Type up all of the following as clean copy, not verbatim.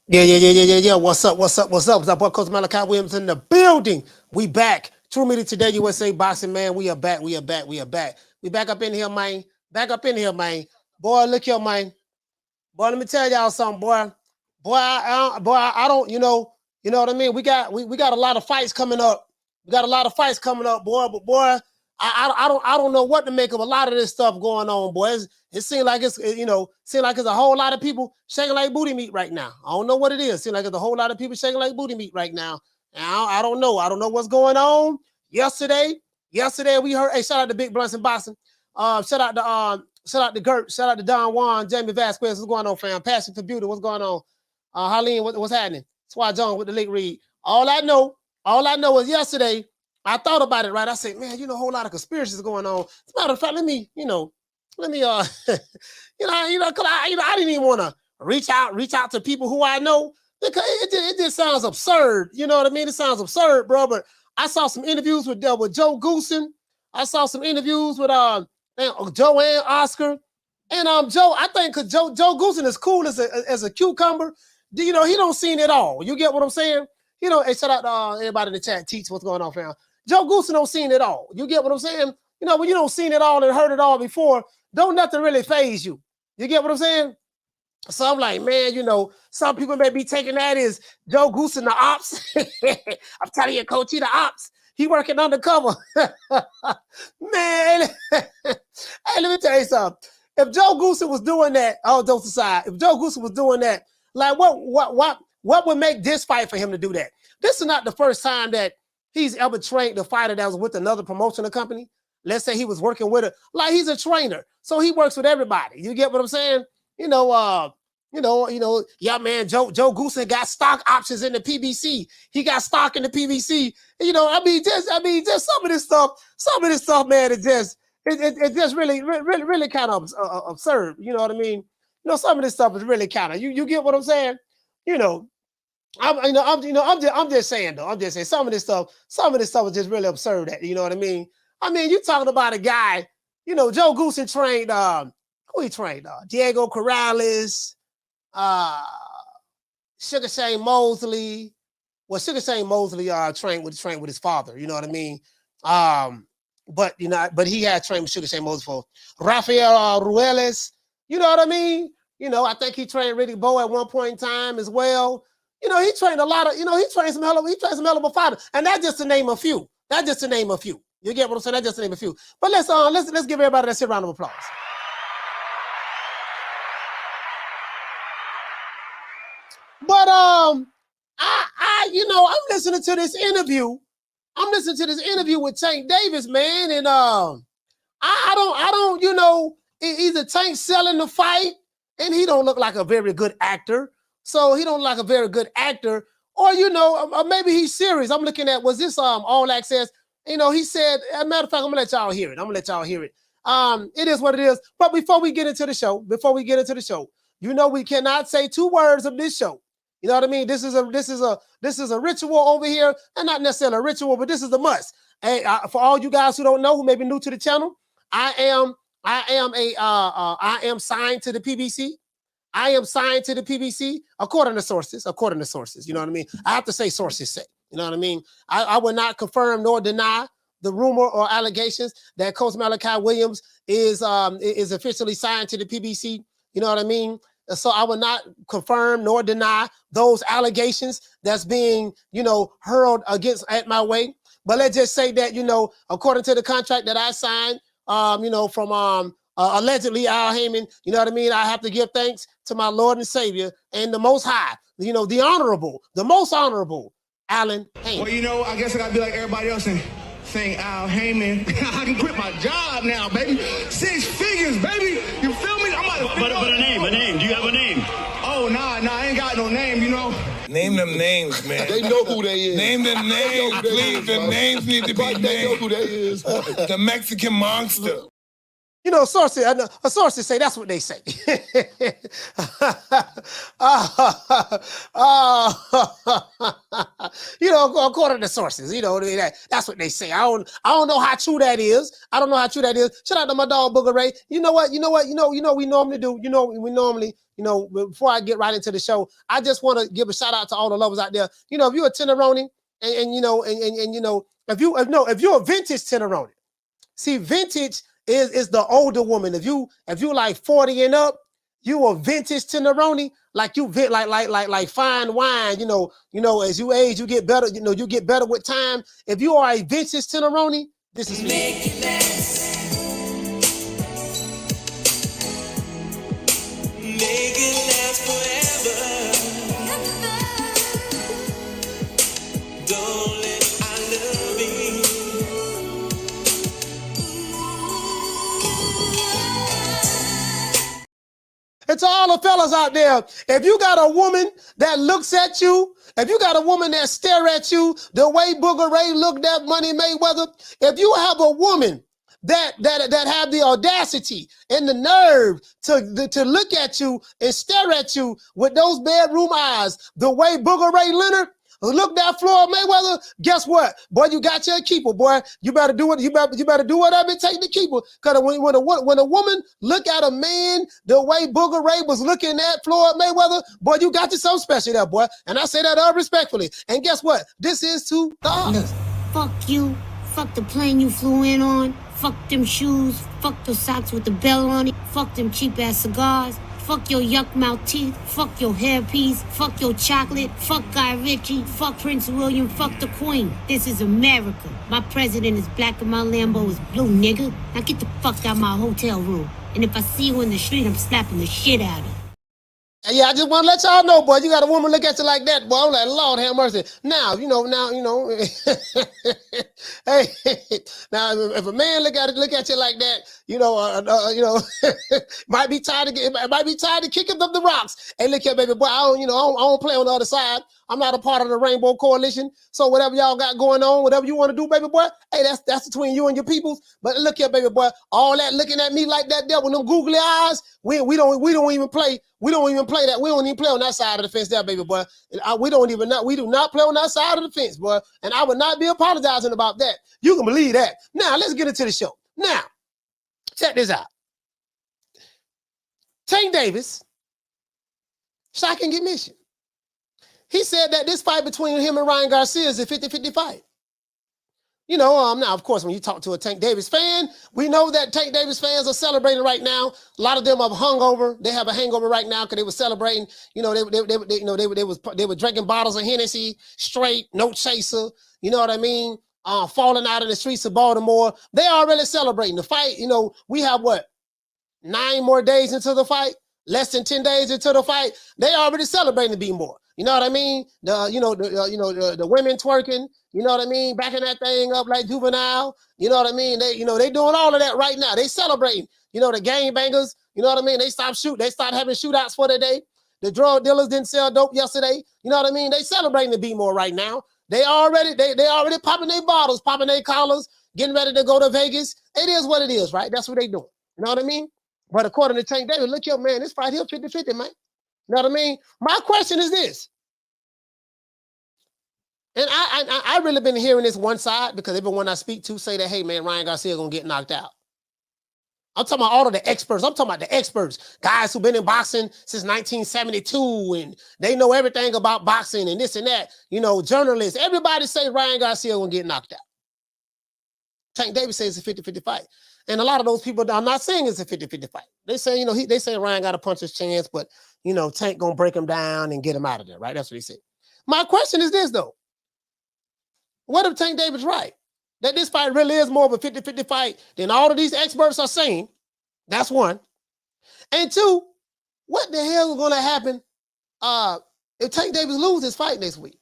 Yeah. What's up? What's up? What's up? It's our boy Coach Malachi Williams in the building. We back. True Media Today USA Boxing, man. We are back. We are back. We are back. We back up in here, man. Back up in here, man. Boy, look here, man. Boy, let me tell y'all something, boy. I don't, you know what I mean? We got a lot of fights coming up. We got a lot of fights coming up, boy. But boy, I don't know what to make of a lot of this stuff going on, boys. It seems like it's a whole lot of people shaking like booty meat right now. I don't know what it is. It seems like it's a whole lot of people shaking like booty meat right now. And I don't know. I don't know what's going on. Yesterday we heard. Hey, shout out to Big Blunts and Boxing. Shout out to Gert. Shout out to Don Juan, Jamie Vasquez. What's going on, fam? Passion for Beauty. What's going on? Harleen, what's happening? Swat John with the late read. All I know is yesterday, I thought about it, right? I said, man, a whole lot of conspiracies going on. As a matter of fact, let me, cause I didn't even want to reach out to people who I know because it just sounds absurd. You know what I mean? It sounds absurd, bro. But I saw some interviews with Joe Goosen. I saw some interviews with Joe and Oscar. And Joe, I think because Joe Goosen is cool as a cucumber. He don't seen it all. You get what I'm saying? Hey, shout out to everybody in the chat. Teach what's going on, fam. Joe Goosen don't seen it all. You get what I'm saying? When you don't seen it all and heard it all before, don't nothing really phase you. You get what I'm saying? So I'm like, man, some people may be taking that as Joe Goosen the ops. I'm telling you, Coach, he the ops. He working undercover. Man, hey, let me tell you something. If Joe Goosen was doing that, all jokes aside, if Joe Goosen was doing that, like what would make this fight for him to do that? This is not the first time that he's ever trained a fighter that was with another promotional company. Let's say he was working with like he's a trainer, so he works with everybody. You get what I'm saying? Yeah, man, Joe Goosen got stock options in the PBC. He got stock in the PBC. Just some of this stuff, man, it just really kind of absurd. You know what I mean? Some of this stuff is really kind of you get what I'm saying? I'm just saying though. I'm just saying some of this stuff is just really absurd. You know what I mean? I mean, you talking about a guy, Joe Goosen trained who he trained? Diego Corrales, Sugar Shane Mosley. Well, Sugar Shane Mosley trained with his father, you know what I mean? But he had trained with Sugar Shane Mosley for Rafael Ruelas, you know what I mean? I think he trained Riddick Bowe at one point in time as well. He trained a lot of, he trained some hell of a fighters. And that's just to name a few. You get what I'm saying? That's just to name a few. But let's give everybody that round of applause. But I'm listening to this interview. With Tank Davis, man, and I don't, either Tank selling the fight, and he don't look like a very good actor. So he don't look like a very good actor, or maybe he's serious. I'm looking at, was this All Access? He said, as a matter of fact, I'm gonna let y'all hear it. It is what it is. But before we get into the show, we cannot say two words of this show. You know what I mean? This is a ritual over here, and not necessarily a ritual, but this is a must. Hey, for all you guys who don't know, who may be new to the channel, I am signed to the PBC. I am signed to the PBC according to sources. You know what I mean? I have to say sources say. You know what I mean? I will not confirm nor deny the rumor or allegations that Coach Malachi Williams is officially signed to the PBC. You know what I mean? So I will not confirm nor deny those allegations that's being, hurled at my way. But let's just say that, according to the contract that I signed, from allegedly Al Heyman, you know what I mean? I have to give thanks to my Lord and Savior and the Most High, the most honorable Alan Heyman. Well, I guess I gotta be like everybody else and thank Al Heyman. I can quit my job now, baby. 6 figures, baby. You feel me? But a name. Do you have a name? Oh, nah, I ain't got no name, Name them names, man. They know who they is. Name them names, please. The names need to be named. They know who they is. The Mexican Monster. You know, sources say that's what they say. You know, according to sources, you know, that's what they say. I don't know how true that is. I don't know how true that is. Shout out to my dog Booger Ray. You know what? We normally do. Before I get right into the show, I just want to give a shout out to all the lovers out there. You know, if you're a Tenderoni, and you know, if you're a vintage Tenderoni, see, vintage is the older woman. If you like 40 and up, you a vintage Tenderoni, like you like fine wine. You know, as you age, you get better. You know, you get better with time. If you are a vintage Tenderoni, this is Make it last. Make it last forever. Don't let I love you. And to all the fellas out there, if you got a woman that looks at you, if you got a woman that stare at you the way Booger Ray looked at Money Mayweather, if you have a woman that have the audacity and the nerve to look at you and stare at you with those bedroom eyes the way Booger Ray Leonard looked at Floyd Mayweather, guess what? Boy, you got your keeper, boy. You better do it. You better do whatever it takes to keep her. Because when a woman look at a man the way Booger Ray was looking at Floyd Mayweather, boy, you got you something special there, boy. And I say that respectfully. And guess what? This is to the honest. Fuck you. Fuck the plane you flew in on. Fuck them shoes. Fuck the socks with the bell on it. Fuck them cheap ass cigars. Fuck your yuck mouth teeth. Fuck your hairpiece. Fuck your chocolate. Fuck Guy Ritchie. Fuck Prince William. Fuck the Queen. This is America. My president is black and my Lambo is blue, nigga. Now get the fuck out of my hotel room. And if I see you in the street, I'm slapping the shit out of you. Yeah, I just want to let y'all know, boy, you got a woman look at you like that, boy. I'm like, Lord have mercy. Now, hey, now if a man look at you like that, might be tired of kicking up the rocks. Hey, look here, baby boy, I don't play on the other side. I'm not a part of the Rainbow Coalition. So whatever y'all got going on, whatever you want to do, baby boy, hey, that's between you and your peoples. But look here, baby boy, all that looking at me like that there with them googly eyes, we don't even play. We don't even play that. We don't even play on that side of the fence there, baby boy. And we do not play on that side of the fence, boy. And I would not be apologizing about that. You can believe that. Now, let's get into the show. Now, check this out. Tank Davis, shocking admission. He said that this fight between him and Ryan Garcia is a 50-50 fight. Now, of course, when you talk to a Tank Davis fan, we know that Tank Davis fans are celebrating right now. A lot of them are hungover. They have a hangover right now because they were celebrating. They were drinking bottles of Hennessy straight, no chaser. You know what I mean? Falling out in the streets of Baltimore. They are really celebrating the fight. We have 9 more days into the fight, less than 10 days into the fight. They already celebrating to be more. You know what I mean? The women twerking. You know what I mean? Backing that thing up like Juvenile. You know what I mean? They doing all of that right now. They celebrating. The gangbangers. You know what I mean? They stopped shooting. They started having shootouts for the day. The drug dealers didn't sell dope yesterday. You know what I mean? They celebrating to be more right now. They already popping their bottles, popping their collars, getting ready to go to Vegas. It is what it is, right? That's what they doing. You know what I mean? But according to Tank Davis, look here, man, this fight here 50-50, man. You know what I mean? My question is this. And I really been hearing this one side because everyone I speak to say that, hey, man, Ryan Garcia going to get knocked out. I'm talking about all of the experts. I'm talking about the experts, guys who've been in boxing since 1972, and they know everything about boxing and this and that. Journalists, everybody say Ryan Garcia going to get knocked out. Tank Davis says it's a 50-50 fight. And a lot of those people are not saying it's a 50-50 fight. They say, they say Ryan got a puncher's chance, but, Tank going to break him down and get him out of there, right? That's what he said. My question is this, though. What if Tank Davis right? That this fight really is more of a 50-50 fight than all of these experts are saying. That's one. And two, what the hell is going to happen if Tank Davis loses his fight next week?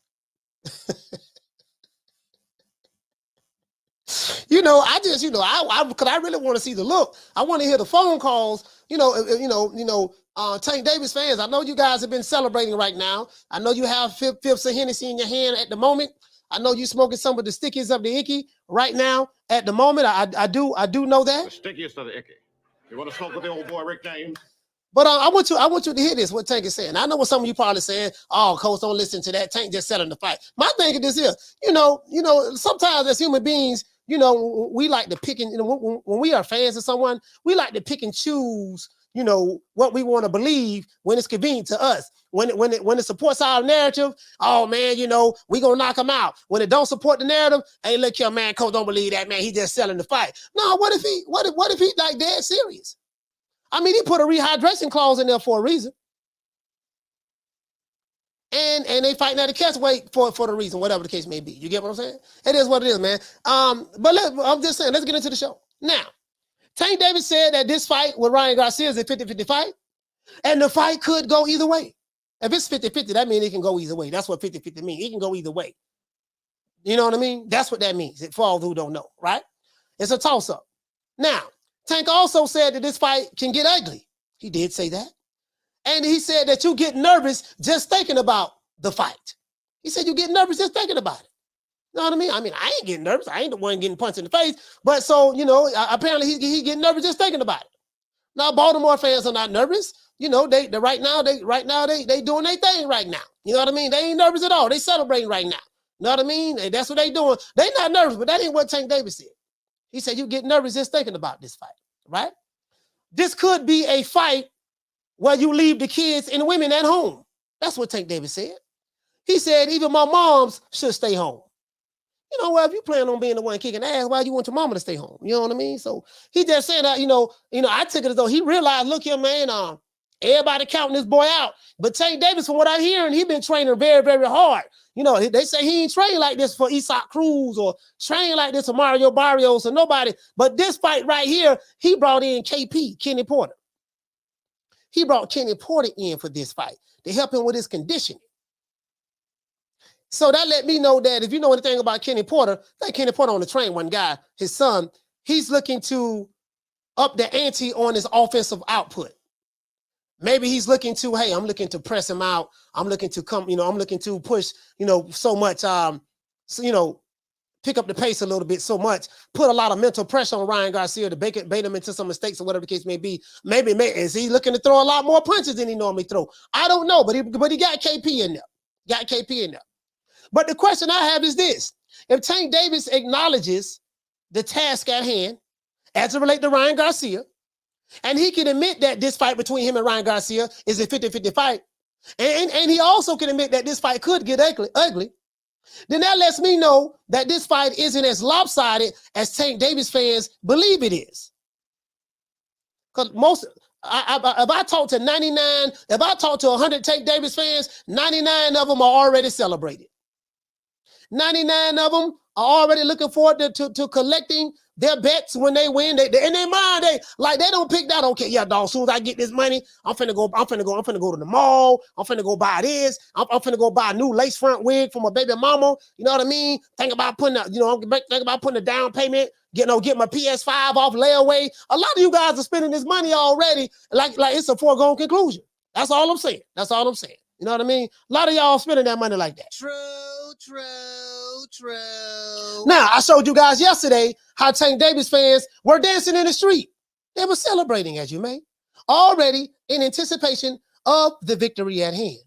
Because I really want to see the look. I want to hear the phone calls. Tank Davis fans, I know you guys have been celebrating right now. I know you have fifths of Hennessy in your hand at the moment. I know you smoking some of the stickiest of the icky right now at the moment. I do know that. The stickiest of the icky. You want to smoke with the old boy Rick James? But I want you to hear this, what Tank is saying. I know what some of you probably saying, oh, Coach, don't listen to that. Tank just selling the fight. My thing is this here, sometimes as human beings, we like to pick and, when we are fans of someone, we like to pick and choose, what we want to believe when it's convenient to us. When it supports our narrative, oh man, we gonna knock him out. When it don't support the narrative, hey, look here, man, Coach, don't believe that, man. He just selling the fight. No, what if he like dead serious? I mean, he put a rehydration clause in there for a reason. And they fighting at the catch weight for the reason, whatever the case may be. You get what I'm saying? It is what it is, man. But I'm just saying, let's get into the show. Now, Tank Davis said that this fight with Ryan Garcia is a 50-50 fight, and the fight could go either way. If it's 50-50, that means it can go either way. That's what 50-50 means. It can go either way. You know what I mean? That's what that means, for all who don't know, right? It's a toss-up. Now, Tank also said that this fight can get ugly. He did say that. And he said that you get nervous just thinking about the fight. He said you get nervous just thinking about it. You know what I mean? I mean, I ain't getting nervous. I ain't the one getting punched in the face. But so, apparently he getting nervous just thinking about it. Now, Baltimore fans are not nervous. They right now they doing their thing right now. You know what I mean? They ain't nervous at all. They celebrating right now. You know what I mean? And that's what they doing. They not nervous, but that ain't what Tank Davis said. He said you get nervous just thinking about this fight, right? This could be a fight where you leave the kids and women at home. That's what Tank Davis said. He said even my moms should stay home. If you plan on being the one kicking ass, why you want your mama to stay home? You know what I mean? So he just said that, I took it as though he realized, look here, man, everybody counting this boy out. But Tank Davis, from what I'm hearing, he been training very, very hard. They say he ain't trained like this for Isak Cruz or trained like this for Mario Barrios or nobody. But this fight right here, he brought in KP, Kenny Porter. He brought Kenny Porter in for this fight to help him with his conditioning. So that let me know that if you know anything about Kenny Porter, like Kenny Porter on the train, one guy, his son, he's looking to up the ante on his offensive output. Maybe he's looking to, hey, I'm looking to press him out. I'm looking to come, I'm looking to push, so much, pick up the pace a little bit so much, put a lot of mental pressure on Ryan Garcia to bait him into some mistakes or whatever the case may be. Maybe is he looking to throw a lot more punches than he normally throw? I don't know, but he got KP in there. But the question I have is this. If Tank Davis acknowledges the task at hand as it relates to Ryan Garcia, and he can admit that this fight between him and Ryan Garcia is a 50-50 fight, and he also can admit that this fight could get ugly, then that lets me know that this fight isn't as lopsided as Tank Davis fans believe it is. Because if I talk to 100 Tank Davis fans, 99 of them are already celebrated. 99 of them are already looking forward to collecting their bets when they win. They in their mind, they don't pick that. Okay, yeah, dog. As soon as I get this money, I'm finna go to the mall. I'm finna go buy this. I'm finna go buy a new lace front wig for my baby mama. You know what I mean? Think about putting a down payment. Get my PS5 off layaway. A lot of you guys are spending this money already, like it's a foregone conclusion. That's all I'm saying. You know what I mean? A lot of y'all spending that money like that. True. Now, I showed you guys yesterday how Tank Davis fans were dancing in the street. They were celebrating, as you may, already in anticipation of the victory at hand.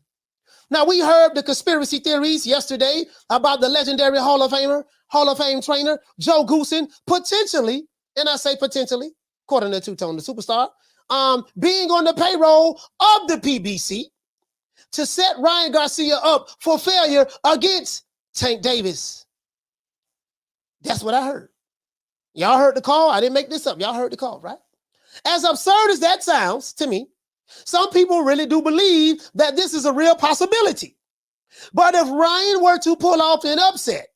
Now, we heard the conspiracy theories yesterday about the legendary Hall of Fame trainer, Joe Goosen, potentially, and I say potentially, according to Two-Tone, the superstar, being on the payroll of the PBC to set Ryan Garcia up for failure against Tank Davis. That's what I heard. Y'all heard the call? I didn't make this up. Y'all heard the call, right? As absurd as that sounds to me, some people really do believe that this is a real possibility. But if Ryan were to pull off an upset,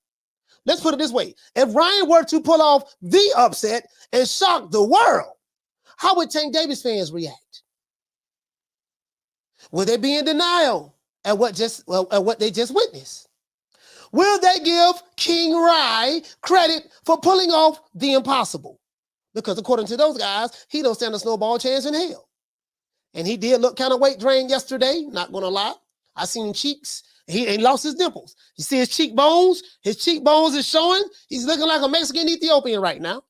let's put it this way. If Ryan were to pull off the upset and shock the world, how would Tank Davis fans react? Will they be in denial at what they just witnessed? Will they give King Rye credit for pulling off the impossible? Because according to those guys, he don't stand a snowball chance in hell. And he did look kind of weight drained yesterday, not going to lie. I seen cheeks. He lost his dimples. You see his cheekbones? His cheekbones is showing. He's looking like a Mexican Ethiopian right now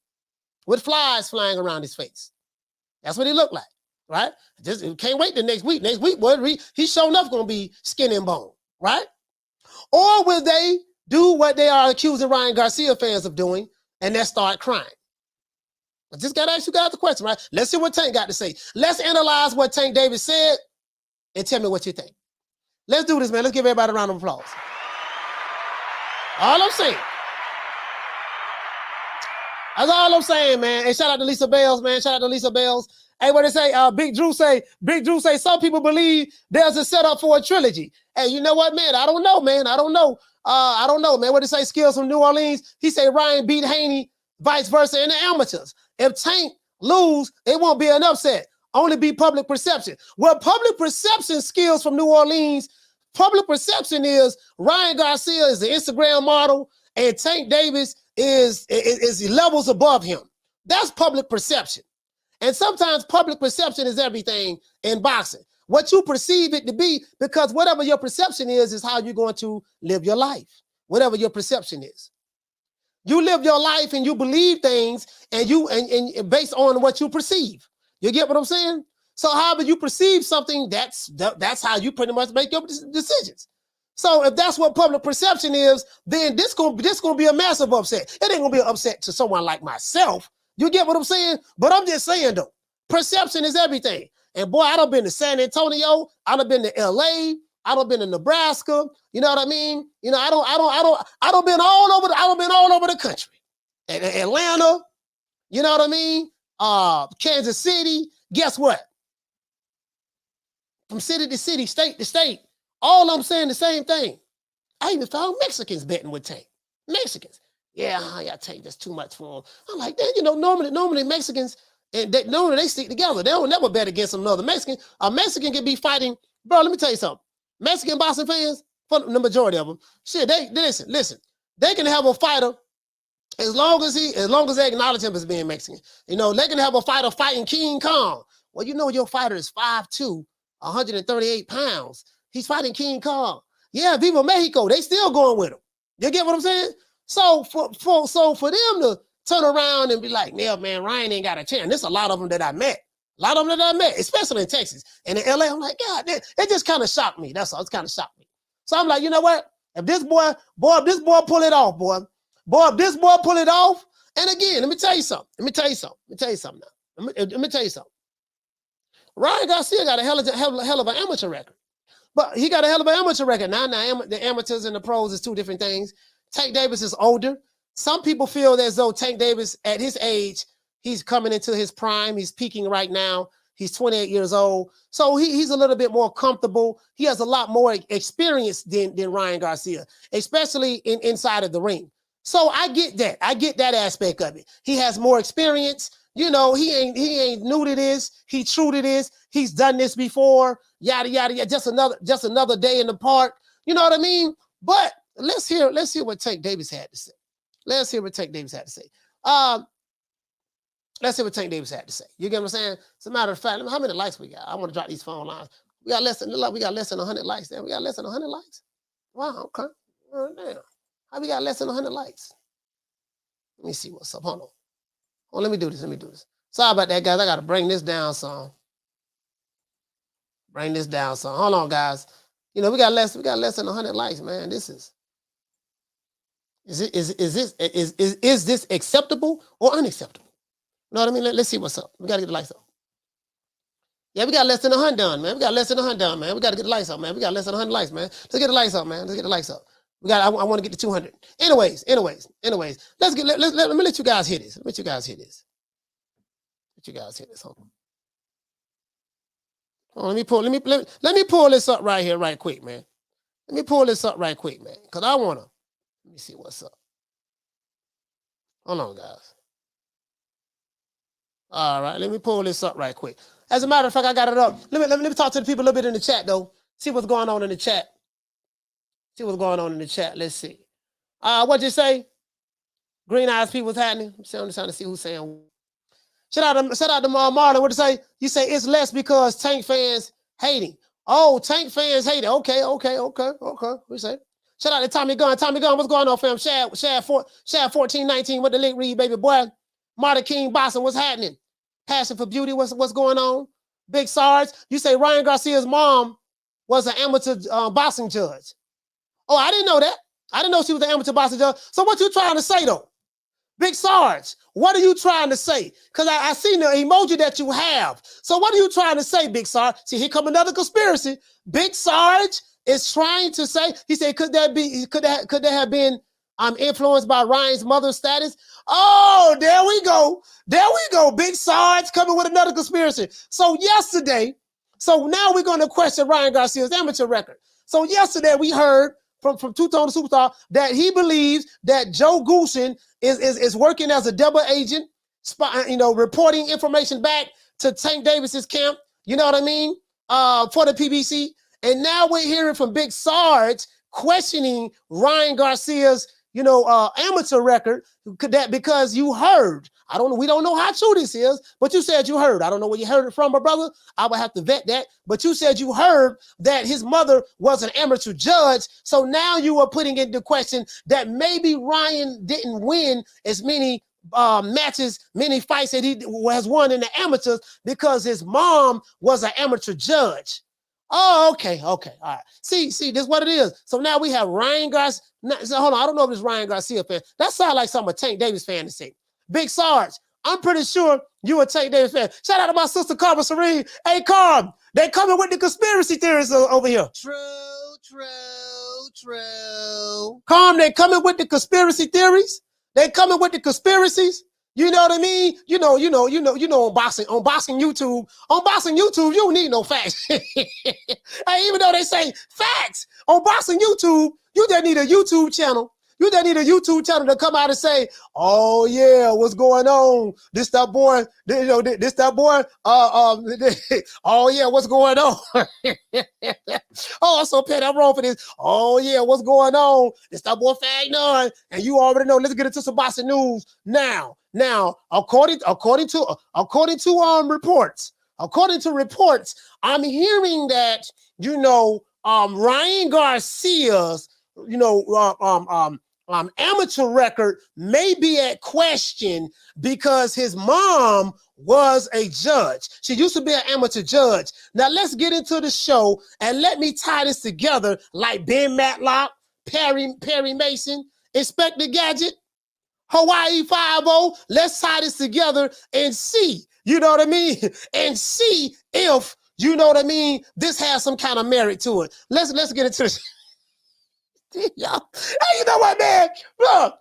with flies flying around his face. That's what he looked like, right? Just can't wait the next week. Next week, boy, he's showing up going to be skin and bone, right? Or will they do what they are accusing Ryan Garcia fans of doing, and then start crying? I just got to ask you guys the question, right? Let's see what Tank got to say. Let's analyze what Tank Davis said and tell me what you think. Let's do this, man. Let's give everybody a round of applause. All I'm saying. That's all I'm saying, man. And shout out to Lisa Bells, man. Shout out to Lisa Bells. Hey, what they say? Big Drew say, some people believe there's a setup for a trilogy. Hey, you know what, man? I don't know, man. I don't know, man. What they say? Skills from New Orleans. He say Ryan beat Haney, vice versa, in the amateurs. If Tank lose, it won't be an upset. Only be public perception. Well, public perception, Skills from New Orleans. Public perception is Ryan Garcia is the Instagram model, and Tank Davis is levels above him. That's public perception. And sometimes public perception is everything in boxing. What you perceive it to be, because whatever your perception is how you're going to live your life. Whatever your perception is. You live your life and you believe things and based on what you perceive. You get what I'm saying? So however you perceive something, that's how you pretty much make your decisions. So if that's what public perception is, then this gonna be a massive upset. It ain't gonna be an upset to someone like myself. You get what I'm saying? But I'm just saying though, perception is everything. And boy, I done been to San Antonio, I done been to LA, I done been to Nebraska. You know what I mean? You know, I done been all over the country. Atlanta, you know what I mean? Kansas City. Guess what? From city to city, state to state, all I'm saying the same thing. I even found Mexicans betting with Tank. Mexicans. Yeah, Tank, that's too much for them. I'm like, you know, normally Mexicans, and normally they stick together. They don't never bet against another Mexican. A Mexican can be fighting. Bro, let me tell you something. Mexican boxing fans, for the majority of them, shit, they listen. They can have a fighter as long as they acknowledge him as being Mexican. You know, they can have a fighter fighting King Kong. Well, you know your fighter is 5'2", 138 pounds. He's fighting King Kong. Yeah, Viva Mexico, they still going with him. You get what I'm saying? So for them to turn around and be like, yeah, man, Ryan ain't got a chance. There's a lot of them that I met. Especially in Texas. And in LA, I'm like, God, it just kind of shocked me. That's all. It's kind of shocked me. So I'm like, you know what? If this boy pull it off, if this boy pull it off, and again, let me tell you something now. Ryan Garcia got a hell of an amateur record. But he got a hell of an amateur record. Now the amateurs and the pros is two different things. Tank Davis is older. Some people feel as though Tank Davis, at his age, he's coming into his prime. He's peaking right now. He's 28 years old. So he's a little bit more comfortable. He has a lot more experience than Ryan Garcia, especially inside of the ring. So I get that. I get that aspect of it. He has more experience. You know, he ain't new to this. He true to this. He's done this before. Yada yada yada. Just another day in the park. You know what I mean? But let's hear what Tank Davis had to say. Let's hear what Tank Davis had to say. You get what I'm saying? As a matter of fact, how many likes we got? I want to drop these phone lines. We got less than 100 likes. Then we got less than 100 likes. Wow, okay. Oh, damn. How we got less than 100 likes? Let me see what's up. Hold on. Oh, let me do this. Sorry about that, guys. I got to bring this down some. Hold on, guys. You know, we got less than 100 likes, man. This is this acceptable or unacceptable? You know what I mean? Let's see what's up. We got to get the lights up. Yeah, we got less than 100 done, man. We got to get the lights up, man. We got less than 100 likes, man. Let's get the lights up, man. I want to get to 200. Anyways. Let me let you guys hear this. Hold on. Oh, let me pull this up right here, right quick, man. Because I want to. Let me see what's up. Hold on, guys. All right, let me pull this up right quick. As a matter of fact, I got it up. Let me talk to the people a little bit in the chat, though. See what's going on in the chat. Let's see. What'd you say? Green eyes people, what's happening? I'm trying to see who's saying. Shout out to Marlon. What'd you say? You say it's less because Tank fans hating. Oh, Tank fans hate it. Okay. What you say? Shout out to Tommy Gunn. Tommy Gunn, what's going on, fam? Shad 1419 with the link read, baby boy. Marta King Bossing, what's happening? Passion for beauty. What's going on? Big Sarge. You say Ryan Garcia's mom was an amateur boxing judge. Oh, I didn't know that. I didn't know she was an amateur boxing judge. So what you trying to say though? Big Sarge, what are you trying to say? Because I seen the emoji that you have. So what are you trying to say, Big Sarge? See, here come another conspiracy. Big Sarge is trying to say, he said, could that have been influenced by Ryan's mother's status? Oh, there we go. There we go. Big Sarge coming with another conspiracy. So now we're going to question Ryan Garcia's amateur record. So yesterday we heard from Two-Tone to Superstar that he believes that Joe Goosen is working as a double agent, reporting information back to Tank Davis's camp, you know what I mean, for the PBC. And now we're hearing from Big Sarge questioning Ryan Garcia's, amateur record, because you heard. We don't know how true this is, but you said you heard. I don't know where you heard it from, my brother. I would have to vet that. But you said you heard that his mother was an amateur judge. So now you are putting into question that maybe Ryan didn't win as many matches, many fights that he has won in the amateurs because his mom was an amateur judge. Oh, okay, all right. See, this is what it is. So now we have Ryan Garcia. Hold on, I don't know if it's Ryan Garcia fan. That sounds like something a Tank Davis fan to say. Big Sarge, I'm pretty sure you a Tank Davis fan. Shout out to my sister Carmen Serene. Hey, Carm, they coming with the conspiracy theories over here. True. Carm, they coming with the conspiracy theories. They coming with the conspiracies. You know what I mean? You know, on boxing YouTube, you don't need no facts. Hey, even though they say facts on boxing YouTube, you just need a YouTube channel. You just need a YouTube channel to come out and say, "Oh yeah, what's going on? This that boy, this that boy. Oh yeah, what's going on? Oh, I'm so petty. I'm wrong for this. Oh yeah, what's going on? This that boy Fag None, and you already know. Let's get into some boxing news now. According to reports, I'm hearing that Ryan Garcia's amateur record may be at question because his mom was a judge. She used to be an amateur judge. Now let's get into the show and let me tie this together like Ben Matlock, Perry Mason, Inspector Gadget, Hawaii 5-0. Let's tie this together and see, you know what I mean? And see if, you know what I mean, this has some kind of merit to it. Let's get into this. Y'all, hey, you know what, man? Bro,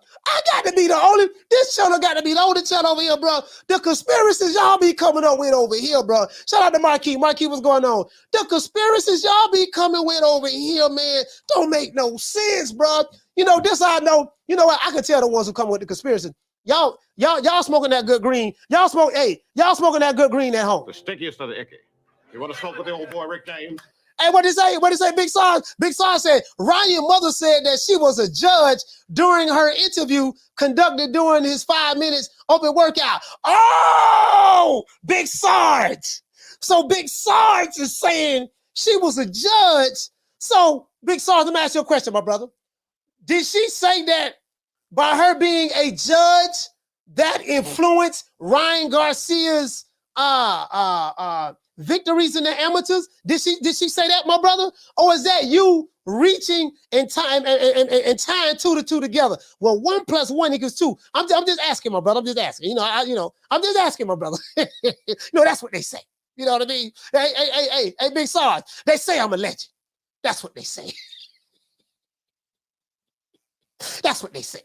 this channel got to be the only channel over here, bro. The conspiracies y'all be coming up with over here, bro. Shout out to Marquis. Marquis, what's going on? The conspiracies y'all be coming with over here, man, don't make no sense, bro. This I know. You know what? I can tell the ones who come with the conspiracy. Y'all smoking that good green. Y'all smoking that good green at home. The stickiest of the icky. You want to smoke with the old boy Rick James? Hey, what did he say? Big Sarge? Big Sarge said Ryan's mother said that she was a judge during her interview conducted during his 5 minutes open workout. Oh, Big Sarge. So Big Sarge is saying she was a judge. So Big Sarge, let me ask you a question, my brother. Did she say that by her being a judge that influenced Ryan Garcia's victories in the amateurs? Did she say that, my brother? Or is that you reaching and tying two to two together? Well, 1 + 1 = 2. I'm just asking, my brother. I'm just asking. I'm just asking, my brother. That's what they say. You know what I mean? Hey, Big Sarge. They say I'm a legend. That's what they say. That's what they say.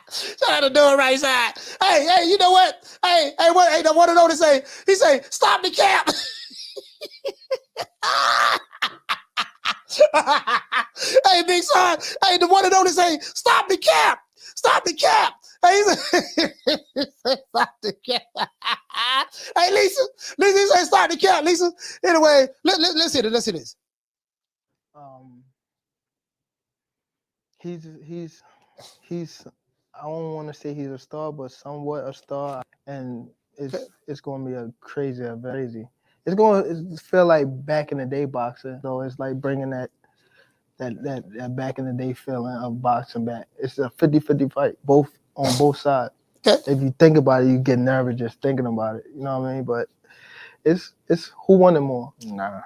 Shout out to doing right side. Hey, you know what? Hey, the one and only say, he say, stop the cap. Hey, Big Son. Hey, the one and only say, stop the cap. Stop the cap. Hey, stop the cap. Hey, Lisa say, stop the cap, Lisa. Anyway, let's hear this. He's I don't want to say he's a star, but somewhat a star, and it's going to be a crazy. It's going to feel like back in the day boxing. So it's like bringing that back in the day feeling of boxing back. It's a 50-50 fight, on both sides. Okay. If you think about it, you get nervous just thinking about it. You know what I mean? But it's who wanted more? Nah,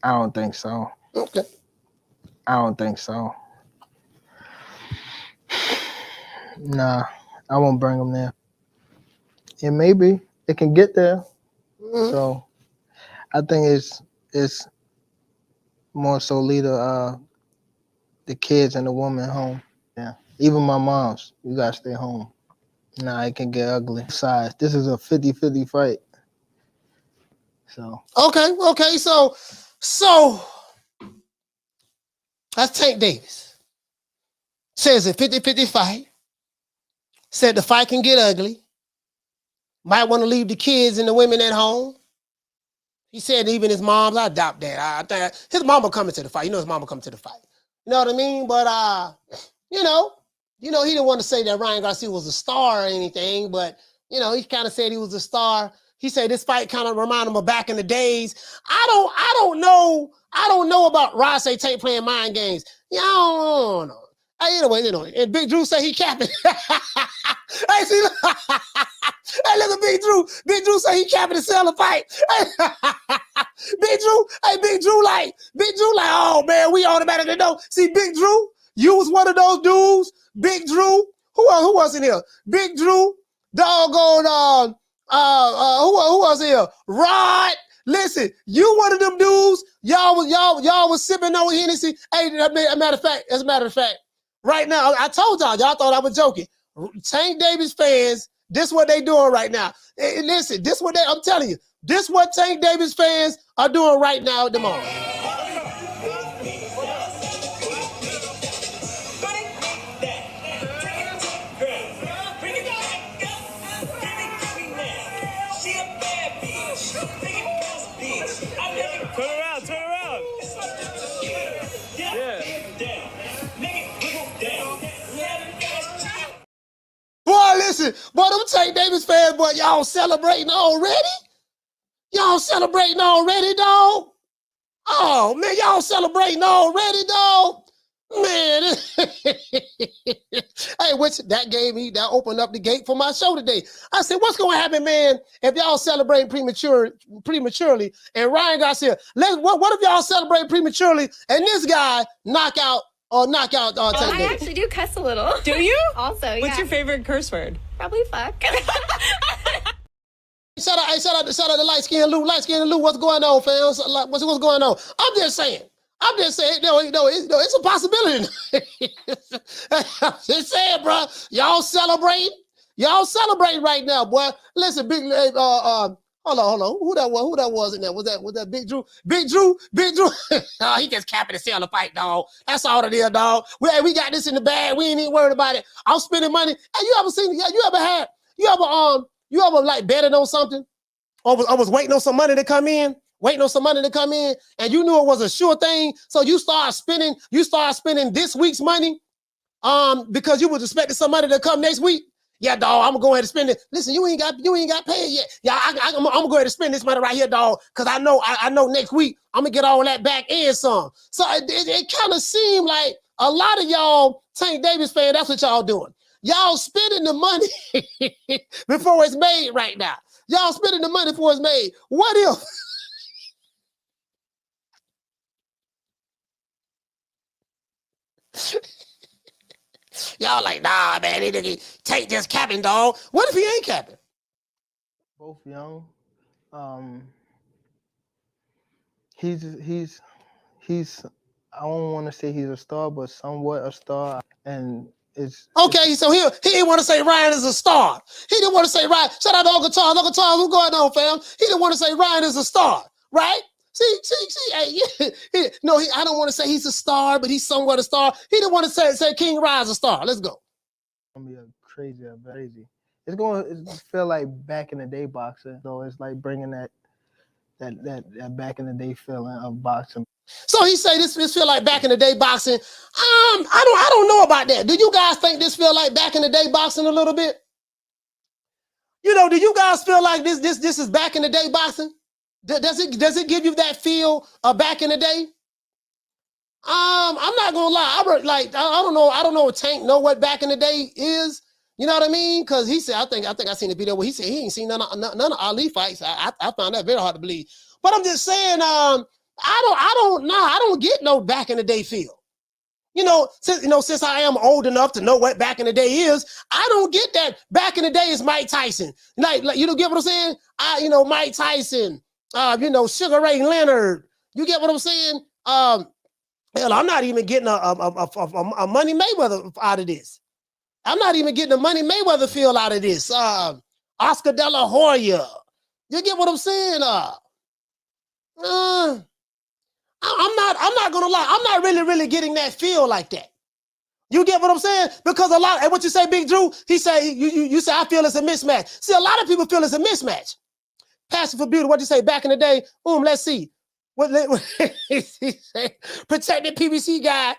I don't think so. Okay. I don't think so. Nah, I won't bring them there. And maybe it can get there. Mhm. So I think it's more so lead the kids and the woman home. Yeah. Even my mom's, you gotta stay home. Nah, it can get ugly. Besides, this is a 50-50 fight. So Okay. So that's Tank Davis. Says a 50-50 fight. Said the fight can get ugly. Might want to leave the kids and the women at home. He said even his mom's, I doubt that. I think his mama coming to the fight. You know his mama coming to the fight. You know what I mean? But you know, he didn't want to say that Ryan Garcia was a star or anything, but you know, he kind of said he was a star. He said this fight kind of reminded him of back in the days. I don't know about Rod say Tank playing mind games. Yeah, I don't know. Anyway, and Big Drew say he capping. Hey, see, hey, look at Big Drew. Big Drew say he capping to sell the fight. Big Drew like, oh man, we automatically know. See, Big Drew, you was one of those dudes. Big Drew, who was in here? Big Drew, doggone, who was here? Rod. Listen, you one of them dudes. Y'all was sipping on Hennessy. Hey, as a matter of fact, right now, I told y'all thought I was joking. Tank Davis fans, this what they doing right now. Hey, listen, I'm telling you, this what Tank Davis fans are doing right now at the moment. Turn around. Boy, listen, boy, them Tank Davis fans, boy, y'all celebrating already? Y'all celebrating already, dog? Oh, man, y'all celebrating already, dog? Man, hey, which that opened up the gate for my show today. I said, what's going to happen, man, if y'all celebrate prematurely? And Ryan Garcia, what if y'all celebrate prematurely and this guy knock out Tank I Davis? actually do cuss a little. Do you? Also, yeah. What's your favorite curse word? Probably fuck. Shout out to light skin Lou. Light skin Lou, what's going on, fam? What's going on? I'm just saying, it's a possibility. I'm just saying, bro. Y'all celebrate right now, boy. Listen, big hold on. Who that was in there? Was that Big Drew? Big Drew. Oh, he just capping to sell the fight, dog. That's all it is, dog. We got this in the bag. We ain't even worried about it. I'm spending money. Hey, you ever like betted on something? Or was waiting on some money to come in, and you knew it was a sure thing. So you start spending this week's money because you was expecting some money to come next week. Yeah, dog, I'm gonna go ahead and spend it. Listen, you ain't got paid yet. Yeah, I'm gonna go ahead and spend this money right here, dog, because I know next week I'm gonna get all that back and some. So it kind of seemed like a lot of y'all Tank Davis fans, that's what y'all doing. Y'all spending the money before it's made right now. Y'all spending the money before it's made. What if? Y'all like, nah, man, they nigga Tank just capping, dog. What if he ain't capping? both young. He's I don't want to say he's a star, but somewhat a star, and okay. So he didn't want to say Ryan is a star. He didn't want to say Ryan. Shout out to Uncle Charles. Uncle Charles, what's going on, fam? He didn't want to say Ryan is a star, right? See. Hey, I don't want to say he's a star, but he's somewhat a star. He didn't want to say King Ryan's a star. Let's go. gonna be a crazy. It's going to feel like back in the day boxing. So it's like bringing that back in the day feeling of boxing. So he say this feel like back in the day boxing. I don't know about that. Do you guys think this feel like back in the day boxing a little bit? Do you guys feel like this is back in the day boxing? Does it give you that feel of back in the day? I'm not gonna lie. I don't know if Tank know what back in the day is. You know what I mean? Because he said, I think I seen the video where he said he ain't seen none of Ali fights. I found that very hard to believe. But I'm just saying, I don't get no back in the day feel. Since I am old enough to know what back in the day is, I don't get that. Back in the day is Mike Tyson. Like you get what I'm saying? Mike Tyson, Sugar Ray Leonard. You get what I'm saying? Hell, I'm not even getting a Money Mayweather out of this. I'm not even getting a Money Mayweather feel out of this. Oscar De La Hoya. You get what I'm saying? I'm not gonna lie. I'm not really getting that feel like that. You get what I'm saying? Because a lot, and what you say, Big Drew, he say, you say, I feel it's a mismatch. See, a lot of people feel it's a mismatch. Passion for Beauty, what you say back in the day? Let's see. What he say? Protected PVC guy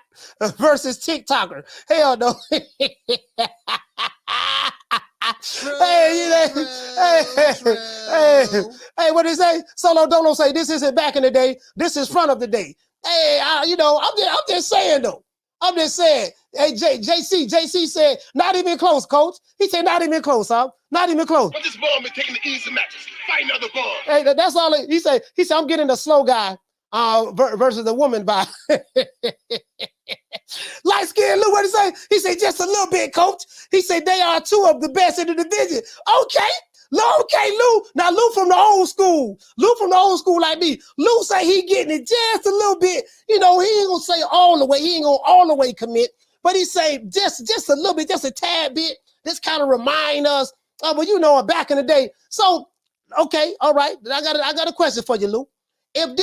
versus TikToker. Hell no. Hey, what did he say? Solo Dolo say this isn't back in the day. This is front of the day. Hey, I'm just saying though. I'm just saying. Hey, JC said not even close, coach. He said not even close, huh? Not even close. But this ball been taking the easy matches. Fight another ball. Hey, that's all he said. He said I'm getting the slow guy versus the woman by light skinned Lou. What did he say? He said just a little bit, coach. He said they are two of the best in the division. Okay, Lou. Now Lou from the old school. Lou from the old school like me. Lou say he getting it just a little bit. He ain't gonna say all the way. He ain't gonna all the way commit. But he say just a little bit, just a tad bit. This kind of remind us of, back in the day. So, okay, all right. I got a question for you, Lou. If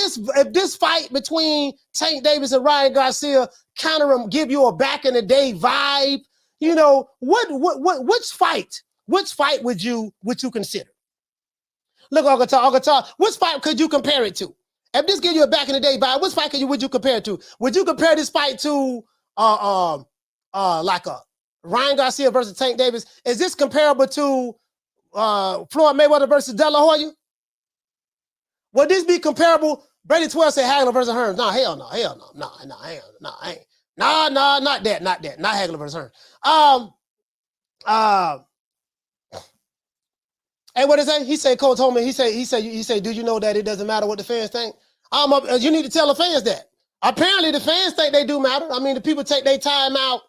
this fight between Tank Davis and Ryan Garcia kind of give you a back in the day vibe, which fight would you consider? Look, Uncle which fight could you compare it to? If this give you a back in the day vibe, which fight would you compare it to? Would you compare this fight to like a Ryan Garcia versus Tank Davis? Is this comparable to Floyd Mayweather versus De La Hoya? Would this be comparable? Brady 12 said Hagler versus Hearns. No, hell no. Not that. Not Hagler versus Hearns. Hey, what is that? He said, Coach Holman, he said, do you know that it doesn't matter what the fans think? You need to tell the fans that. Apparently the fans think they do matter. I mean, the people take their time out.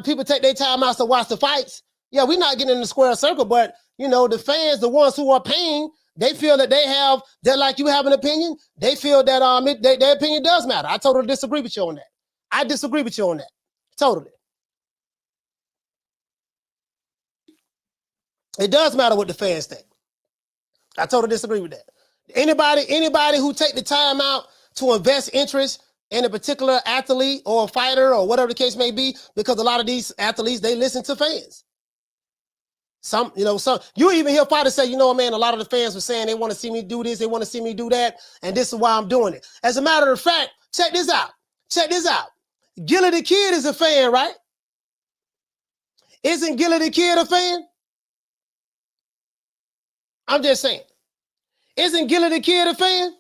People take their time out to watch the fights. Yeah, we're not getting in the square circle, but the fans, the ones who are paying, they feel that they're like you have an opinion. They feel that their opinion does matter. I totally disagree with you on that. I disagree with you on that. Totally. It does matter what the fans think. I totally disagree with that. Anybody who take the time out to invest interest in a particular athlete or a fighter or whatever the case may be, because a lot of these athletes, they listen to fans. Some you even hear fighters say, man, a lot of the fans were saying they want to see me do this, they want to see me do that, and this is why I'm doing it. As a matter of fact, check this out. Gilly the Kid is a fan, right? Isn't Gilly the Kid a fan? I'm just saying. Isn't Gilly the Kid a fan?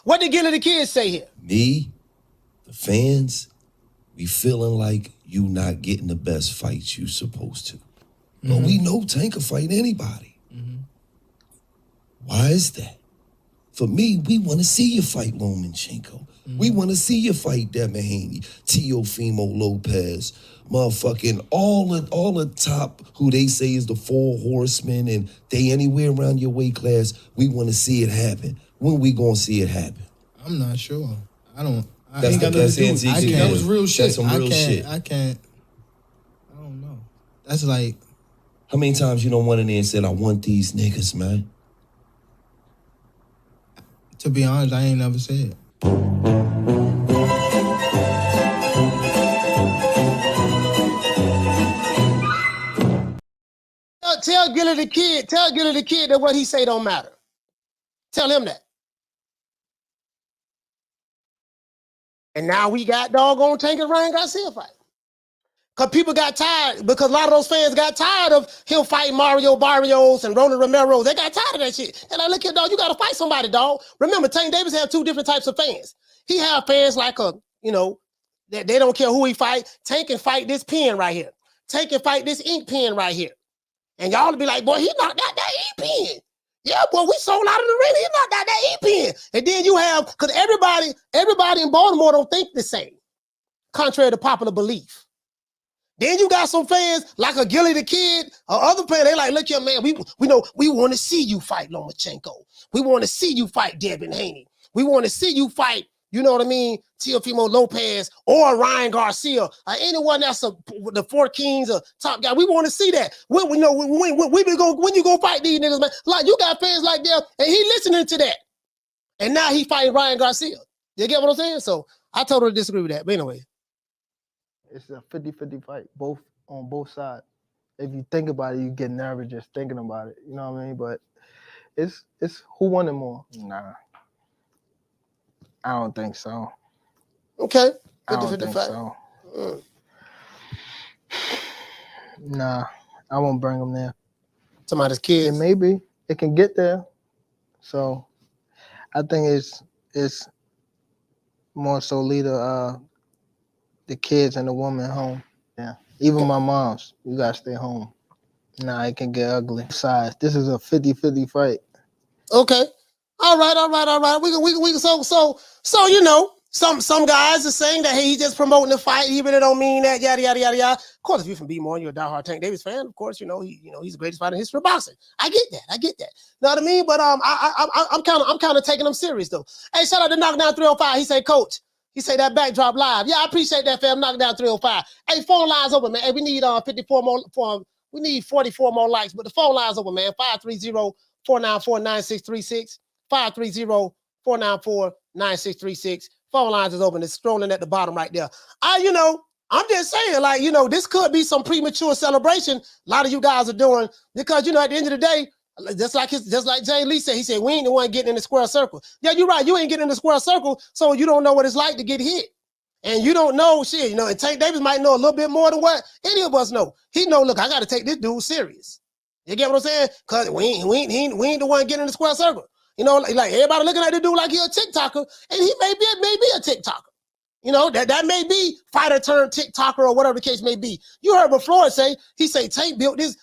What did Gilly the Kid say here? Me, the fans, we feeling like you not getting the best fights you supposed to. Mm-hmm. But we know Tank can fight anybody. Mm-hmm. Why is that? For me, we want to see you fight Lomachenko. Mm-hmm. We want to see you fight Devin Haney, Teofimo Lopez, motherfucking all the top who they say is the 4 horsemen, and they anywhere around your weight class. We want to see it happen. When we gonna see it happen? I'm not sure. I don't. That's that was real shit. That's some real shit. I don't know. That's like. How many times you don't went in there and said, I want these niggas, man? To be honest, I ain't never said. Tell Gilly the Kid that what he say don't matter. Tell him that. And now we got doggone Tank and Ryan Garcia fight. Because people got tired, because a lot of those fans got tired of him fighting Mario Barrios and Ronald Romero. They got tired of that shit. And I look at, dog, you got to fight somebody, dog. Remember, Tank Davis have 2 different types of fans. He have fans like that they don't care who he fight. Tank can fight this pen right here. Tank can fight this ink pen right here. And y'all be like, boy, he knocked out that ink pen. Yeah, boy, we sold out in the arena. He knocked out that ink pen. And then you have, because everybody in Baltimore don't think the same, contrary to popular belief. Then you got some fans like a Gilly the Kid or other players. They like, look here, man, we know we want to see you fight Lomachenko. We want to see you fight Devin Haney. We want to see you fight, you know what I mean, Teofimo Lopez or Ryan Garcia or anyone that's the Four Kings or top guy. We want to see that. When you go fight these niggas, man. Like you got fans like that, and he listening to that. And now he fighting Ryan Garcia. You get what I'm saying? So I totally disagree with that. But anyway. It's a 50-50 fight, on both sides. If you think about it, you get nervous just thinking about it. You know what I mean? But it's who won it more? Nah. I don't think so. Okay. 50-50 I don't think fight. so. Nah, I won't bring him there. Somebody's kids. It may be. It can get there. So I think it's more so lead the kids and the woman home. Yeah. Even my mom's, you gotta stay home. Nah, it can get ugly. Besides, this is a 50-50 fight. Okay. All right. We so you know, some guys are saying that hey, he's just promoting the fight. He really don't mean that. Yada yada yada yada. Of course, if you're from B-More, you're a diehard Tank Davis fan. Of course, he's the greatest fighter in history of boxing. I get that. Know what I mean? But I'm kind of taking him serious though. Hey, shout out to Knockdown 305. He said, Coach. He say that backdrop live. Yeah, I appreciate that, fam. Knockdown 305. Hey, phone lines open, man. Hey, we need 54 more. We need 44 more likes, but the phone lines open, man. 530-494-9636. 530-494-9636. Phone lines is open. It's scrolling at the bottom right there. I'm just saying, like, this could be some premature celebration. A lot of you guys are doing because, at the end of the day, just like Jay Lee said, he said, we ain't the one getting in the square circle. Yeah, you're right. You ain't getting in the square circle, so you don't know what it's like to get hit. And you don't know shit, and Tank Davis might know a little bit more than what any of us know. He know, look, I got to take this dude serious. You get what I'm saying? Because we ain't the one getting in the square circle. Like everybody looking at the dude like he a TikToker, and he may be a TikToker. That may be fighter turned TikToker or whatever the case may be. You heard what Floyd say. He say Tank built this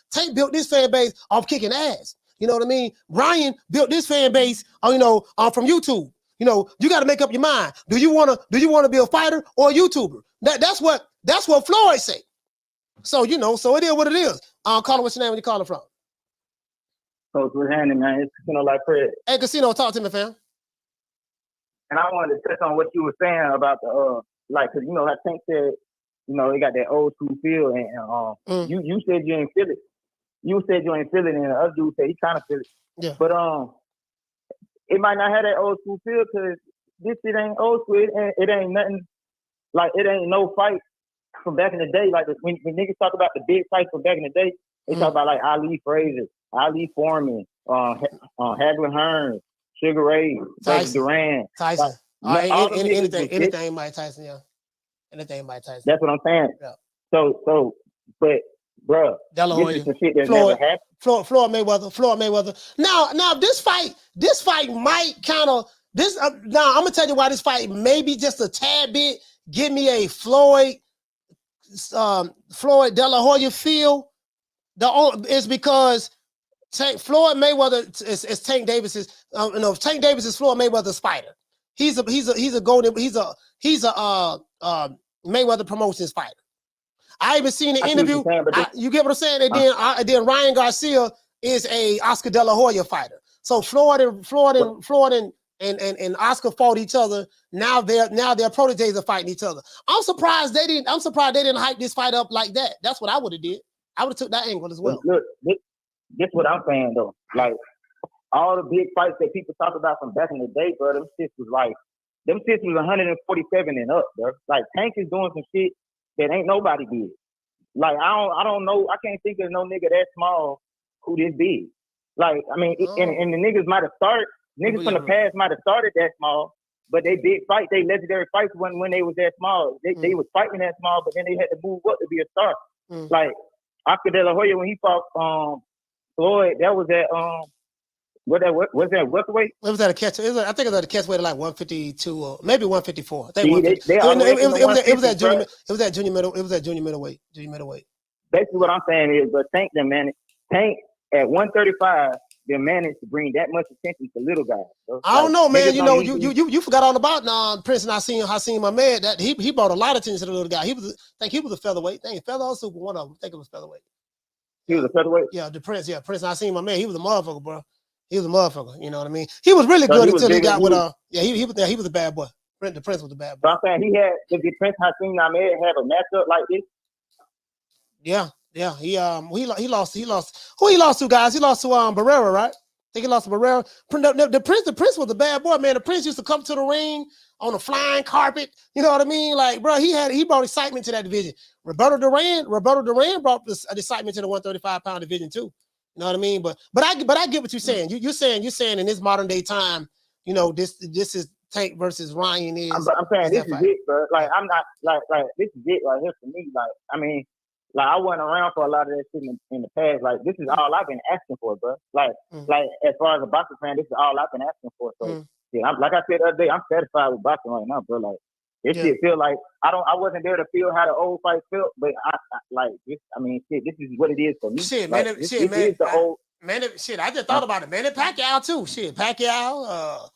fan base off kicking ass. You know what I mean? Ryan built this fan base, from YouTube. You got to make up your mind. Do you want to be a fighter or a YouTuber? That's what Floyd say. So so it is what it is. Caller, what's your name? Where you calling from? Coach, what's happening, man? It's Casino like Fred. Hey, Casino, talk to me, fam. And I wanted to touch on what you were saying about the because I think that they got that old school feel, and you said you ain't feel it. You said you ain't feel it, and the other dude said he kind of feel it. Yeah. But it might not have that old school feel because this shit ain't old school. It ain't nothing like it ain't no fight from back in the day. Like when niggas talk about the big fights from back in the day, they talk about like Ali Frazier, Ali Foreman, Hagler Hearns, Sugar Ray, Duran, Tyson. Like, Anything Mike Tyson, yeah. Anything Mike Tyson. That's what I'm saying. Yeah. So, but bruh, this is some shit that never happened. Floyd Mayweather. Now this fight might kind of now I'm gonna tell you why this fight maybe just a tad bit give me a Floyd De La Hoya feel. It's because Floyd Mayweather is Tank Davis's. Tank Davis is Floyd Mayweather's fighter. He's a Mayweather Promotions fighter. I even seen the interview. You get what I'm saying? And then Ryan Garcia is a Oscar De La Hoya fighter. So Floyd and Oscar fought each other. Now their proteges are fighting each other. I'm surprised they didn't hype this fight up like that. That's what I would have did. I would have took that angle as well. Look, this what I'm saying though. Like all the big fights that people talk about from back in the day, bro, them shits was 147 and up, bro. Like Tank is doing some shit that ain't nobody did. Like I don't know. I can't think of no nigga that small who this big. Like I mean, and the niggas might have started. Niggas from the past might have started that small, but they big fight, they legendary fights when they was that small. They was fighting that small, but then they had to move up to be a star. Like Oscar De La Hoya when he fought Floyd, that was at was that welterweight? It was at a catch. I think it was at a catch weight of like 152 or maybe 154. It was at junior middleweight. It was at junior middleweight. basically what I'm saying is, but Tank at 135, they managed to bring that much attention to little guys. So, I don't know, man. niggas You don't know, need you forgot all about Prince, and I seen my man that he brought a lot of attention to the little guy. I think he was a featherweight. I think feather or super, one of them. I think it was featherweight. He was a featherweight? Yeah, the Prince. Yeah, Prince. I seen my man. He was a motherfucker, bro. He was a motherfucker. You know what I mean? He was really So good he was until he bigger- got he with was- he was a bad boy. The Prince was a bad boy. So I'm saying he had, did Prince Hakeem Ahmed have a matchup like this? Yeah. He lost. Who he lost to, guys? He lost to Barrera, right? I think he lost to Barrera. The Prince was a bad boy, man. The Prince used to come to the ring on a flying carpet. You know what I mean? Like, bro, he brought excitement to that division. Roberto Duran brought this excitement to the 135-pound division too. You know what I mean? But I get what you're saying. You're saying in this modern day time, you know, this is Tank versus Ryan is. I'm saying this is fight. it, bro. Like I'm not like this is it right here for me. Like I mean, like I wasn't around for a lot of that shit in the past. Like this is all I've been asking for, bro. Like as far as a boxing fan, this is all I've been asking for. So yeah, like I said the other day, I'm satisfied with boxing right now, bro. Like this shit feel like I wasn't there to feel how the old fight felt, but I like this. I mean, shit, this is what it is for me. Shit, like, man, this shit, man. is the old. Man, I just thought about it, man. Pacquiao too. Shit, Pacquiao.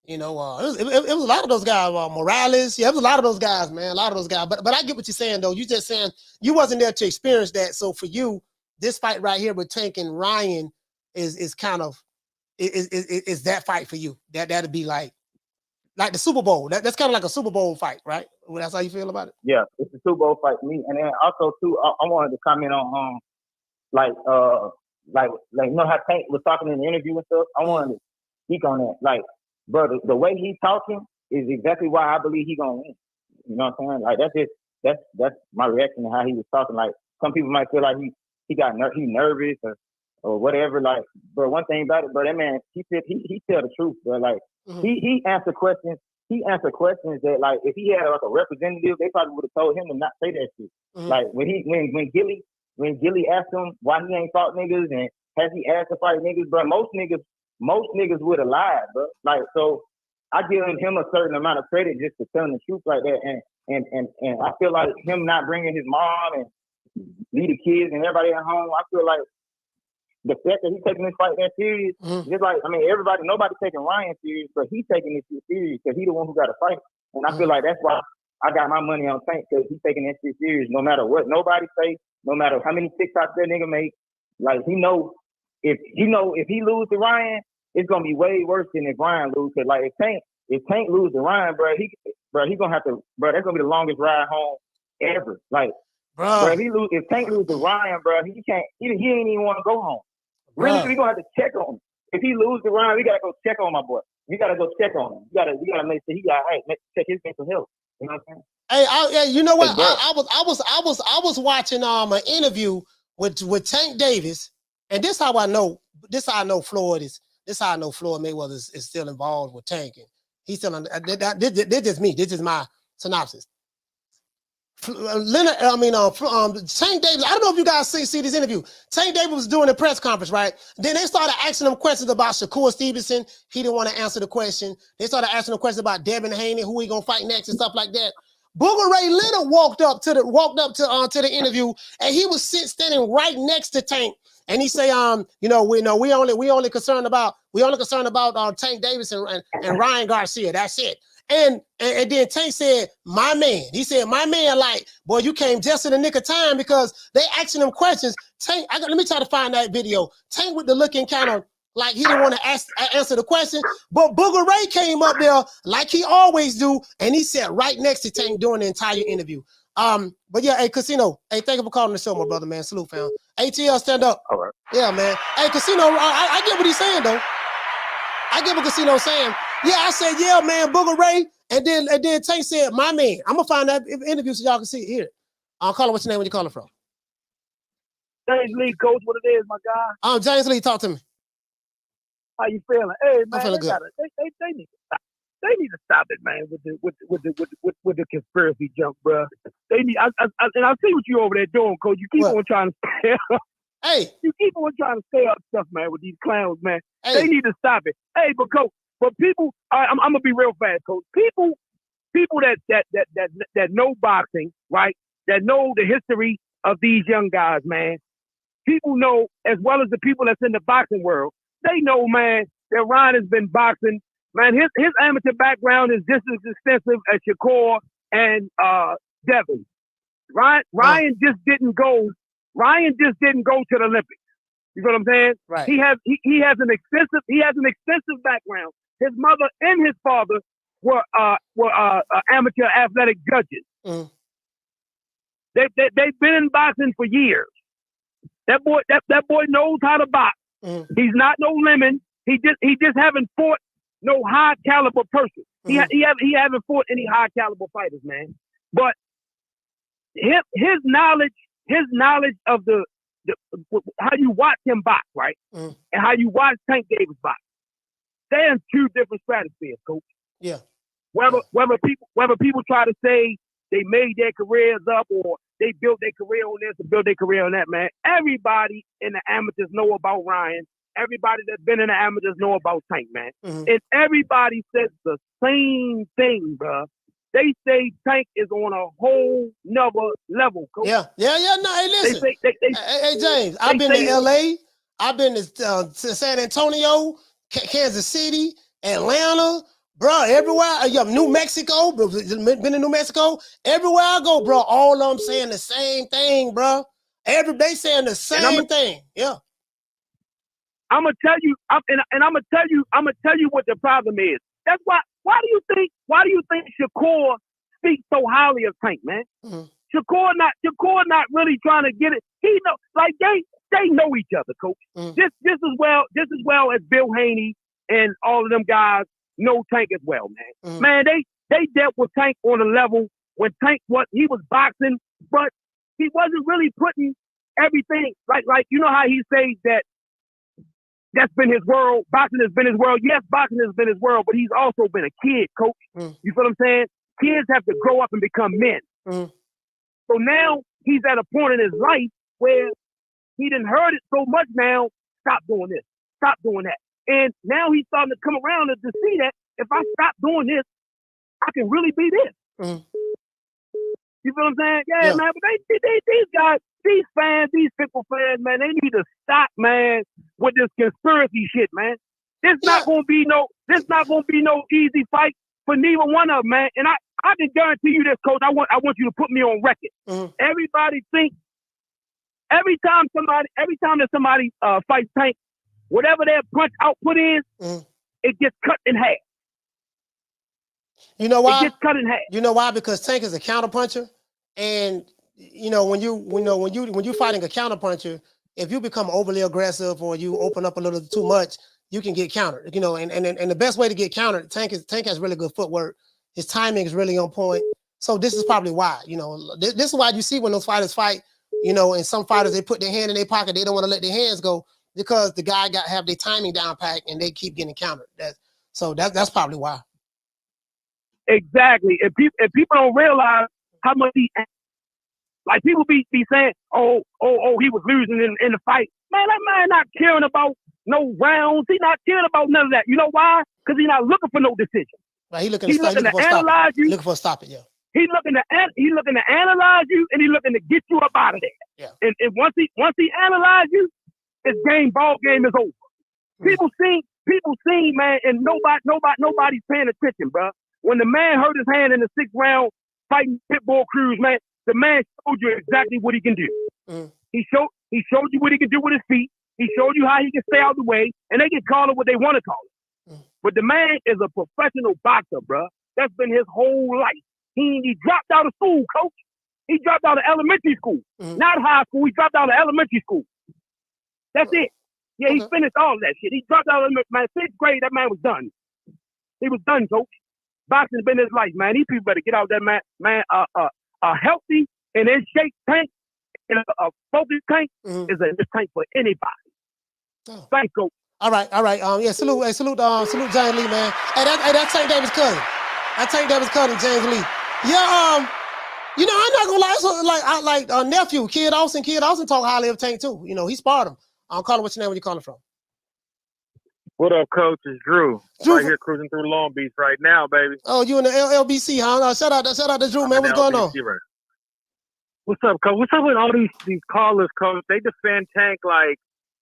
You know, it was a lot of those guys. Morales, yeah, it was a lot of those guys, man. A lot of those guys. But I get what you're saying, though. You just saying you wasn't there to experience that. So for you, this fight right here with Tank and Ryan is kind of is that fight for you. That'd be like the Super Bowl. That's kind of like a Super Bowl fight, right? Well, that's how you feel about it. Yeah, it's a Super Bowl fight for me. And then also too, I wanted to comment on like you know how Tank was talking in the interview and stuff. I wanted to speak on that. Like, bro, the way he's talking is exactly why I believe he's gonna win. You know what I'm saying? Like that's my reaction to how he was talking. Like some people might feel like he nervous or whatever. Like, bro, one thing about it, bro, that man he tell the truth, bro. Like he answered questions. He answered questions that like if he had like a representative, they probably would have told him to not say that shit. Like when Gilly asked him why he ain't fought niggas and has he asked to fight niggas, bro, most niggas would have lied, bro. Like, so I give him a certain amount of credit just for telling the truth like that. And I feel like him not bringing his mom and leave the kids and everybody at home, I feel like the fact that he's taking this fight that serious, just like, I mean, nobody taking Ryan serious, but he's taking this shit serious because he's the one who got to fight. And I feel like that's why I got my money on Tank, because he's taking that shit serious no matter what nobody say, no matter how many TikToks that nigga make. Like, he know if he lose to Ryan, it's gonna be way worse than if Ryan lose. Cause like if Tank lose to Ryan, bro, he gonna have to, bro. That's gonna be the longest ride home ever. Like, bro, if Tank lose to Ryan, bro, he can't. He ain't even want to go home. Really, we gonna have to check on him. If he lose to Ryan, we gotta go check on my boy. We gotta go check on him. We gotta make sure he got check his mental health. You know what I'm saying? Hey, you know what? Hey, I was watching an interview with Tank Davis, and this how I know Floyd is. This how I know Floyd Mayweather is still involved with Tank. And he's still on. This is me. This is my synopsis. Tank Davis. I don't know if you guys see this interview. Tank Davis was doing a press conference, right? Then they started asking him questions about Shakur Stevenson. He didn't want to answer the question. They started asking him questions about Devin Haney, who he gonna fight next, and stuff like that. Booger Ray Leonard walked up to the interview, and he was standing right next to Tank. And he say, we only concerned about Tank Davis and Ryan Garcia. That's it. And then Tank said, my man. He said, my man, like, boy, you came just in the nick of time because they asking him questions. Tank, let me try to find that video. Tank with the looking kind of like he didn't want to answer the question, but Booger Ray came up there like he always do, and he sat right next to Tank during the entire interview. But yeah, hey, Casino, hey, thank you for calling the show, my brother, man. Salute, fam. ATL, stand up. All right. Yeah, man. Hey, Casino, I get what he's saying, though. I get what Casino's saying. Yeah, I said, yeah, man, Booger Ray, and then Tank said, my man. I'm gonna find that interview so y'all can see it here. I'll call it. What's your name? Where you calling from? James Lee, coach, what it is, my guy. James Lee, talk to me. How you feeling? Hey, man, I'm feeling good. They need to stop. They need to stop it, man, with the conspiracy junk, bro. They need. I see what you over there doing, coach. You keep on trying to stay up. Hey, you keep on trying to stay up stuff, man, with these clowns, man. Hey. They need to stop it. Hey, but coach, people, I'm gonna be real fast, coach. People that know boxing, right? That know the history of these young guys, man. People know, as well as the people that's in the boxing world, they know, man, that Ryan has been boxing. Man, his amateur background is just as extensive as Shakur and Devin. Ryan just didn't go. Ryan just didn't go to the Olympics. You know what I'm saying? Right. He has an extensive background. His mother and his father were amateur athletic judges. Mm. They've been in boxing for years. That boy knows how to box. Mm. He's not no lemon. He just haven't fought no high caliber person. Mm. He haven't fought any high caliber fighters, man. But his knowledge of the how you watch him box, right? Mm. And how you watch Tank Davis box. They're in two different stratospheres, coach. Yeah. Whether people try to say they made their careers up or they built their career on this or built their career on that, man. Everybody in the amateurs know about Ryan. Everybody that's been in the amateurs know about Tank, man. Mm-hmm. And everybody says the same thing, bro. They say Tank is on a whole nother level, coach. Yeah. No, hey, listen. Hey, James, I've been to LA. I've been to San Antonio, Kansas City, Atlanta, bro. Everywhere. New Mexico. Been to New Mexico. Everywhere I go, bro. All of them saying the same thing, bro. They saying the same thing. Yeah. I'm gonna tell you, I'm gonna tell you what the problem is. That's why. Why do you think Shakur speaks so highly of Tank, man? Mm-hmm. Shakur not really trying to get it. He know, like they know each other, coach. Mm-hmm. Just as well as Bill Haney and all of them guys know Tank as well, man. Mm-hmm. Man, they dealt with Tank on a level when Tank he was boxing, but he wasn't really putting everything like you know how he says that. That's been his world. Boxing has been his world. Yes, boxing has been his world, but he's also been a kid, coach. Mm. You feel what I'm saying? Kids have to grow up and become men. Mm. So now he's at a point in his life where he done heard it so much now, stop doing this, stop doing that. And now he's starting to come around to see that if I stop doing this, I can really be this. Mm. You feel what I'm saying? Yeah, man, but these guys, these fans, these fickle fans, man, they need to stop, man, with this conspiracy shit, man. This not gonna be no easy fight for neither one of them, man. And I can guarantee you this, coach. I want you to put me on record. Mm-hmm. Everybody thinks every time that somebody fights Tank, whatever their punch output is, it gets cut in half. You know why? It gets cut in half. You know why? Because Tank is a counterpuncher, and when you fighting a counterpuncher, if you become overly aggressive or you open up a little too much, you can get countered. And the best way to get countered, Tank has really good footwork. His timing is really on point. So this is probably why. This is why you see when those fighters fight. And some fighters, they put their hand in their pocket, they don't want to let their hands go because the guy have their timing down pat and they keep getting countered. That's probably why. Exactly. If people don't realize how much people be saying, oh, he was losing in the fight. Man, that man not caring about no rounds. He not caring about none of that. You know why? Because he's not looking for no decision. Right. He's looking to analyze you. Looking for a stop it, yeah. He's looking to analyze you, and he's looking to get you up out of there. Yeah. And once he analyzes you, his ball game is over. People see, man, and nobody's paying attention, bro. When the man hurt his hand in the 6th round fighting Pitbull Cruz, man, the man showed you exactly what he can do. Mm. He showed you what he can do with his feet. He showed you how he can stay out of the way, and they can call it what they want to call it. Mm. But the man is a professional boxer, bro. That's been his whole life. He dropped out of school, coach. He dropped out of elementary school, not high school. He dropped out of elementary school. That's it. Yeah, he finished all of that shit. He dropped out of my 6th grade. That man was done. He was done, coach. Boxing's been his life, man. These people better get out there, man. A healthy and in shape Tank and a focused Tank is a tank for anybody. Oh. Thank you. All right. Salute James Lee, man. Hey, that Tank Davis cousin. That Tank Davis cousin, James Lee. Yeah, I'm not gonna lie. So, like nephew, Kid Austin talk highly of Tank too. He sparred him. Call him what's your name? Where you calling from? What up, coach? It's Drew. Right here cruising through Long Beach right now, baby. Oh, you in the LBC, huh? Shout out to Drew, man. What's going on? Right. What's up, coach? What's up with all these callers, coach? They defend Tank like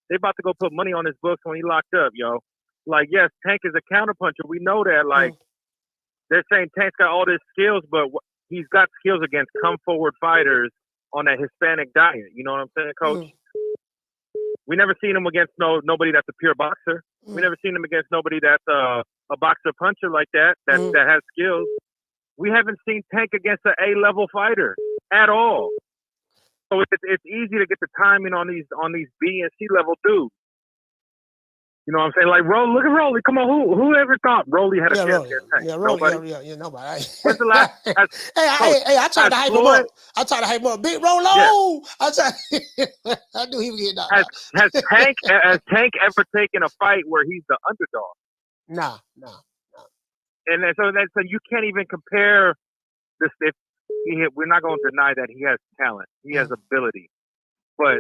they about to go put money on his books when he locked up, yo. Like, yes, Tank is a counterpuncher. We know that. Like, they're saying Tank's got all these skills, but he's got skills against come forward fighters on that Hispanic diet. You know what I'm saying, coach? We never seen him against nobody that's a pure boxer. We never seen him against nobody that's a boxer puncher like that has skills. We haven't seen Tank against an A-level fighter at all. So it's easy to get the timing on these B and C level dudes. You know what I'm saying? Like, look at Rolly. Come on, who ever thought Rolly had a chance against Tank? Yeah, nobody. Yeah, nobody. When's the last? Hey, I tried to hype him up. I tried to hype him up. Big Rolo. Yeah. I knew he was getting knocked out. Has Tank ever taken a fight where he's the underdog? Nah. And so you can't even compare this. We're not going to deny that he has talent. He has ability. But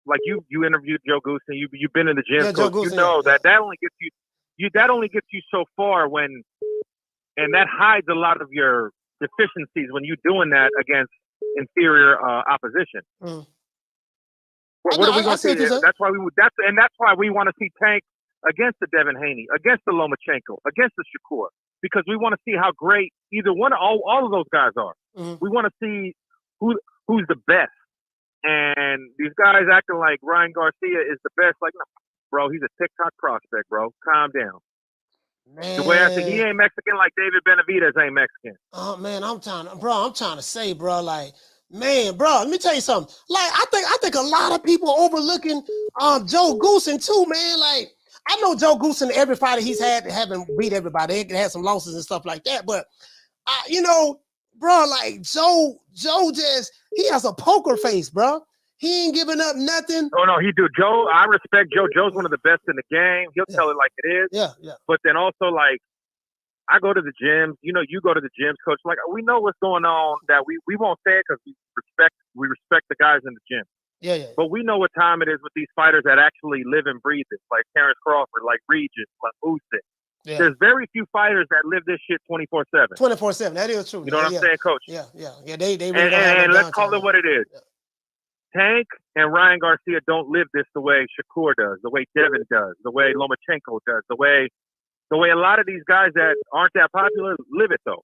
like you interviewed Joe Goosen. You've been in the gym, coach. Goosen, you know that only gets you so far and that hides a lot of your deficiencies when you're doing that against inferior opposition. What are we going to see? That's why we want to see Tank against the Devin Haney, against the Lomachenko, against the Shakur, because we want to see how great either one, all of those guys are. We want to see who's the best. And these guys acting like Ryan Garcia is the best. Like, no, bro, he's a TikTok prospect, bro. Calm down. Man. The way I think he ain't Mexican like David Benavidez ain't Mexican. Oh man, I'm trying to say, bro, like, man, bro, let me tell you something. Like, I think a lot of people overlooking Joe Goosen too, man. Like, I know Joe Goosen, every fighter he's had, haven't beat everybody. He had some losses and stuff like that, but you know, bro, like Joe just, he has a poker face, bro. He ain't giving up nothing. Oh no, he do. Joe, I respect Joe. Joe's one of the best in the game. He'll tell it like it is. Yeah. But then also, like, I go to the gyms. You know, you go to the gyms, coach. Like, we know what's going on. That we won't say it because we respect the guys in the gym. Yeah. But we know what time it is with these fighters that actually live and breathe it, like Terrence Crawford, like Regis, like Goosen. Yeah. There's very few fighters that live this shit 24/7. 24/7. That is true. You know what I'm saying, coach? Yeah. They really and let's call it what it is. Yeah. Tank and Ryan Garcia don't live this the way Shakur does, the way Devin does, the way Lomachenko does, the way a lot of these guys that aren't that popular live it though.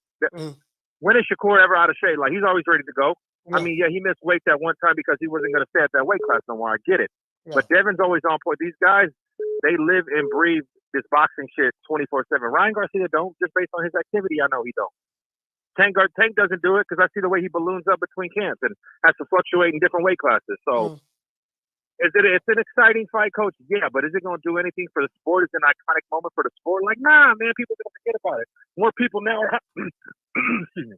When is Shakur ever out of shape? Like, he's always ready to go. Yeah. I mean, yeah, he missed weight that one time because he wasn't going to stay at that weight class no more. I get it. Yeah. But Devin's always on point. These guys, they live and breathe this boxing shit 24/7. Ryan Garcia don't, just based on his activity. I know he don't. Tank doesn't do it because I see the way he balloons up between camps and has to fluctuate in different weight classes. So it's an exciting fight, coach. Yeah, but is it going to do anything for the sport? It's an iconic moment for the sport. Like, nah, man, people don't forget about it. More people now are excuse me.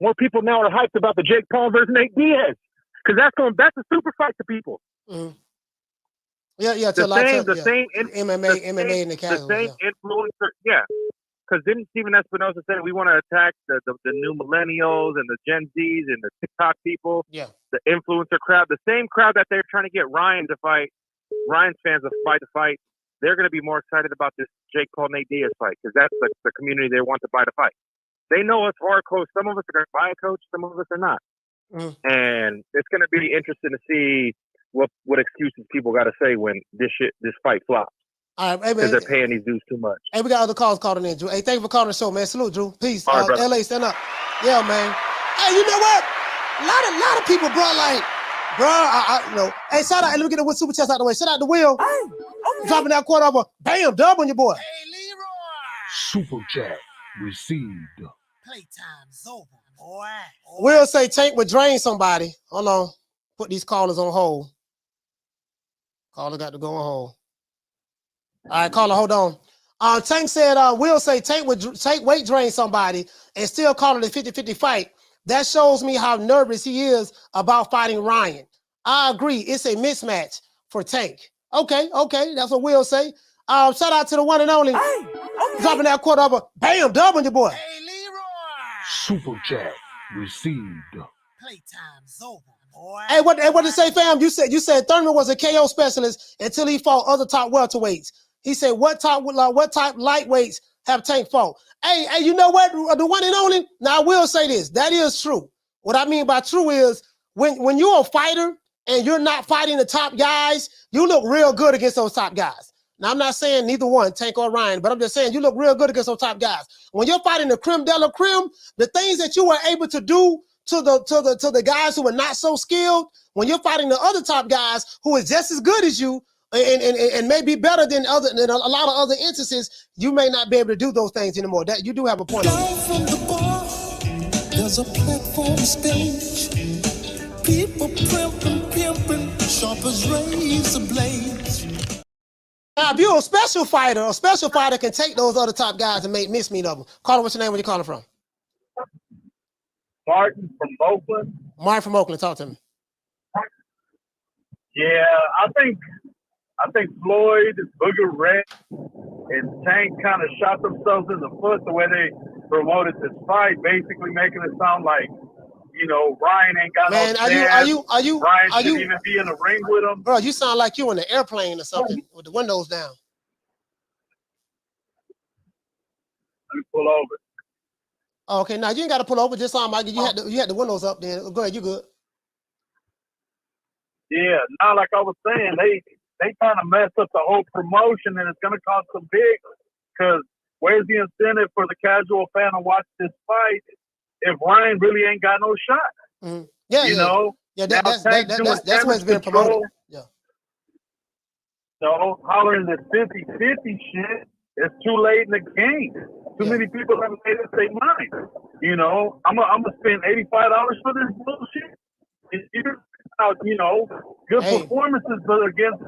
More people now are hyped about the Jake Paul versus Nate Diaz because that's a super fight to people. Yeah. The same MMA in the casuals. The same influencer, yeah. Because didn't Steven Espinosa say we want to attack the new millennials and the Gen Zs and the TikTok people? Yeah. The influencer crowd, the same crowd that they're trying to get Ryan to fight, Ryan's fans to fight. They're going to be more excited about this Jake Paul Nate Diaz fight because that's the community they want to buy the fight. They know it's hardcore. Some of us are going to buy a coach, some of us are not. And it's going to be interesting to see what excuses people got to say when this fight flops. All right, because they're paying these dudes too much. Hey, we got other calls calling in, Drew. Hey, thank you for calling the show, man. Salute, Drew. Peace. All right, LA, stand up. Yeah, man. Hey, you know what? A lot of people, bro, like, bro, you know. Hey, shout out. Hey, let me get the super chest out the way. Shout out to Will. Dropping that quarter over. Bam, dub on your boy. Hey, Leroy. Super chat received. Playtime's over, boy. Will say Tank would drain somebody. Hold on. Put these callers on hold. Caller got to go on hold. All right, caller, hold on. Tank said, Will say Tank would weight drain somebody and still call it a 50-50 fight. That shows me how nervous he is about fighting Ryan. I agree. It's a mismatch for Tank. Okay. That's what Will say. Shout out to the one and only. Dropping that quarter over. Bam, dub on your boy. Hey, Leroy. Super chat received. Playtime's over, boy. Hey, what did it say, fam? You said Thurman was a KO specialist until he fought other top welterweights. He said, what type lightweights have Tank fought? Hey, you know what? The one and only. Now, I will say this. That is true. What I mean by true is when you're a fighter and you're not fighting the top guys, you look real good against those top guys. Now, I'm not saying neither one, Tank or Ryan, but I'm just saying you look real good against those top guys. When you're fighting the creme de la creme, the things that you were able to do to the guys who are not so skilled, when you're fighting the other top guys who is just as good as you and may be better than a lot of other instances, you may not be able to do those things anymore. That you do have a point. Down from the bar, there's a platform stage. People pimping, sharp as razor blades. Now, if you're a special fighter can take those other top guys and make mincemeat of them. Caller, what's your name? Where you calling from? Martin from Oakland. Martin from Oakland, talk to me. Yeah, I think Floyd, Booger Ray, and Tank kind of shot themselves in the foot the way they promoted this fight, basically making it sound like, you know, Ryan ain't got no chance. Ryan shouldn't even be in the ring with him. Bro, you sound like you in an airplane or something with the windows down. Let me pull over. Oh, okay, now you ain't got to pull over. Just sound like you had the windows up. Then go ahead, you good? Yeah, now like I was saying, they kind of messed up the whole promotion, and it's gonna cost them big. Because where's the incentive for the casual fan to watch this fight if Ryan really ain't got no shot? Mm-hmm. Yeah, you know. Yeah, that's what's been promoted. Yeah. So hollering this 50-50 shit. It's too late in the game. Too many people have made up their mind. You know, I'm gonna spend $85 for this bullshit. You know, good performances, but against.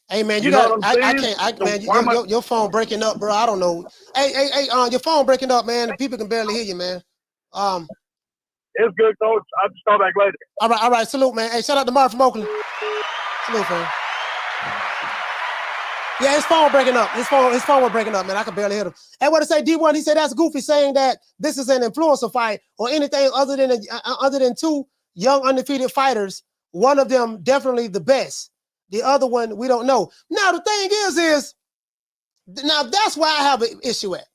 Hey man, your phone breaking up, bro. I don't know. Hey, your phone breaking up, man. People can barely hear you, man. It's good, coach. I'll just call back later. All right. Salute, man. Hey, shout out to Mark from Oakland. Salute, fam. Yeah, his phone breaking up. His phone was breaking up, man. I can barely hear him. And what to say, D1? He said that's goofy saying that this is an influencer fight or anything other than two young undefeated fighters. One of them definitely the best. The other one we don't know. Now the thing is now that's why I have an issue at.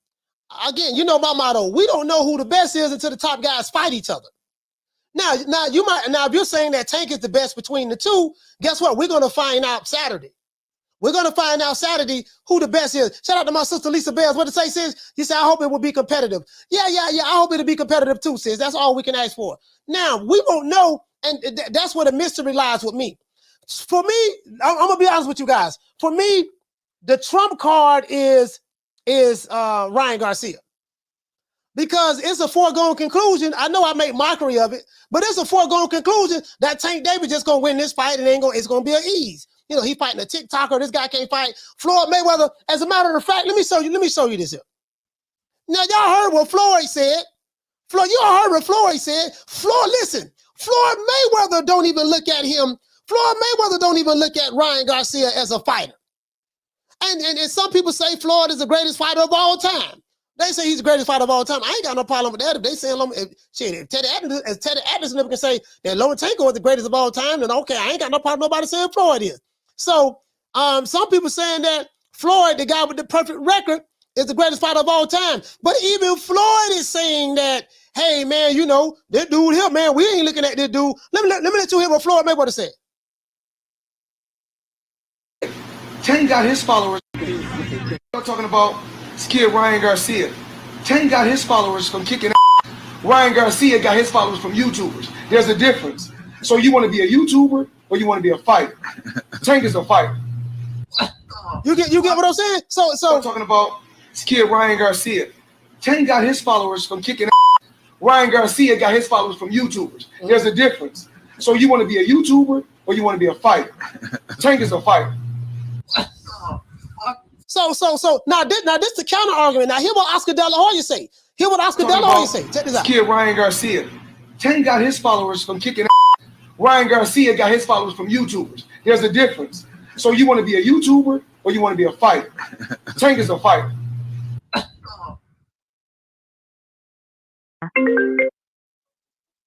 Again, you know my motto: we don't know who the best is until the top guys fight each other. Now if you're saying that Tank is the best between the two, guess what? We're gonna find out Saturday. We're going to find out Saturday who the best is. Shout out to my sister, Lisa Bells. What to say, sis? You said, I hope it will be competitive. Yeah. I hope it'll be competitive too, sis. That's all we can ask for. Now, we won't know, and that's where the mystery lies with me. For me, I'm going to be honest with you guys. For me, the trump card is Ryan Garcia. Because it's a foregone conclusion. I know I make mockery of it, but it's a foregone conclusion that Tank Davis just going to win this fight and it's going to be an ease. You know, he fighting a TikToker. This guy can't fight Floyd Mayweather. As a matter of fact, let me show you this here. Now, y'all heard what Floyd said. You all heard what Floyd said. Listen, Floyd Mayweather don't even look at him. Floyd Mayweather don't even look at Ryan Garcia as a fighter. And some people say Floyd is the greatest fighter of all time. They say he's the greatest fighter of all time. I ain't got no problem with that. If they say if Teddy Atkinson can say that Lomachenko is the greatest of all time, then okay, I ain't got no problem with nobody saying Floyd is. So some people saying that Floyd, the guy with the perfect record, is the greatest fighter of all time. But even Floyd is saying that, hey, man, you know, this dude here, man, we ain't looking at this dude. Let me let you hear what Floyd Mayweather said. Tank got his followers. You're talking about skid Ryan Garcia. Tank got his followers from kicking ass. Ryan Garcia got his followers from YouTubers. There's a difference. So you want to be a YouTuber or you want to be a fighter? Tank is a fighter. You get what I'm saying? So I'm talking about skid Ryan Garcia. Tank got his followers from kicking ass. Ryan Garcia got his followers from YouTubers. There's a difference. So you want to be a YouTuber or you want to be a fighter? Tank is a fighter. So now this the counter argument. Now hear what Oscar De La Hoya say. Hear what Oscar De La Hoya say. Check this out. Skid Ryan Garcia. Tank got his followers from kicking ass. Ryan Garcia got his followers from YouTubers. There's a difference. So you want to be a YouTuber or you want to be a fighter? Tank is a fighter.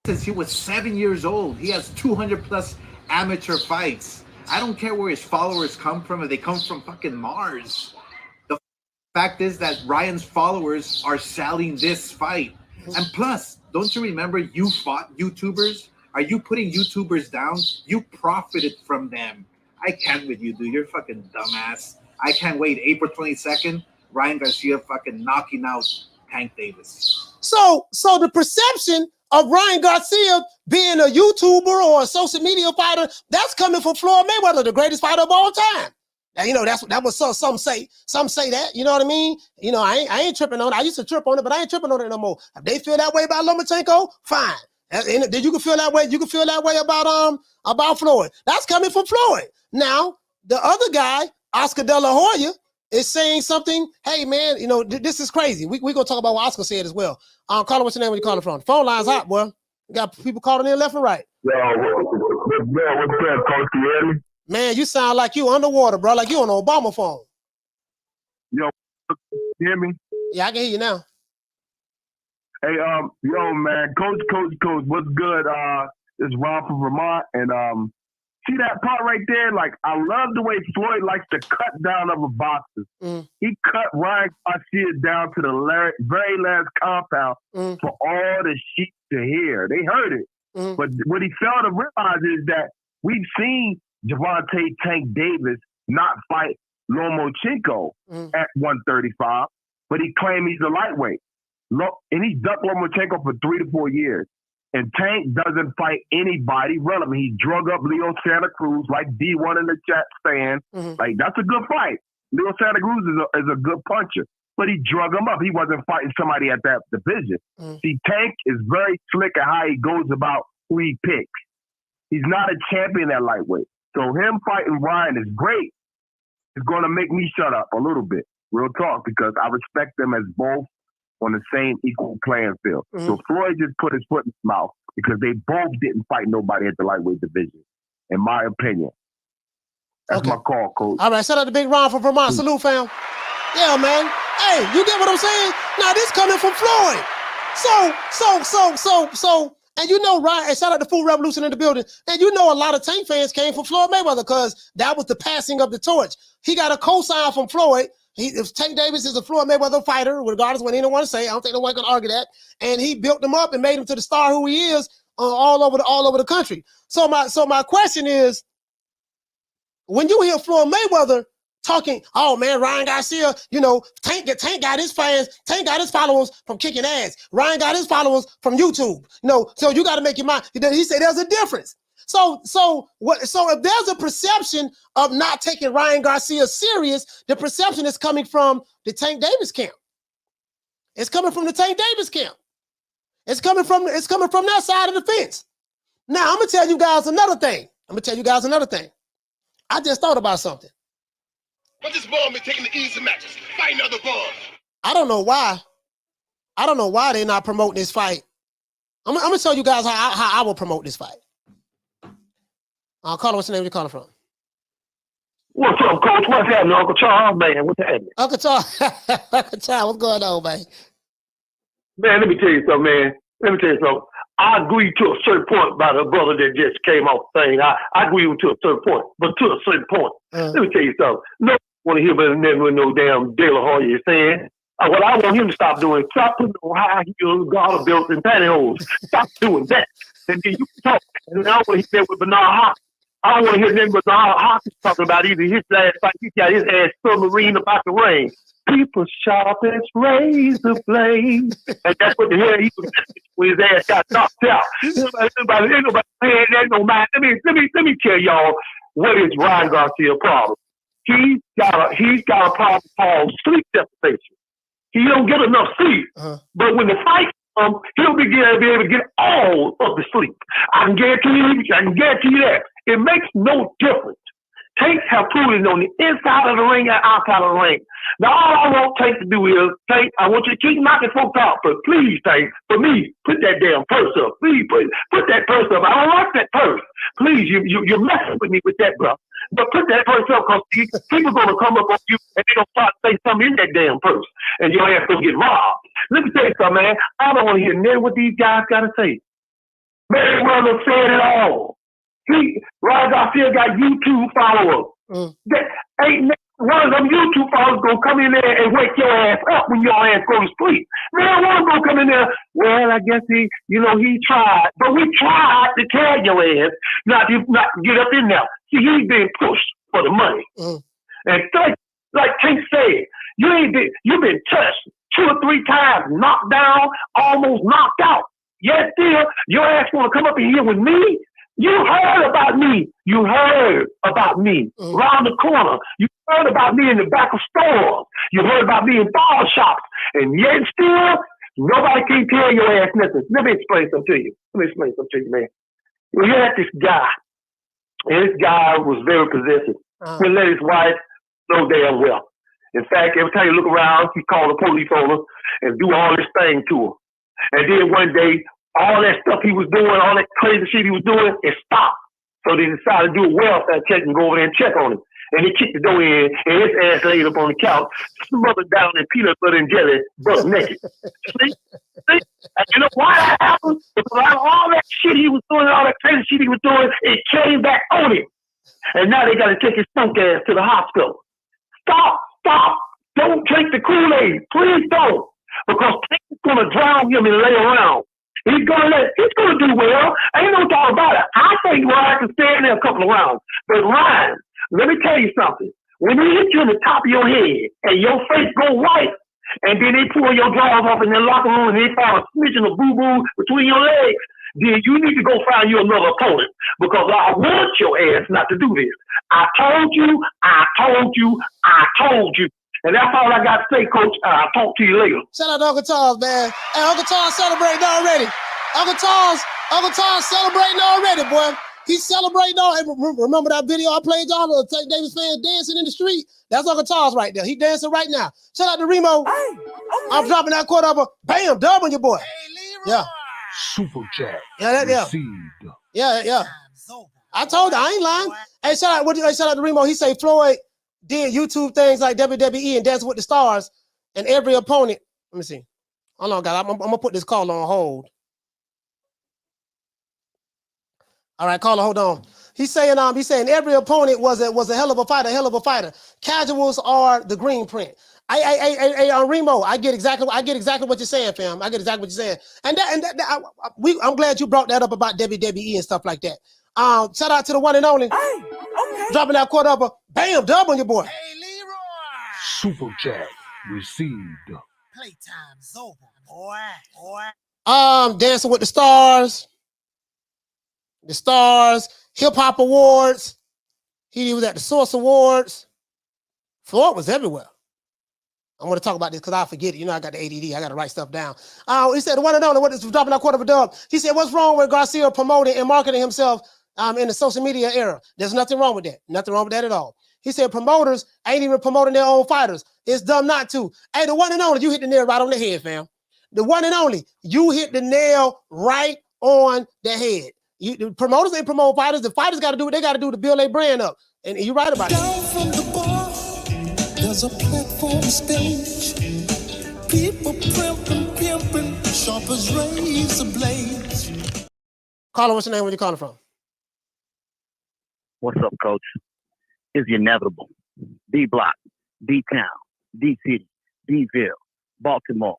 Since he was 7 years old, he has 200 plus amateur fights. I don't care where his followers come from, if they come from fucking Mars. The fact is that Ryan's followers are selling this fight. And plus, don't you remember you fought YouTubers? Are you putting YouTubers down? You profited from them. I can't with you, dude. You're fucking dumbass. I can't wait. April 22nd, Ryan Garcia fucking knocking out Tank Davis. So the perception of Ryan Garcia being a YouTuber or a social media fighter, that's coming from Floyd Mayweather, the greatest fighter of all time. Now, you know, that was some say that, you know what I mean? You know, I ain't tripping on it. I used to trip on it, but I ain't tripping on it no more. If they feel that way about Lomachenko, fine. And then you can feel that way. You can feel that way about Floyd. That's coming from Floyd. Now, the other guy, Oscar De La Hoya, is saying something. Hey, man, you know, this is crazy. We gonna talk about what Oscar said as well. Caller, what's your name? Where you calling from? Phone line's hot, boy. We got people calling in left and right. Yo, what's up, Coach? Can you hear me? Man, you sound like you underwater, bro. Like you on an Obama phone. Yo, hear me? Yeah, I can hear you now. Hey, yo, man, Coach, what's good? It's Ron from Vermont, and see that part right there? Like, I love the way Floyd likes to cut down other boxers. He cut Ryan Garcia down to the very last compound for all the sheep to hear. They heard it, but what he failed to realize is that we've seen Gervonta Tank Davis not fight Lomachenko at 135, but he claimed he's a lightweight. And he ducked Lomachenko for 3 to 4 years. And Tank doesn't fight anybody relevant. He drug up Leo Santa Cruz, like D1 in the chat saying. Like, that's a good fight. Leo Santa Cruz is a good puncher. But he drug him up. He wasn't fighting somebody at that division. See, Tank is very slick at how he goes about who he picks. He's not a champion at lightweight. So him fighting Ryan is great. It's going to make me shut up a little bit, real talk, because I respect them as both on the same equal playing field. So Floyd just put his foot in his mouth because they both didn't fight nobody at the lightweight division, in my opinion. That's my call, Coach. All right, shout out to Big Ron from Vermont. Salute, fam. Yeah, man. Hey, you get what I'm saying? Now, this coming from Floyd. So, and you know, Ryan, and shout out to Food Revolution in the building. And you know, a lot of Tank fans came from Floyd Mayweather because that was the passing of the torch. He got a cosign from Floyd. If Tank Davis is a Floyd Mayweather fighter, regardless of what anyone want to say, I don't think no one can argue that. And he built him up and made him to the star who he is all over the country. So my question is, when you hear Floyd Mayweather talking, oh man, Ryan Garcia, you know, Tank got his fans, Tank got his followers from kicking ass. Ryan got his followers from YouTube. You know, so you got to make your mind. He said there's a difference. So if there's a perception of not taking Ryan Garcia serious, the perception is coming from the Tank Davis camp. It's coming from the Tank Davis camp. It's coming from that side of the fence. Now I'm gonna tell you guys another thing. I just thought about something. But this ball been taking the easy matches, fighting other balls. I don't know why they're not promoting this fight. I'm gonna tell you guys how I will promote this fight. Caller, what's the name you're calling from? What's up, Coach? What's happening, Uncle Charles? Man, what's happening? Uncle Charles, what's going on, man? Man, let me tell you something, man. I agree to a certain point by the brother that just came off the thing. I agree to a certain point, but to a certain point. Let me tell you something. No one want to hear about nothing with no damn De La Hoya saying. What I want him to stop doing, stop putting on high heels, garter belts, and pantyhose. Stop doing that. And then you can talk. And I don't want to hear that with Bernard Hopkins. I don't want to hear nothing but Bernard Hopkins talking about either his last fight. He got his ass submarine about to rain. People sharp as razor blades. And that's what the hell he was when his ass got knocked out. Ain't nobody paying that no mind. Let me tell y'all what is Ryan Garcia's problem. He's got a problem called sleep deprivation. He don't get enough sleep. But when the fight comes, he'll be able to get all of the sleep. I can guarantee you that. It makes no difference. Tank have proven on the inside of the ring and outside of the ring. Now, all I want Tank to do is, Tank, I want you to keep knocking folks out, but please, Tank, for me, put that damn purse up. Please, put that purse up. I don't like that purse. Please, you're messing with me with that, bro. But put that purse up because people going to come up on you and they're going to start to say something in that damn purse. And your ass going to get robbed. Let me tell you something, man. I don't want to hear nothing what these guys got to say. Mayweather said it all. Ryan Garcia got YouTube followers. That ain't never one of them YouTube followers gonna come in there and wake your ass up when your ass go to sleep. Man, one gonna come in there. Well, I guess he tried, but we tried to tell your ass not to get up in there. See, he's being pushed for the money. And like Tank said, you've been touched 2 or 3 times, knocked down, almost knocked out. Yet still, your ass wanna come up in here with me? You heard about me. You heard about me around the corner. You heard about me in the back of stores. You heard about me in bar shops. And yet still, nobody can tell your ass nothing. Let me explain something to you. Man. You had this guy, and this guy was very possessive. He let his wife know damn well. In fact, every time you look around, he called the police on her and do all this thing to her. And then one day, all that stuff he was doing, all that crazy shit he was doing, it stopped. So they decided to do a welfare check and go over there and check on him. And he kicked the door in, and his ass laid up on the couch, smothered down in peanut butter and jelly, butt naked. See? And you know why that happened? Because out of all that shit he was doing, all that crazy shit he was doing, it came back on him. And now they got to take his skunk ass to the hospital. Stop. Don't drink the Kool-Aid. Please don't. Because he's going to drown him and lay around. He's gonna do well. Ain't no doubt about it. I think Ryan can stay in there a couple of rounds. But Ryan, let me tell you something. When he hit you in the top of your head and your face go white, and then they pull your drawers off in the locker room and they found a smidgen of boo-boo between your legs, then you need to go find you another opponent. Because I want your ass not to do this. I told you. And that's all I got to say, Coach. I'll talk to you later. Shout out to Uncle Charles, man. Hey, Uncle Charles celebrating already. Uncle Charles celebrating already, boy. He's celebrating already. Remember that video I played y'all of Tank Davis fans dancing in the street? That's Uncle Charles right there. He dancing right now. Shout out to Remo. I'm dropping that quarter up. Bam, dub on your boy. Yeah. Super chat. Yeah. Received. Yeah. I told you, I ain't lying. Hey, shout out to Remo. He say Floyd did YouTube things like WWE and Dancing with the Stars, and every opponent. Let me see. Hold on, guys. I'm gonna put this call on hold. All right, caller, hold on. He's saying every opponent was a hell of a fighter. Casuals are the green print. Remo, I get exactly what you're saying, fam. I get exactly what you're saying. I'm glad you brought that up about WWE and stuff like that. Shout out to the one and only. Dropping that quarter up, bam, dub on your boy. Hey, Leroy. Super chat received. Playtime's over, boy. Dancing with the Stars. The Stars, Hip Hop Awards. He was at the Source Awards. Floyd was everywhere. I want to talk about this because I forget it. You know, I got the ADD. I got to write stuff down. He said, the one and only, what is dropping that quarter of a dub? He said, what's wrong with Garcia promoting and marketing himself in the social media era? There's nothing wrong with that. Nothing wrong with that at all. He said, promoters ain't even promoting their own fighters. It's dumb not to. Hey, the one and only, you hit the nail right on the head, fam. The one and only, you hit the nail right on the head. The promoters ain't promoting fighters. The fighters got to do what they got to do to build their brand up. And you're right about Down from the bar, there's a platform stage. People pimping, sharp as razor blades. Caller, what's your name? Where you calling from? What's up, Coach? It's inevitable. D Block, D Town, D City, D-ville, Baltimore.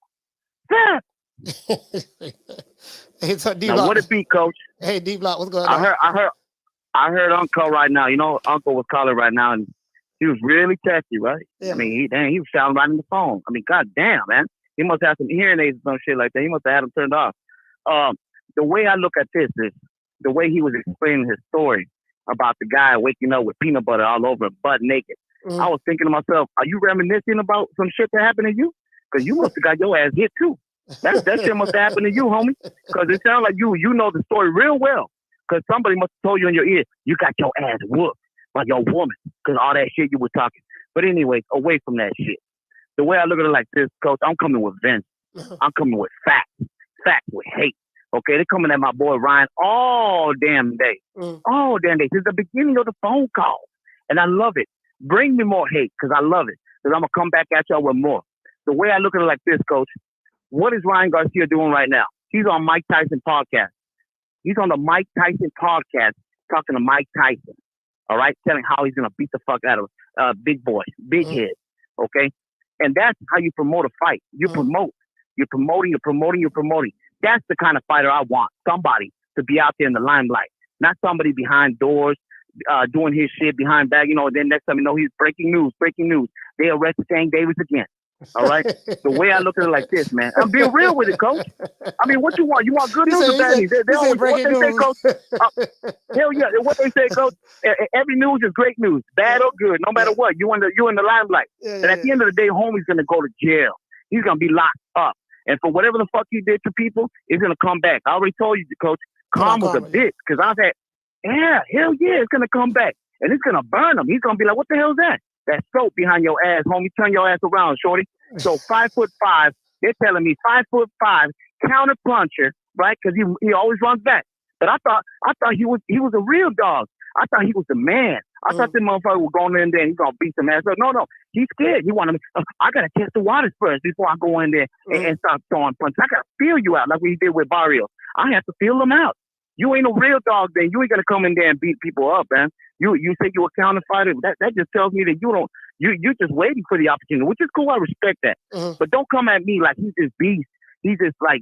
Hey, so now, what it be, Coach? Hey, D Block, what's going on? I heard Uncle right now. You know, Uncle was calling right now, and he was really testy, right? Yeah. I mean, he was shouting right in the phone. I mean, god damn, man. He must have some hearing aids or some shit like that. He must have had them turned off. The way I look at this is the way he was explaining his story about the guy waking up with peanut butter all over him, butt naked. Mm. I was thinking to myself, are you reminiscing about some shit that happened to you? Because you must have got your ass hit too. That shit must have happened to you, homie. Because it sounds like you know the story real well. Because somebody must have told you in your ear, you got your ass whooped by your woman. Because all that shit you were talking. But anyway, away from that shit. The way I look at it like this, Coach, I'm coming with vengeance. I'm coming with facts. Facts with hate. Okay, they're coming at my boy Ryan all damn day. All damn day. Since the beginning of the phone call. And I love it. Bring me more hate because I love it. Because I'm going to come back at y'all with more. The way I look at it like this, Coach, what is Ryan Garcia doing right now? He's on Mike Tyson podcast. He's on the Mike Tyson podcast talking to Mike Tyson. all right, telling how he's gonna beat the fuck out of big boy, big head, okay? And that's how you promote a fight. You promote. You're promoting. That's the kind of fighter I want. Somebody to be out there in the limelight, not somebody behind doors, doing his shit behind back. Then next time he's breaking news. They arrested Tank Davis again. All right. The way I look at it like this, man. I'm being real with it, coach. I mean, what you want? You want good news or bad news? They always, what they say, coach. Hell yeah, what they say, coach. Every news is great news, bad or good, no matter what. You in the limelight. And at the end of the day, homie's gonna go to jail. He's gonna be locked up, and for whatever the fuck he did to people, he's gonna come back. I already told you, coach. Karma's a bitch, because I've had, hell yeah, it's gonna come back, and it's gonna burn him. He's gonna be like, what the hell is that? That soap behind your ass, homie. Turn your ass around, shorty. So 5'5", they're telling me 5'5", counter puncher, right? Because he always runs back. But I thought he was a real dog. I thought he was the man. I thought this motherfucker was going in there and he's gonna beat some ass up. No, he's scared. He wanted me. I gotta test the waters first before I go in there and start throwing punches. I gotta feel you out like we did with Barrios. I have to feel them out. You ain't a real dog, then you ain't gonna come in there and beat people up, man. You say you're a counter fighter. That just tells me that you're just waiting for the opportunity, which is cool. I respect that. But don't come at me like he's this beast. He's just like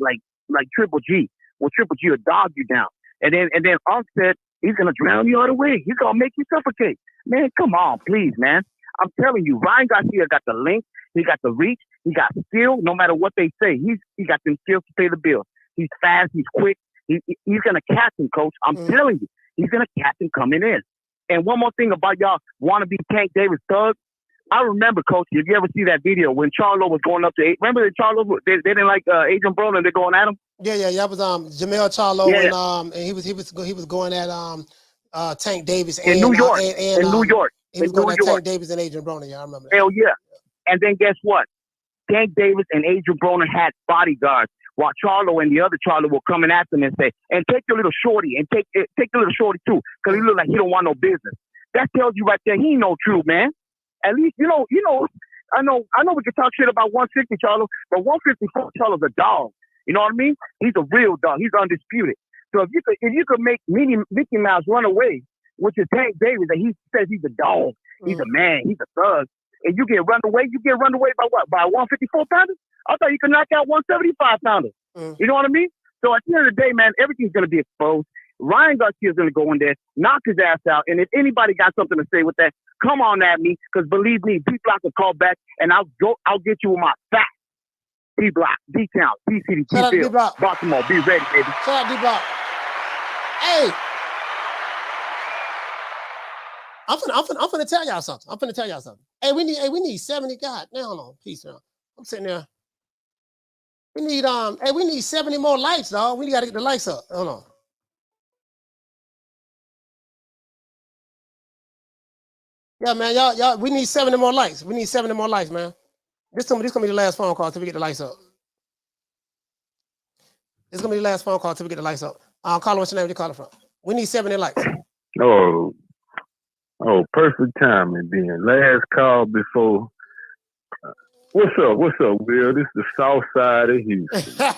Triple G. Well, Triple G will dog you down. And then Offset, he's gonna drown you all the way. He's gonna make you suffocate. Man, come on, please, man. I'm telling you, Ryan Garcia got the length, he got the reach, he got skill. No matter what they say, he got them skills to pay the bills. He's fast, he's quick. He's gonna catch him, coach. I'm telling you, he's gonna catch him coming in. And one more thing about y'all wannabe Tank Davis thugs. I remember, coach, if you ever see that video when Charlo was going up to, remember that Charlo, they didn't like Adrian Broner, they're going at him? Yeah. That was Jamel Charlo, and he was going at Tank Davis in New York. In New York. He was going at Tank Davis and Adrian Broner. Yeah, I remember that. Hell yeah. And then guess what? Tank Davis and Adrian Broner had bodyguards, while Charlo and the other Charlo were coming after him and say, and take your little shorty, and take the little shorty too, because he look like he don't want no business. That tells you right there, he ain't no true man. At least, I know we can talk shit about 160 Charlo, but 154 Charlo's a dog. You know what I mean? He's a real dog. He's undisputed. So if you could make Mickey Mouse run away, which is Tank Davis, and he says he's a dog, he's a man, he's a thug, and you get run away by what? By 154 pounders? I thought you could knock out 175 pounders. You know what I mean? So at the end of the day, man, everything's gonna be exposed. Ryan Garcia's gonna go in there, knock his ass out, and if anybody got something to say with that, come on at me, because believe me, D-Block will call back, and I'll get you with my facts. D-Block, D-Town, D-City, D-Field, Baltimore, be ready, baby. Shout out D-Block. Hey, I'm finna tell y'all something. Hey, we need 70. God, now hold on, peace now. I'm sitting there. We need 70 more lights, dog. We gotta get the lights up. Hold on. Yeah, man, y'all, we need 70 more lights. We need 70 more lights, man. This gonna be the last phone call till we get the lights up. This gonna be the last phone call till we get the lights up. Caller, what's your name? Where you calling from? We need 70 lights. Oh, perfect timing then. Last call before. What's up, Will? This is the South Side of Houston.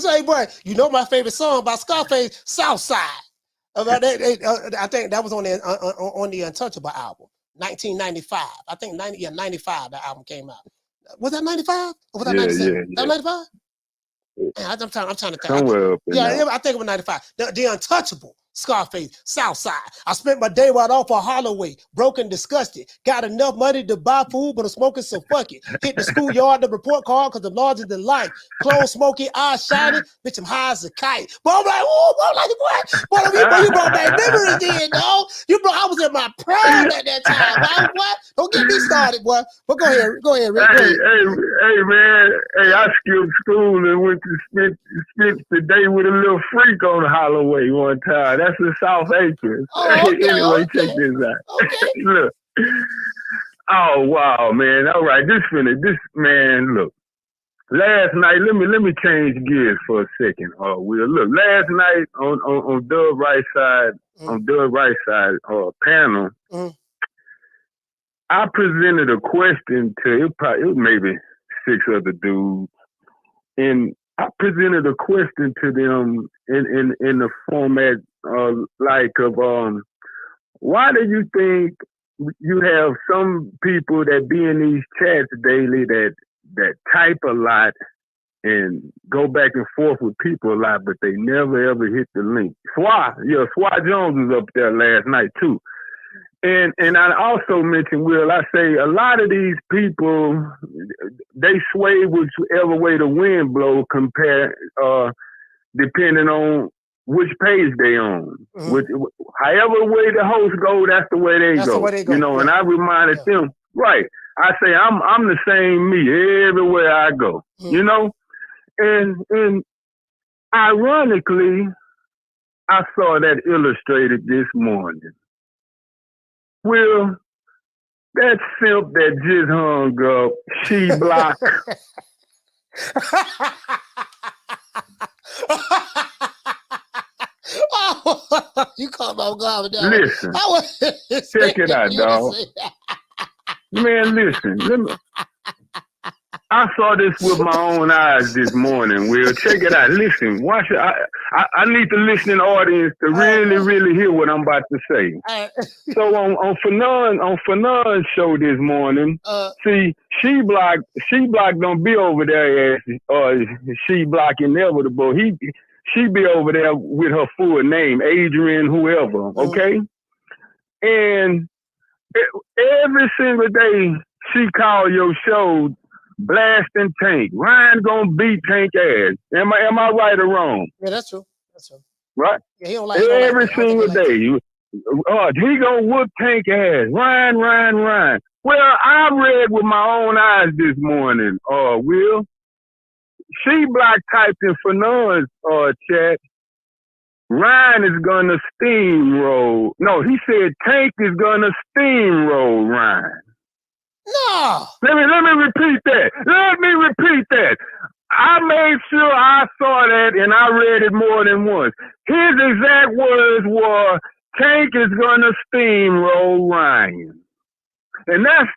Hey, boy, you know my favorite song by Scarface, South Side. I think that was on the Untouchable album, 1995. I think 95 that album came out. Was that 95? Or was that 97? Yeah. That 95? Yeah, I'm trying to think. Somewhere up in there. I think it was 95. The Untouchable, Scarface, Southside. I spent my day right off of Holloway, broken, disgusted. Got enough money to buy food, but I'm smoking, so fuck it. Hit the schoolyard, the report card, because I'm larger than life. Clothes smoky, eyes shining, bitch, I'm high as a kite. But I'm like, what? Boy, you brought back memories then, dog. I was in my prime at that time, man. What? Don't get me started, boy. But go ahead, Rick. Go ahead. Hey, man. Hey, I skipped school and went to spent the day with a little freak on Holloway one time. That's the South Acres. Anyway, check this out. Okay. Look. Oh wow, man. All right, this man. Look, last night. Let me change gears for a second. Will, look. Last night on Dub Right Side, panel, I presented a question to it was maybe 6 other dudes, and I presented a question to them in the format why do you think you have some people that be in these chats daily that type a lot and go back and forth with people a lot, but they never ever hit the link? Swat Jones was up there last night too. And I also mentioned, Will, I say a lot of these people, they sway whichever way the wind blows depending on which page they on. However way the host go, that's the way they go. You know, and I reminded them, right, I say I'm the same me everywhere I go. You know? And ironically, I saw that illustrated this morning. Well, that simp that just hung up, she blocked. You caught my God. Listen, check it out, dog. Man, listen. I saw this with my own eyes this morning, Will. Check it out. Listen, watch it. I need the listening audience to really hear what I'm about to say. So on Fanon's show this morning, see, she blocked don't be over there as she block inevitable. She be over there with her full name, Adrian, whoever, okay? And every single day she call your show blasting Tank. Ryan gonna beat Tank ass. Am I right or wrong? Yeah, that's true. That's true. Right? Yeah, he don't like every single day. He gonna whoop Tank ass. Ryan. Well, I read with my own eyes this morning, Will. She block typed in Fanon's chat. Ryan is gonna steamroll. No, he said Tank is gonna steamroll Ryan. No. Let me repeat that. I made sure I saw that and I read it more than once. His exact words were, Tank is gonna steamroll Ryan. And that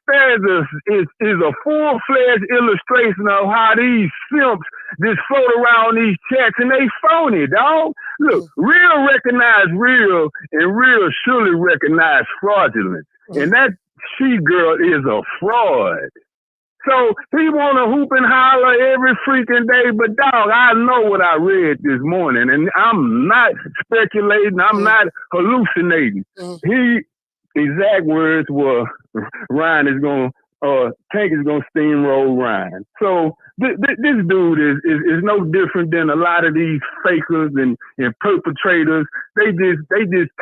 is a full-fledged illustration of how these simps just float around these chats and they phony, dog. Look, real recognize real and real surely recognize fraudulent. And that she-girl is a fraud. So he want to hoop and holler every freaking day, but dog, I know what I read this morning, and I'm not speculating, I'm not hallucinating. His exact words were, Tank is gonna steamroll Ryan. So this dude is no different than a lot of these fakers and perpetrators. They just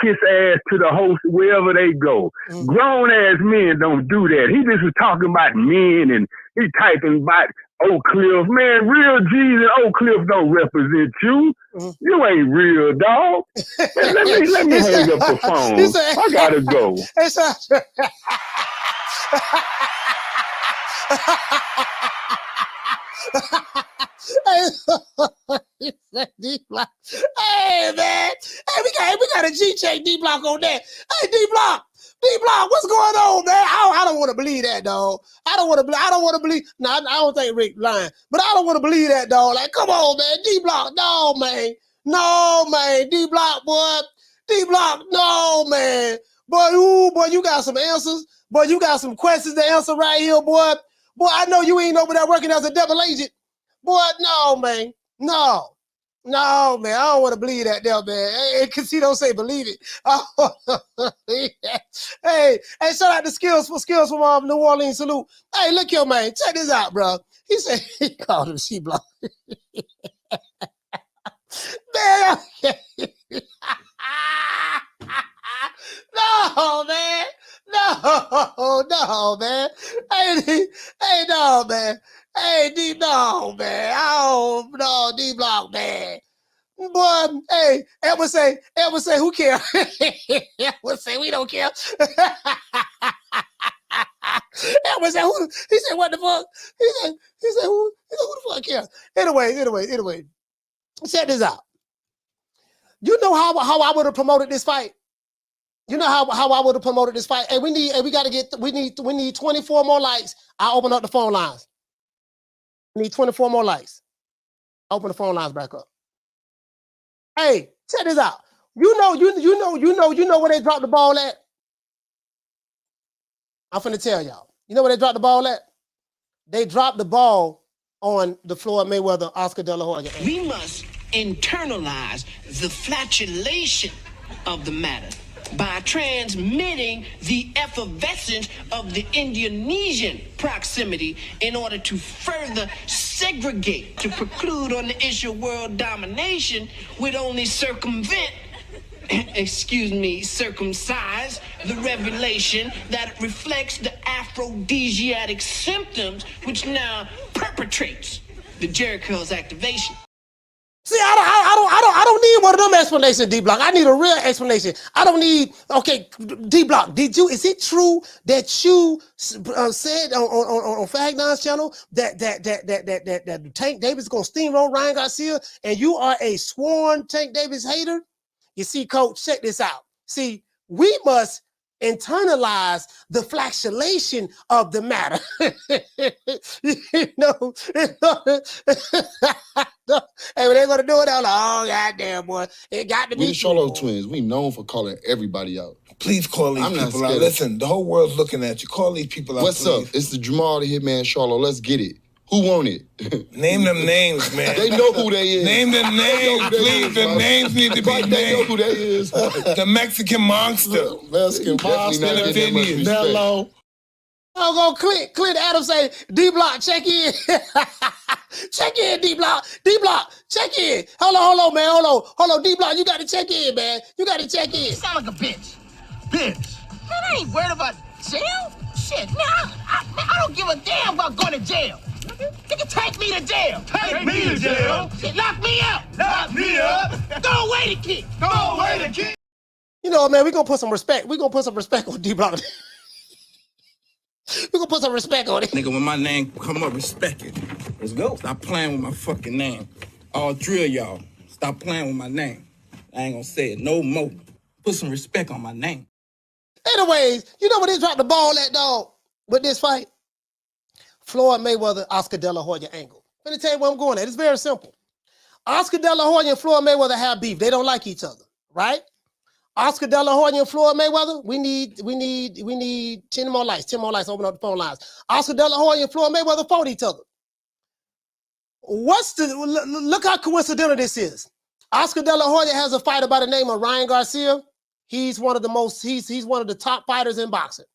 kiss ass to the host wherever they go. Grown ass men don't do that. He just was talking about men and he typing about Oak Cliff. Man, real G's and Oak Cliff don't represent you. You ain't real, dog. Let me hang up the phone. I gotta go. Hey man, we got a G-check D-Block on that. Hey D-Block, what's going on, man? I don't want to believe that, dog. I don't want to believe. No, I don't think Rick lying, but I don't want to believe that, dog. Like, come on, man, D-Block, no, man, D-Block, boy, D-Block, no, man, boy, you got some answers, boy, you got some questions to answer right here, boy. Boy, I know you ain't over there working as a double agent. Boy, no, man. No, man. I don't want to believe that there, man. Hey, Casino say believe it. Hey, shout out to Skills from New Orleans. Salute. Hey, look here, man. Check this out, bro. He said he called him C-Block. Man, no, man. No, man. Hey, no, man. Hey, D-Block, man. Oh, no, D-Block, man. Boy, hey, Edward say, who care? Edward say, we don't care. Edward say, who? He said, what the fuck? He said, who the fuck cares? Anyway. Check this out. You know how I would have promoted this fight? You know how I would have promoted this fight? Hey, we need 24 more likes. I'll open up the phone lines. We need 24 more likes. Open the phone lines back up. Hey, check this out. You know where they dropped the ball at? I'm finna tell y'all. You know where they dropped the ball at? They dropped the ball on the Floyd Mayweather, Oscar De La Hoya. We must internalize the flatulation of the matter by transmitting the effervescence of the Indonesian proximity in order to further segregate, to preclude on the issue of world domination would only circumcise the revelation that reflects the aphrodisiac symptoms which now perpetrates the Jericho's activation. See, I don't need one of them explanations, D-Block. I need a real explanation. I don't need, okay, D-Block, is it true that you said on Fag Nine's channel that Tank Davis is going to steamroll Ryan Garcia and you are a sworn Tank Davis hater? You see, Coach, check this out. See, we must internalize the flatulation of the matter. Hey, when they're gonna do it, I'm like, oh goddamn boy, it got to be. We the Charlo twins. We known for calling everybody out. Please call these people out. Listen, the whole world's looking at you. Call these people out. What's up? It's the Jamal the Hitman Charlo. Let's get it. Who want it? Name them names, man. They know who they is. Name them names, please. The names need to be named. They know who they is. The Mexican monster. Mexican monster. Mellow. I'm gonna Clint Adams say, D-Block, check in. Check in, D-Block. D-Block, check in. Hold on, man. Hold on, D-Block, you gotta check in, man. You gotta check in. You sound like a bitch. Bitch. Man, I ain't worried about jail. Shit, man, I don't give a damn about going to jail. You can take me to jail. Take me to jail? Shit, lock me up. Lock me up. Throw away the kid. Throw away the kid. You know, man, we're gonna put some respect. We're gonna put some respect on D-Block. We're gonna put some respect on it. Nigga, when my name come up, respect it. Let's go. Stop playing with my fucking name. All three of y'all, stop playing with my name. I ain't gonna say it no more. Put some respect on my name. Anyways, you know where they dropped the ball at, dog, with this fight? Floyd Mayweather, Oscar De La Hoya angle. Let me tell you where I'm going at. It's very simple. Oscar De La Hoya and Floyd Mayweather have beef. They don't like each other, right? Oscar De La Hoya and Floyd Mayweather, we need 10 more lights. 10 more lights, open up the phone lines. Oscar De La Hoya and Floyd Mayweather fought each other. Look how coincidental this is. Oscar De La Hoya has a fighter by the name of Ryan Garcia. He's one of the top fighters in boxing.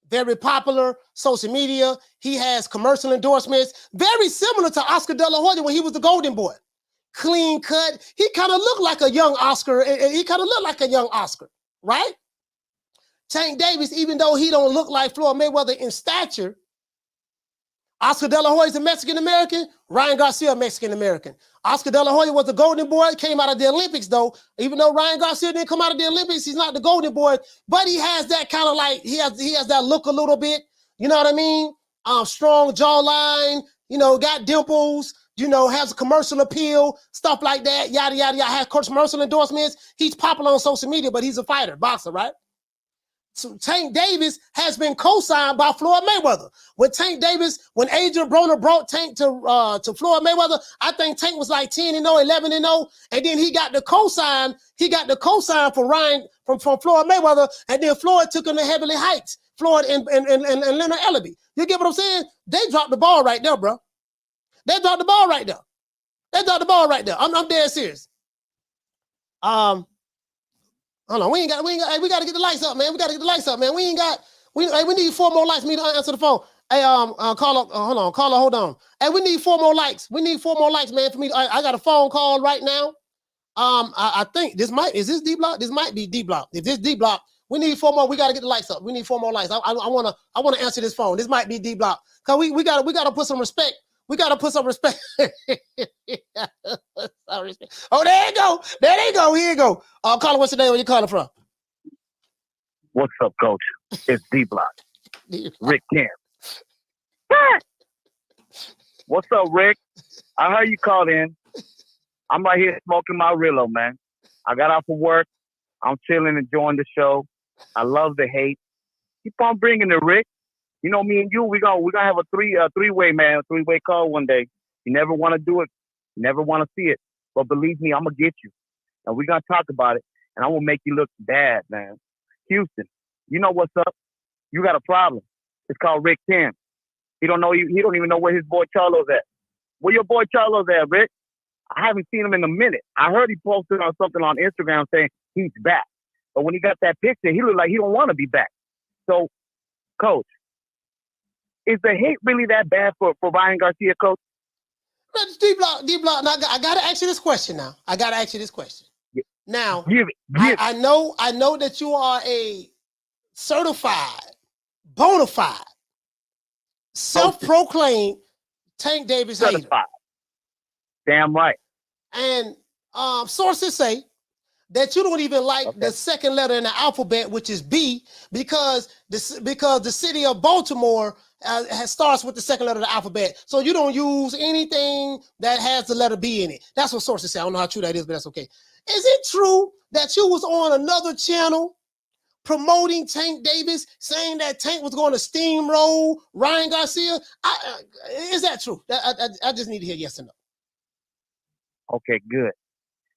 Very popular, social media. He has commercial endorsements. Very similar to Oscar De La Hoya when he was the Golden Boy. Clean cut. He kind of looked like a young Oscar. Right? Tank Davis, even though he don't look like Floyd Mayweather in stature, Oscar De La Hoya is a Mexican-American. Ryan Garcia, Mexican-American. Oscar De La Hoya was the Golden Boy, came out of the Olympics, though. Even though Ryan Garcia didn't come out of the Olympics, he's not the Golden Boy, but he has that kind of like, he has that look a little bit, you know what I mean? Strong jawline, got dimples, has a commercial appeal, stuff like that, yada, yada, yada, has commercial endorsements. He's popular on social media, but he's a fighter, boxer, right? So Tank Davis has been co-signed by Floyd Mayweather. When Adrian Broner brought Tank to Floyd Mayweather, I think Tank was like 10-0, 11-0, and then he got the co-sign. He got the co-sign from Floyd Mayweather, and then Floyd took him to Heavenly Heights. Floyd and Leonard Ellaby. You get what I'm saying? They dropped the ball right there, bro. They dropped the ball right there. I'm dead serious. Hold on, we got to get the lights up, man. We need 4 more lights for me to answer the phone. Hey, caller, hold on. Hey, we need 4 more lights. We need 4 more lights, man, for me. I got a phone call right now. I think is this D-Block? This might be D-Block. If this D-Block, we need 4 more. We got to get the lights up. We need 4 more lights. I want to answer this phone. This might be D-Block. Cause we got to put some respect. We got to put some respect. Oh, there you go. There you go. Here you go. Caller, what's your name? Where you calling from? What's up, Coach? It's D-Block. Rick Camp. What's up, Rick? I heard you called in. I'm right here smoking my Rillo, man. I got off of work. I'm chilling, enjoying the show. I love the hate. Keep on bringing it, Rick. You know, me and you, we're gonna have a three-way, man, a three-way call one day. You never want to do it. You never want to see it. But believe me, I'm going to get you. And we're going to talk about it. And I'm going to make you look bad, man. Houston, you know what's up. You got a problem. It's called Rick Tim. He don't know you. He don't even know where his boy Charlo's at. Where your boy Charlo's at, Rick? I haven't seen him in a minute. I heard he posted on something on Instagram saying he's back. But when he got that picture, he looked like he don't want to be back. So, Coach, is the hate really that bad for Ryan Garcia, Coach? D-Block. Now, I got to ask you this question now. Now, I know that you are a certified, bona fide, self-proclaimed Tank Davis hater. Damn right. And sources say that you don't even like the second letter in the alphabet, which is B, because the city of Baltimore starts with the second letter of the alphabet. So you don't use anything that has the letter B in it. That's what sources say. I don't know how true that is, but that's okay. Is it true that you was on another channel promoting Tank Davis, saying that Tank was going to steamroll Ryan Garcia? Is that true? I just need to hear yes or no. Okay, good.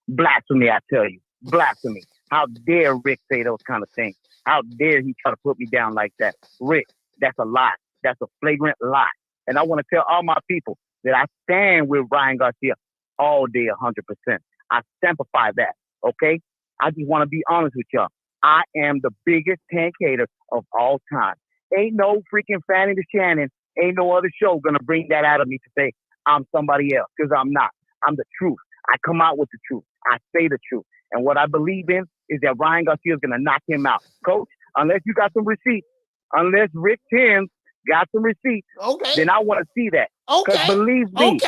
Blasphemy, I tell you. Blasphemy. How dare Rick say those kind of things? How dare he try to put me down like that? Rick, that's a lie. That's a flagrant lie. And I want to tell all my people that I stand with Ryan Garcia all day 100%. I simplify that, okay? I just want to be honest with y'all. I am the biggest Tank hater of all time. Ain't no freaking Fanny the Shannon, ain't no other show going to bring that out of me to say I'm somebody else, because I'm not. I'm the truth. I come out with the truth. I say the truth. And what I believe in is that Ryan Garcia is going to knock him out. Coach, unless you got some receipts, unless Rick Tim got some receipts, then I want to see that. Because believe me,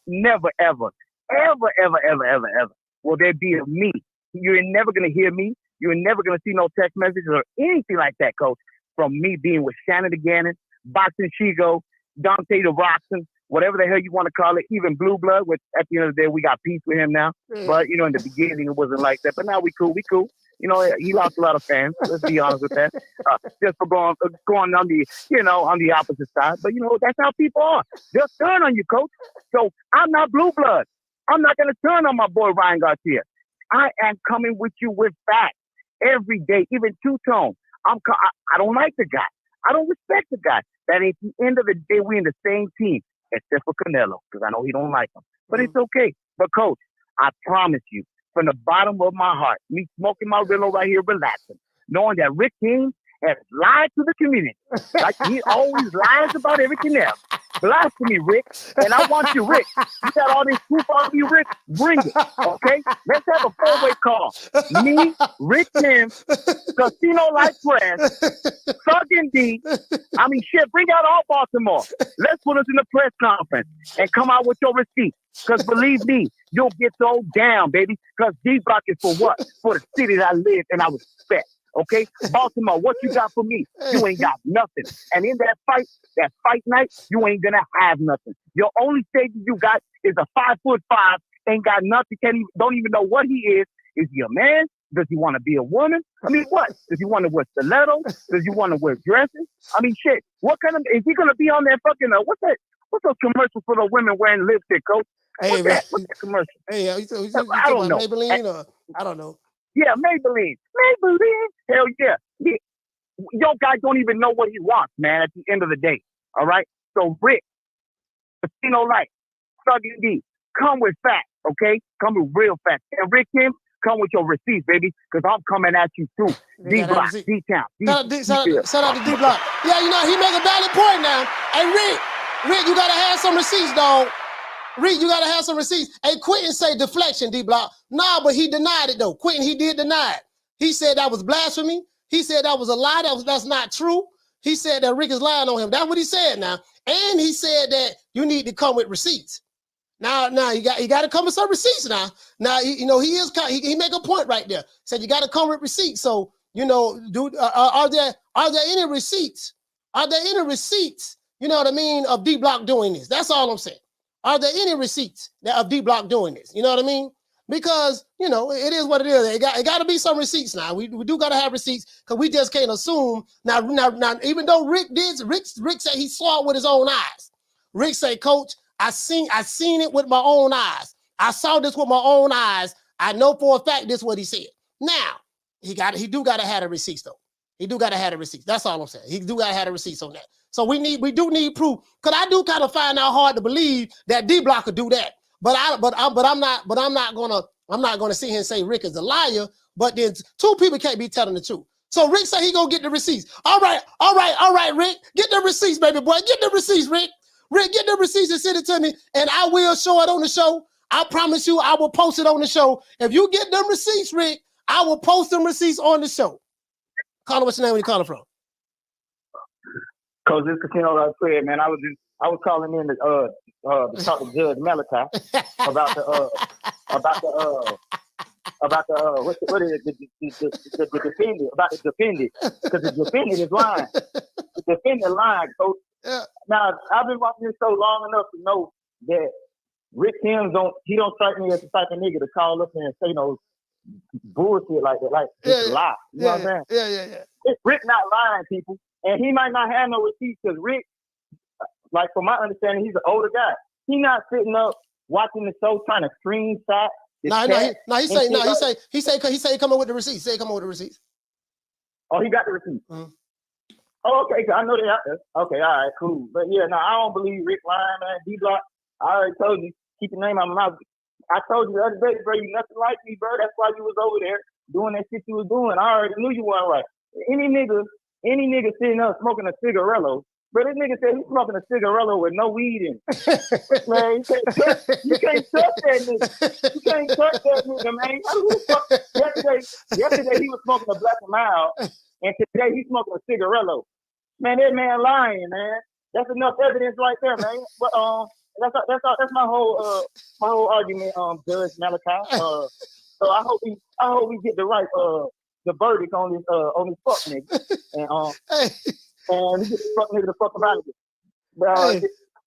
never, ever, ever, ever, ever, ever, ever will there be a me. You're never going to hear me. You're never going to see no text messages or anything like that, Coach, from me being with Shannon the Gannon, Boxing Shigo, Dante the Roxon, whatever the hell you want to call it, even Blue Blood, which at the end of the day, we got peace with him now. But, in the beginning, it wasn't like that. But now we cool. He lost a lot of fans. Let's be honest with that. Just for going on the, on the opposite side. But, that's how people are. They'll turn on you, Coach. So I'm not Blue Blood. I'm not going to turn on my boy Ryan Garcia. I am coming with you with facts every day, even two-tone. I don't like the guy. I don't respect the guy. That at the end of the day, we're in the same team, except for Canelo, because I know he don't like him. But it's okay. But, Coach, I promise you, from the bottom of my heart, me smoking my Rillo right here, relaxing, knowing that Rick King has lied to the community. Like he always lies about everything else. Blasphemy, Rick. And I want you, Rick. You got all this proof on you, Rick? Bring it, okay? Let's have a four-way call. Me, Rick Tim, Casino Like Press, Thug and D. I mean, shit, bring out all Baltimore. Let's put us in the press conference and come out with your receipt. Because believe me, you'll get so down, baby. Because D-Block is for what? For the city that I live and I respect. Okay? Baltimore, what you got for me? You ain't got nothing. And in that fight night, you ain't gonna have nothing. Your only stage you got is a 5'5", ain't got nothing, don't even know what he is. Is he a man? Does he want to be a woman? I mean, what? Does he want to wear stilettos? Does he want to wear dresses? I mean, shit. What kind of, is he gonna be on that fucking, what's those commercials for the women wearing lipstick, Coach? What's that commercial? Hey, I don't know. Maybelline or I don't know. Yeah, Maybelline. Hell yeah. Your guy don't even know what he wants, man, at the end of the day. All right? So, Rick, Casino Light, Thug and D, come with facts, okay? Come with real facts. And Rick Kim, come with your receipts, baby, because I'm coming at you too. D-Block, D-Town. Shout out to D-Block. Yeah, he make a valid point now. Hey, Rick, you got to have some receipts, dog. Rick, you got to have some receipts. Hey, Quentin say deflection, D-Block. Nah, but he denied it, though. Quentin, he did deny it. He said that was blasphemy. He said that was a lie. That's not true. He said that Rick is lying on him. That's what he said now. And he said that you need to come with receipts. Now you got to come with some receipts now. Now, he make a point right there. Said you got to come with receipts. So, are there any receipts? Are there any receipts, of D-Block doing this? That's all I'm saying. Are there any receipts of D-Block doing this? You know what I mean? Because, it is what it is. It got to be some receipts now. We do got to have receipts because we just can't assume. Now, even though Rick said he saw it with his own eyes. Rick say, Coach, I seen it with my own eyes. I saw this with my own eyes. I know for a fact this is what he said. Now, he do got to have the receipts, though. He do got to have the receipts. That's all I'm saying. He do got to have the receipts on that. So we do need proof. Cause I do kind of find out hard to believe that D-Block could do that. But I'm not gonna sit here and say Rick is a liar. But then two people can't be telling the truth. So Rick said he gonna get the receipts. All right, Rick. Get the receipts, baby boy. Get the receipts, Rick. Rick, get the receipts and send it to me, and I will show it on the show. I promise you, I will post it on the show. If you get them receipts, Rick, I will post them receipts on the show. Caller, what's your name? Where you calling from? Cause this casino like I said, man, I was calling in to talk to Judge Malachi about the what is it, the defendant, about the defendant, because the defendant is lying. The defendant lying, coach. Yeah. Now I've been watching this show long enough to know that Rick Sims don't strike me as the type of nigga to call up and say no bullshit like that, like it's a lie. You know what I'm saying? Yeah. It's Rick not lying, people, and he might not have no receipts because Rick, like from my understanding, he's an older guy. He's not sitting up watching the show trying to screenshot. He say he coming with the receipts. Say he coming with the receipts. Oh, he got the receipts. Mm-hmm. Oh, okay. I know that. Okay, all right, cool. But yeah, no, I don't believe Rick lying, man. D-Block, I already told you, keep your name out my mouth. I told you the other day, bro, you nothing like me, bro. That's why you was over there doing that shit you was doing. I already knew you weren't right. Any nigga sitting up smoking a cigarello, but this nigga said he's smoking a cigarello with no weed in it. Man, you can't touch that nigga. You can't touch that nigga, man. Yesterday he was smoking a Black and Mild, and today he's smoking a cigarello. Man, that man lying, man. That's enough evidence right there, man. But that's my whole argument, Judge Malachi. So I hope we get the verdict on this fuck nigga, and we get the fuck nigga the fuck about it. But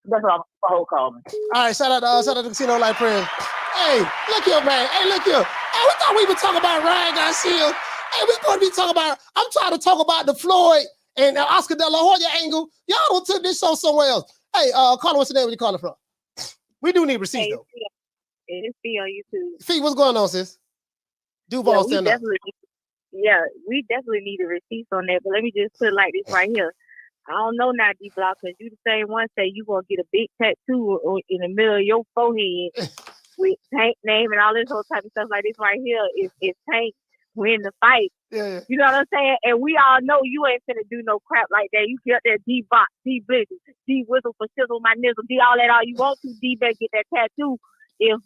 that's my whole call, man. All right, shout out to Casino Life Friends. Hey, look here, man. Hey, look here. Hey, we thought we were talking about Ryan Garcia. Hey, we supposed to be talking about. I'm trying to talk about the Floyd and Oscar De La Hoya angle. Y'all don't took this show somewhere else. Hey, caller, what's the name? Where you calling from? We do need receipts though. It's Fee on YouTube. Fee, what's going on, sis? Duval, stand up. Yeah, we definitely need a receipt on that. But let me just put it like this right here. I don't know now, D-Block, because you the same one say you gonna get a big tattoo in the middle of your forehead with Tank name and all this whole type of stuff like this right here. If Tank win the fight, yeah. You know what I'm saying? And we all know you ain't finna do no crap like that. You get that D-Box, D-Blizzard, D-Whistle for Sizzle My Nizzle, D all that all you want to. D-Beck get that tattoo if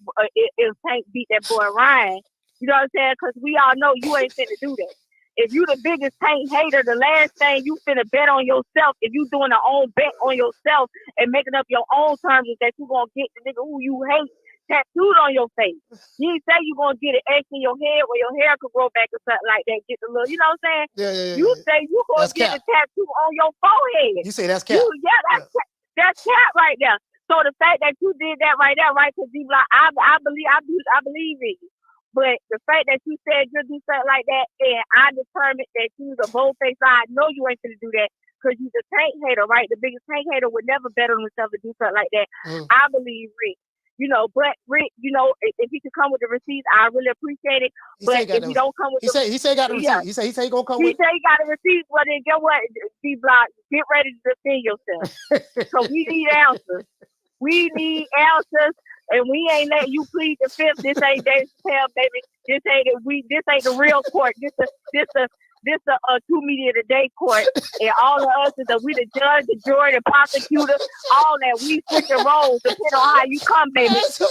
Tank beat that boy Ryan. You know what I'm saying? Because we all know you ain't finna do that. If you the biggest Tank hater, the last thing you finna bet on yourself, if you doing a own bet on yourself and making up your own terms, is that you gonna get the nigga who you hate tattooed on your face. You ain't say you gonna get an X in your head where your hair could grow back or something like that. Get the little, you know what I'm saying? Yeah. You say you gonna get a tattoo on your forehead. You say that's cap. That's cap right there. So the fact that you did that right there, right? Because D-Block, I believe in you. But the fact that you said you'll do something like that, and I determined that you the bold-faced, I know you ain't gonna do that because you the Tank hater, right? The biggest Tank hater would never bet on himself to do something like that. I believe Rick. You know, but Rick, you know, if he could come with the receipts, I really appreciate it. But if he don't come with he said he got the receipt. He said he gonna come with. He said he got the receipts. Well, then get what? D-Block, get ready to defend yourself. So we need answers. We need answers, and we ain't letting you plead the fifth. This ain't Dave Chappelle, baby. This ain't the real court. This a 2 media today court, and all of us is that we the judge, the jury, the prosecutor, all that. We switch the roles depending on how you come, baby. So,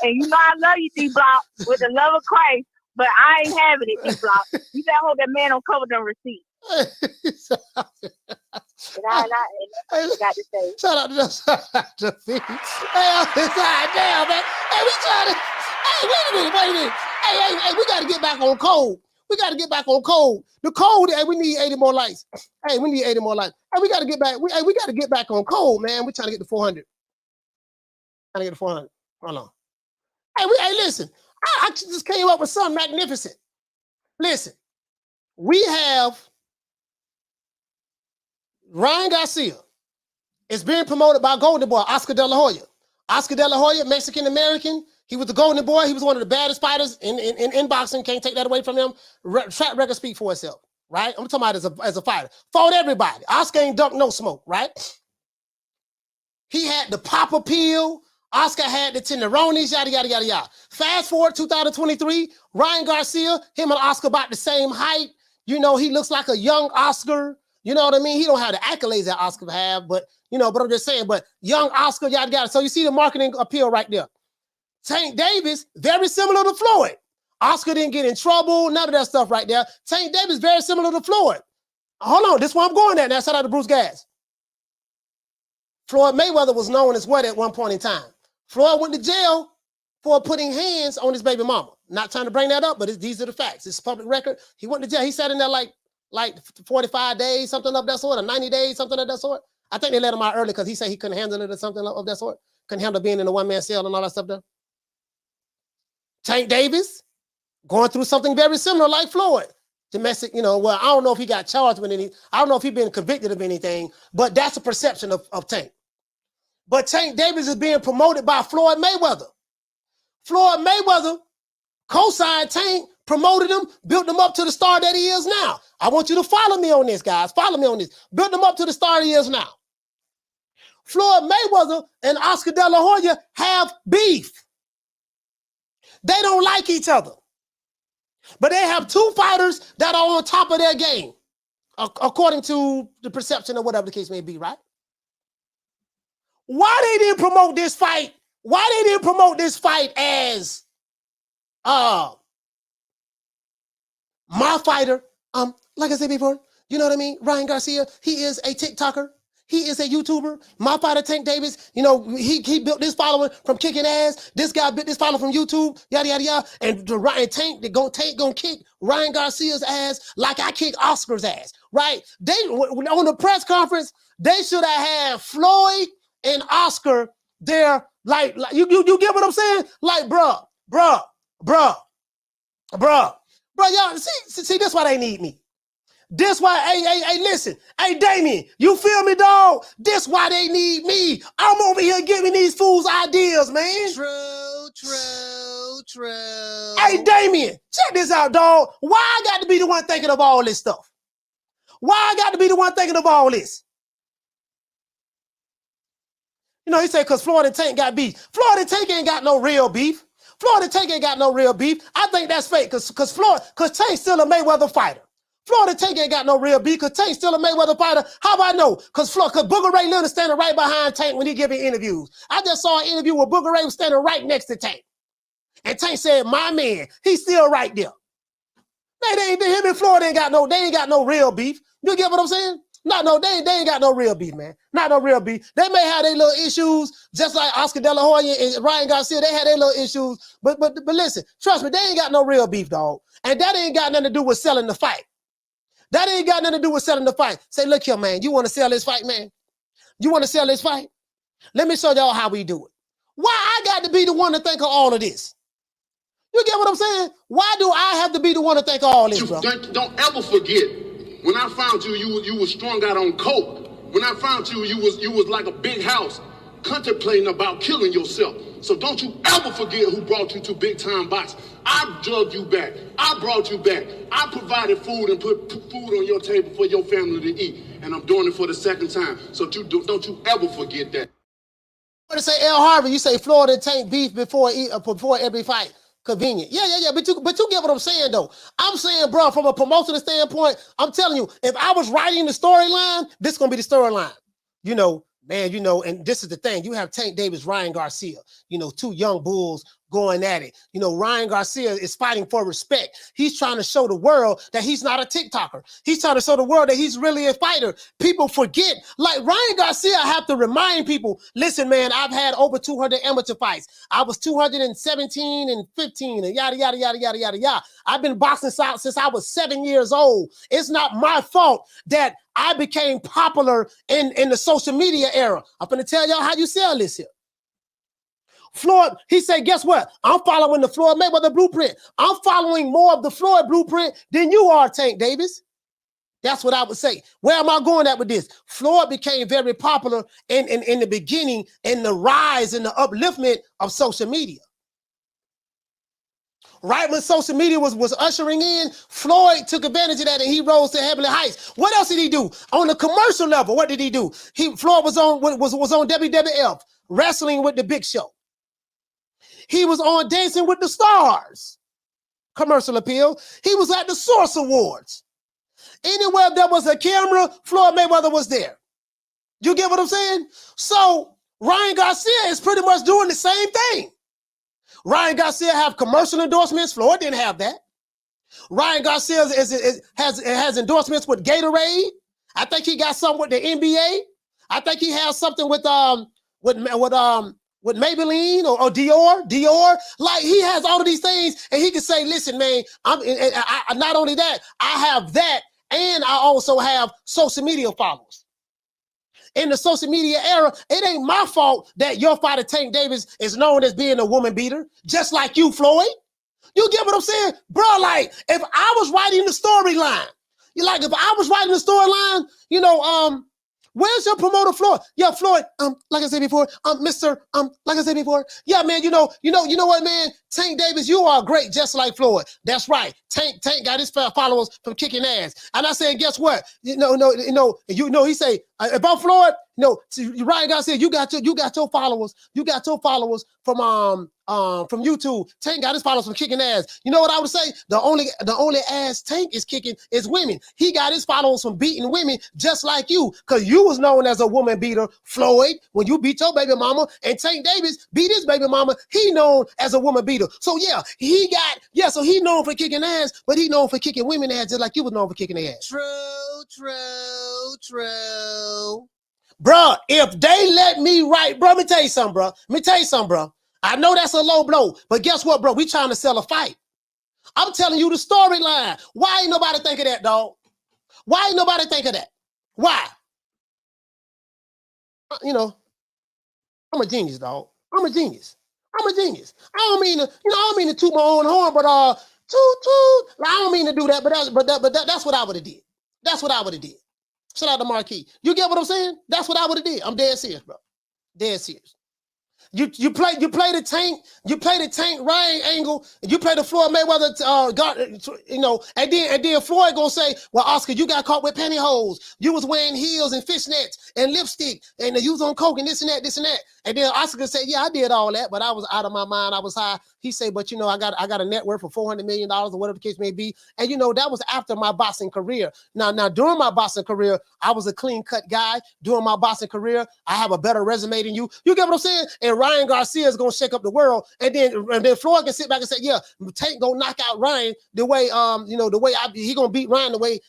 and you know I love you, D-Block, with the love of Christ, but I ain't having it, D-Block. You better hope that man don't cover them receipts. And I got to say. Shout out to Fee. Hey, damn, man. Hey, we trying to. Hey, wait a minute. Hey, we got to get back on code. The code, hey, we need 80 more lights. Hey, we need 80 more lights. Hey, we got to get back. We got to get back on code, man. We're trying to get to 400. Hold on. Hey, listen. I just came up with something magnificent. Listen, we have Ryan Garcia. It's being promoted by Golden Boy, Oscar De La Hoya. Oscar De La Hoya, Mexican-American. He was the Golden Boy. He was one of the baddest fighters in boxing. Can't take that away from him. Track record speak for itself. right? I'm talking about as a fighter. Fought everybody. Oscar ain't duck no smoke, right? He had the pop pill. Oscar had the tenderonis, yada, yada, yada, yada. Fast forward 2023, Ryan Garcia, him and Oscar about the same height. You know, he looks like a young Oscar. You know what I mean? He don't have the accolades that Oscar have, but, you know, but I'm just saying, but young Oscar, yada, yada. So you see the marketing appeal right there. Tank Davis, very similar to Floyd. Oscar didn't get in trouble, none of that stuff right there. Tank Davis, very similar to Floyd. Hold on, this is where I'm going at now. Shout out to Bruce Gas. Floyd Mayweather was known as what at one point in time? Floyd went to jail for putting hands on his baby mama. Not trying to bring that up, but these are the facts. It's public record. He went to jail. He sat in there like 45 days, something of that sort, or 90 days, something of that sort. I think they let him out early because he said he couldn't handle it or something of that sort. Couldn't handle being in a one-man cell and all that stuff there. Tank Davis, going through something very similar like Floyd. Domestic, you know, well, I don't know if he got charged with anything. I don't know if he's been convicted of anything, but that's a perception of Tank. But Tank Davis is being promoted by Floyd Mayweather. Floyd Mayweather co-signed Tank, promoted him, built him up to the star that he is now. I want you to follow me on this, guys. Follow me on this. Built him up to the star he is now. Floyd Mayweather and Oscar De La Hoya have beef. They don't like each other. But they have two fighters that are on top of their game, according to the perception of whatever the case may be, right? Why they didn't promote this fight? Why they didn't promote this fight as my fighter? Like I said before, you know what I mean? Ryan Garcia, he is a TikToker. He is a YouTuber. My fighter, Tank Davis, you know, he built this following from kicking ass. This guy built this following from YouTube, yada, yada, yada. And Tank gonna kick Ryan Garcia's ass like I kick Oscar's ass, right? They, on the press conference, they should have had Floyd and Oscar there, like you get what I'm saying? Like, bruh, y'all, see, that's why they need me. This why, hey, listen. Hey, Damien, you feel me, dog? This why they need me. I'm over here giving these fools ideas, man. True. Hey, Damien, check this out, dog. Why I got to be the one thinking of all this stuff? Why I got to be the one thinking of all this? You know, he said, because Floyd and Tank got beef. Floyd and Tank ain't got no real beef. Floyd and Tank ain't got no real beef. I think that's fake, because Tank's still a Mayweather fighter. Floyd and Tank ain't got no real beef because Tank's still a Mayweather fighter. How do I know? Because Booger Ray Leonard standing right behind Tank when he giving interviews. I just saw an interview where Booger Ray was standing right next to Tank. And Tank said, my man, he's still right there. Him and Floyd ain't got no real beef. You get what I'm saying? No, they ain't got no real beef, man. Not no real beef. They may have their little issues, just like Oscar De La Hoya and Ryan Garcia. They had their little issues. But listen, trust me, they ain't got no real beef, dog. And that ain't got nothing to do with selling the fight. That ain't got nothing to do with selling the fight. Say, look here, man, you want to sell this fight, man? You want to sell this fight? Let me show y'all how we do it. Why I got to be the one to think of all of this? You get what I'm saying? Why do I have to be the one to think of all this, bro? Don't ever forget, when I found you, you was strung out on coke. When I found you, you was like a big house contemplating about killing yourself. So don't you ever forget who brought you to Big Time Boxing. I drugged you back. I brought you back. I provided food and put food on your table for your family to eat. And I'm doing it for the second time. So don't you ever forget that. I want to say L. Harvey, you say Floyd and Tank beef before every fight. Convenient. Yeah. But you get what I'm saying, though. I'm saying, bro, from a promotional standpoint, I'm telling you, if I was writing the storyline, this is going to be the storyline. You know, man, you know, and this is the thing. You have Tank Davis, Ryan Garcia, you know, two young bulls going at it. You know, Ryan Garcia is fighting for respect. He's trying to show the world that he's not a TikToker. He's trying to show the world that he's really a fighter. People forget. Like Ryan Garcia, I have to remind people, listen, man, I've had over 200 amateur fights. I was 217 and 15 and yada, yada, yada, yada, yada, yada. I've been boxing since I was 7 years old. It's not my fault that I became popular in the social media era. I'm going to tell y'all how you sell this here. Floyd, he said, guess what? I'm following the Floyd Mayweather blueprint. I'm following more of the Floyd blueprint than you are, Tank Davis. That's what I would say. Where am I going at with this? Floyd became very popular in the beginning, in the rise and the upliftment of social media. right when social media was ushering in, Floyd took advantage of that and he rose to heavenly heights. What else did he do? On the commercial level, what did he do? Floyd was on WWF, wrestling with the Big Show. He was on Dancing with the Stars, commercial appeal. He was at the Source Awards. Anywhere there was a camera, Floyd Mayweather was there. You get what I'm saying? So Ryan Garcia is pretty much doing the same thing. Ryan Garcia have commercial endorsements. Floyd didn't have that. Ryan Garcia has endorsements with Gatorade. I think he got something with the NBA. I think he has something with Maybelline or Dior. Like, he has all of these things, and he can say, "Listen, man, not only that, I have that, and I also have social media followers." In the social media era, it ain't my fault that your fighter Tank Davis is known as being a woman beater, just like you, Floyd. You get what I'm saying? Bro, like, if I was writing the storyline, where's your promoter, Floyd? Yeah, Floyd, like I said before, yeah, man, you know what, man? Tank Davis, you are great, just like Floyd. That's right. Tank got his followers from kicking ass. And I said, guess what? He say, if I'm Floyd, Ryan Garcia, you got your followers. You got your followers from YouTube. Tank got his followers from kicking ass. You know what I would say? The only ass Tank is kicking is women. He got his followers from beating women just like you, because you was known as a woman beater, Floyd, when you beat your baby mama, and Tank Davis beat his baby mama. He known as a woman beater. So yeah, so he known for kicking ass, but he known for kicking women ass just like you was known for kicking their ass. True. Bruh, if they let me write, bro, let me tell you something, bro. I know that's a low blow, but guess what, bro? We trying to sell a fight. I'm telling you the storyline. Why ain't nobody think of that, dog? Why ain't nobody think of that? Why? I'm a genius, dog. I'm a genius. I don't mean to toot my own horn, but toot. I don't mean to do that, but that's what I would have did. That's what I would have did. Shout out to Marquis. You get what I'm saying? That's what I would have did. I'm dead serious, bro. Dead serious. You play the Tank Ryan angle, and you play the Floyd Mayweather and then Floyd gonna say, "Well, Oscar, you got caught with pantyhose. You was wearing heels and fishnets and lipstick, and you was on coke and this and that." And then Oscar gonna say, "Yeah, I did all that, but I was out of my mind. I was high." He said, "But I got a net worth of $400 million or whatever the case may be." And that was after my boxing career. Now during my boxing career, I was a clean cut guy. During my boxing career, I have a better resume than you. You get what I'm saying? And Ryan Garcia is gonna shake up the world, and then Floyd can sit back and say, "Yeah, Tank gonna knock out Ryan the way he gonna beat Ryan the way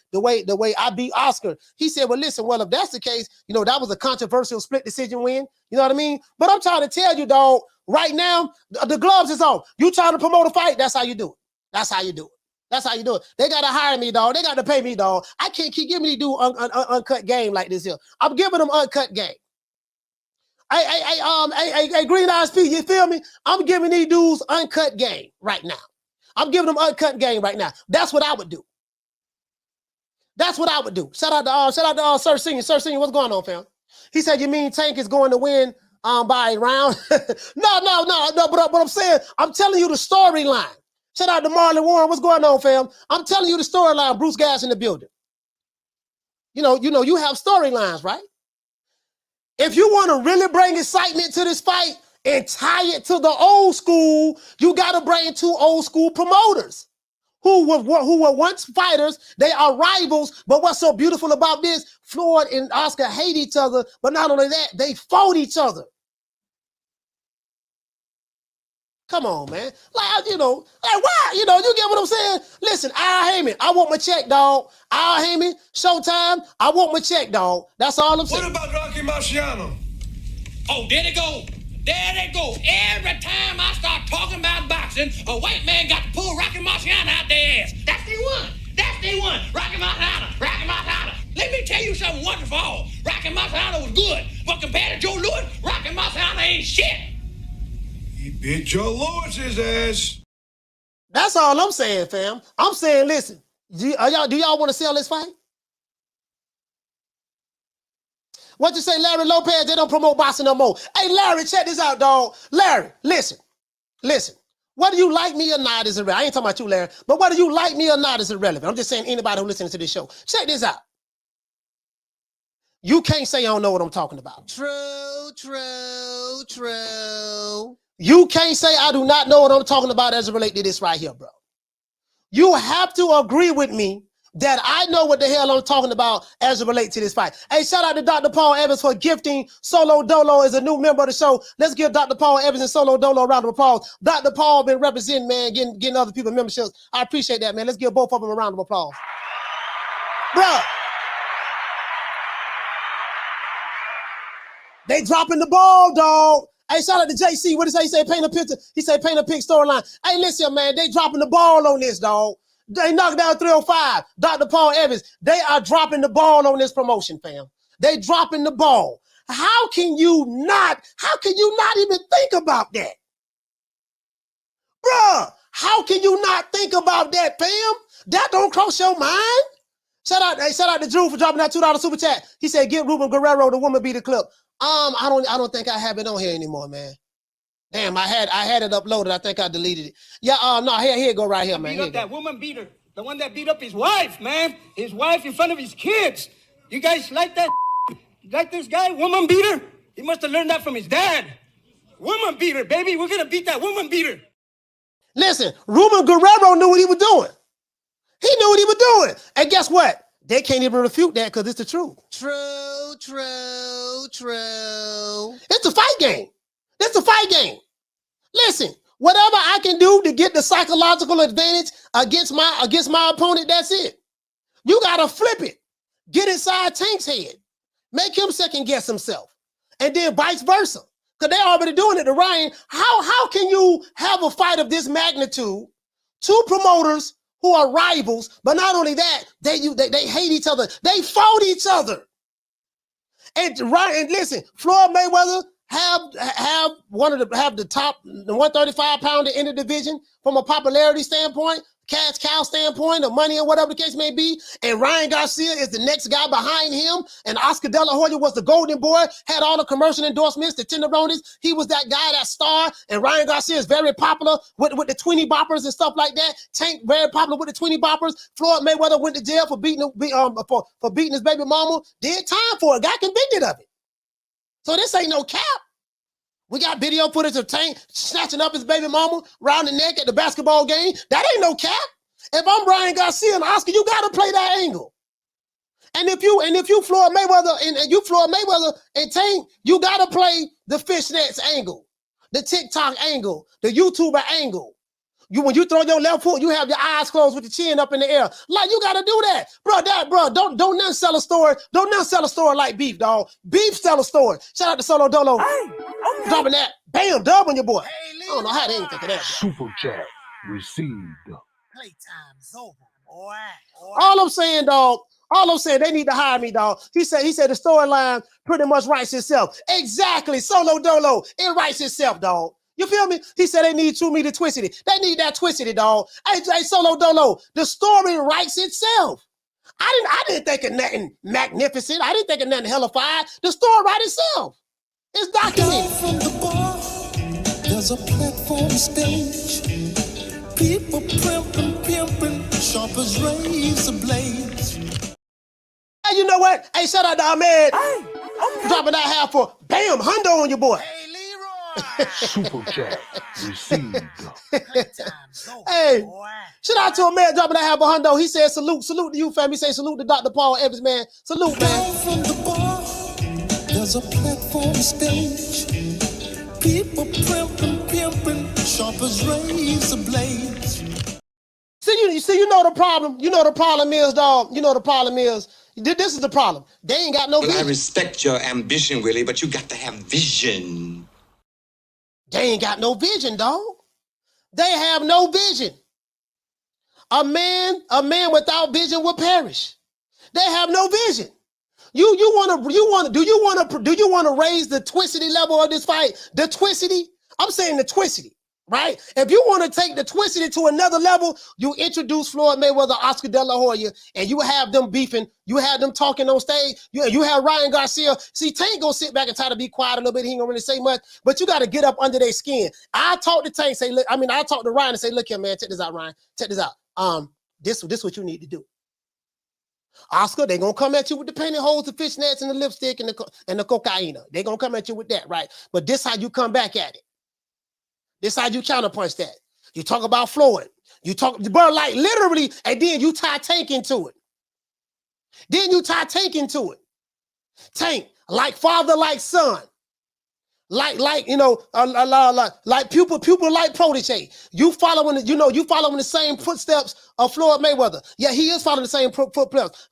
I beat Oscar." He said, "Well, listen, if that's the case, that was a controversial split decision win. You know what I mean? But I'm trying to tell you, dog, right now the gloves is on. You trying to promote a fight? That's how you do it. They gotta hire me, dog. They gotta pay me, dog. I can't keep giving these dudes uncut game like this here. I'm giving them uncut game. Hey, Green Eyes P, you feel me? I'm giving these dudes uncut game right now. I'm giving them uncut game right now. That's what I would do. Shout out to Sir Senior. Sir Senior, what's going on, fam? He said, "You mean Tank is going to win by a round?" No. But I'm saying, I'm telling you the storyline. Shout out to Marlon Warren. What's going on, fam? I'm telling you the storyline. Bruce Gas in the building. You have storylines, right? If you want to really bring excitement to this fight and tie it to the old school, you got to bring two old school promoters who were once fighters. They are rivals, but what's so beautiful about this, Floyd and Oscar hate each other, but not only that, they fought each other. Come on, man. Why? You get what I'm saying? Listen, Al Heyman, I want my check, dog. Al Heyman, Showtime, I want my check, dog. That's all I'm saying. What about Rocky Marciano? Oh, there they go. Every time I start talking about boxing, a white man got to pull Rocky Marciano out their ass. That's the one. Rocky Marciano. Let me tell you something once and for all. Rocky Marciano was good, but compared to Joe Louis, Rocky Marciano ain't shit. He beat Joe Louis's ass. That's all I'm saying, fam. I'm saying, listen, do y'all want to sell this fight? What you say, Larry Lopez? They don't promote boxing no more. Hey, Larry, check this out, dog. Larry, listen. Whether you like me or not is irrelevant. I ain't talking about you, Larry, but whether you like me or not is irrelevant. I'm just saying anybody who listens to this show. Check this out. You can't say I don't know what I'm talking about. True, true, true. You can't say I do not know what I'm talking about as it relates to this right here, bro. You have to agree with me that I know what the hell I'm talking about as it relates to this fight. Hey, shout out to Dr. Paul Evans for gifting Solo Dolo as a new member of the show. Let's give Dr. Paul Evans and Solo Dolo a round of applause. Dr. Paul been representing, man, getting other people memberships. I appreciate that, man. Let's give both of them a round of applause. Bruh. They dropping the ball, dog. Hey, shout out to JC. What did he say? Paint a picture. He said paint a pic storyline. Hey, listen, man, they dropping the ball on this, dog. They knocked down 305. Dr. Paul Evans, they are dropping the ball on this promotion, fam. They dropping the ball. How can you not even think about that? Bruh, how can you not think about that, fam? That don't cross your mind? Shout out to Drew for dropping that $2 super chat. He said, get Ruben Guerrero, the woman beater clip. I don't think I have it on here anymore, man. Damn, I had it uploaded. I think I deleted it. Yeah, no, here it go right here, man. Beat up that woman beater, the one that beat up his wife, man. His wife in front of his kids. You guys like that? Like this guy, woman beater? He must have learned that from his dad. Woman beater, baby. We're gonna beat that woman beater. Listen, Ruben Guerrero knew what he was doing. He knew what he was doing. And guess what? They can't even refute that because it's the truth. True, true, true. It's a fight game. It's a fight game. Listen, whatever I can do to get the psychological advantage against my opponent, that's it. You gotta flip it. Get inside Tank's head. Make him second guess himself. And then vice versa. Because they already doing it to Ryan. How can you have a fight of this magnitude? Two promoters who are rivals, but not only that, they hate each other. They fought each other. And Ryan, listen, Floyd Mayweather have the top 135 pounder in the division from a popularity standpoint, cash cow standpoint, of money and whatever the case may be. And Ryan Garcia is the next guy behind him. And Oscar De La Hoya was the golden boy, had all the commercial endorsements, the tenderonis. He was that guy, that star. And Ryan Garcia is very popular with the 20 boppers and stuff like that. Tank very popular with the 20 boppers. Floyd Mayweather went to jail for beating his baby mama. Did time for it. Got convicted of it. So this ain't no cap. We got video footage of Tank snatching up his baby mama around the neck at the basketball game. That ain't no cap. If I'm Ryan Garcia and Oscar, you gotta play that angle. And if you Floyd Mayweather and you Floyd Mayweather and Tank, you gotta play the fishnets angle, the TikTok angle, the YouTuber angle. When you throw your left foot, you have your eyes closed with your chin up in the air. Like, you gotta do that. Bro, don't nothing sell a story. Don't nothing sell a story like beef, dog. Beef sell a story. Shout out to Solo Dolo. Hey, okay. Dropping that. Bam, dub on your boy. Hey, I don't know how they ain't think of that. Super chat received. Playtime's over, boy. All I'm saying, dog, they need to hire me, dog. He said the storyline pretty much writes itself. Exactly. Solo Dolo. It writes itself, dog. You feel me? He said they need 2 meter twistity. They need that twistity, dog. Hey, Solo Dolo, the story writes itself. I didn't think of nothing magnificent. I didn't think of nothing hellified. The story writes itself. It's documented. From the bar, there's a platform stage. People pimping, sharp as razor blades. Hey, you know what? Hey, shout out to Ahmed. Hey, okay. Dropping that half for bam, hundo on your boy. Super chat received. Hey, shout out to a man dropping that half a hundo. He said salute to you, fam. He said salute to Dr. Paul Evans, man. Salute, man. From the bar, there's a platform stage. People pimping, sharp as razor blades. See, you know the problem. You know the problem is, dog. You know the problem is. This is the problem. They ain't got no vision. I respect your ambition, Willie, but you got to have vision. They ain't got no vision, dog. They have no vision. A man without vision will perish. They have no vision. Do you want to raise the twistity level of this fight? The twistity? I'm saying the twistity. Right? If you want to take the twisted it to another level, you introduce Floyd Mayweather, Oscar De La Hoya, and you have them beefing. You have them talking on stage. You have Ryan Garcia. See, Tank gonna sit back and try to be quiet a little bit. He ain't gonna really say much, but you got to get up under their skin. I talk to Tank, say, look, I talk to Ryan and say, look here, man, check this out, Ryan. Check this out. This what you need to do. Oscar, they gonna come at you with the penny holes, the fishnets, and the lipstick, and the cocaine. They gonna come at you with that, right? But this how you come back at it. This how you counterpunch that. You talk about Floyd. You talk, bro, like literally, and then you tie Tank into it. Tank, like father, like son. Like pupil like protege. You following the same footsteps of Floyd Mayweather. Yeah, he is following the same footprints.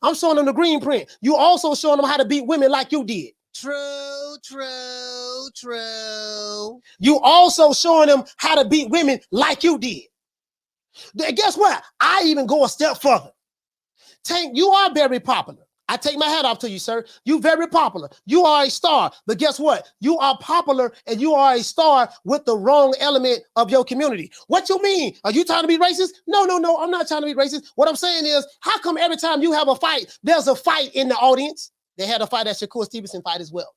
I'm showing him the green print. You also showing him how to beat women like you did. True. You also showing them how to beat women like you did. Guess what? I even go a step further. Tank, you are very popular. I take my hat off to you, sir. You very popular. You are a star. But guess what? You are popular and you are a star with the wrong element of your community. What you mean? Are you trying to be racist? No. I'm not trying to be racist. What I'm saying is, how come every time you have a fight, there's a fight in the audience? They had a fight at Shakur Stevenson fight as well.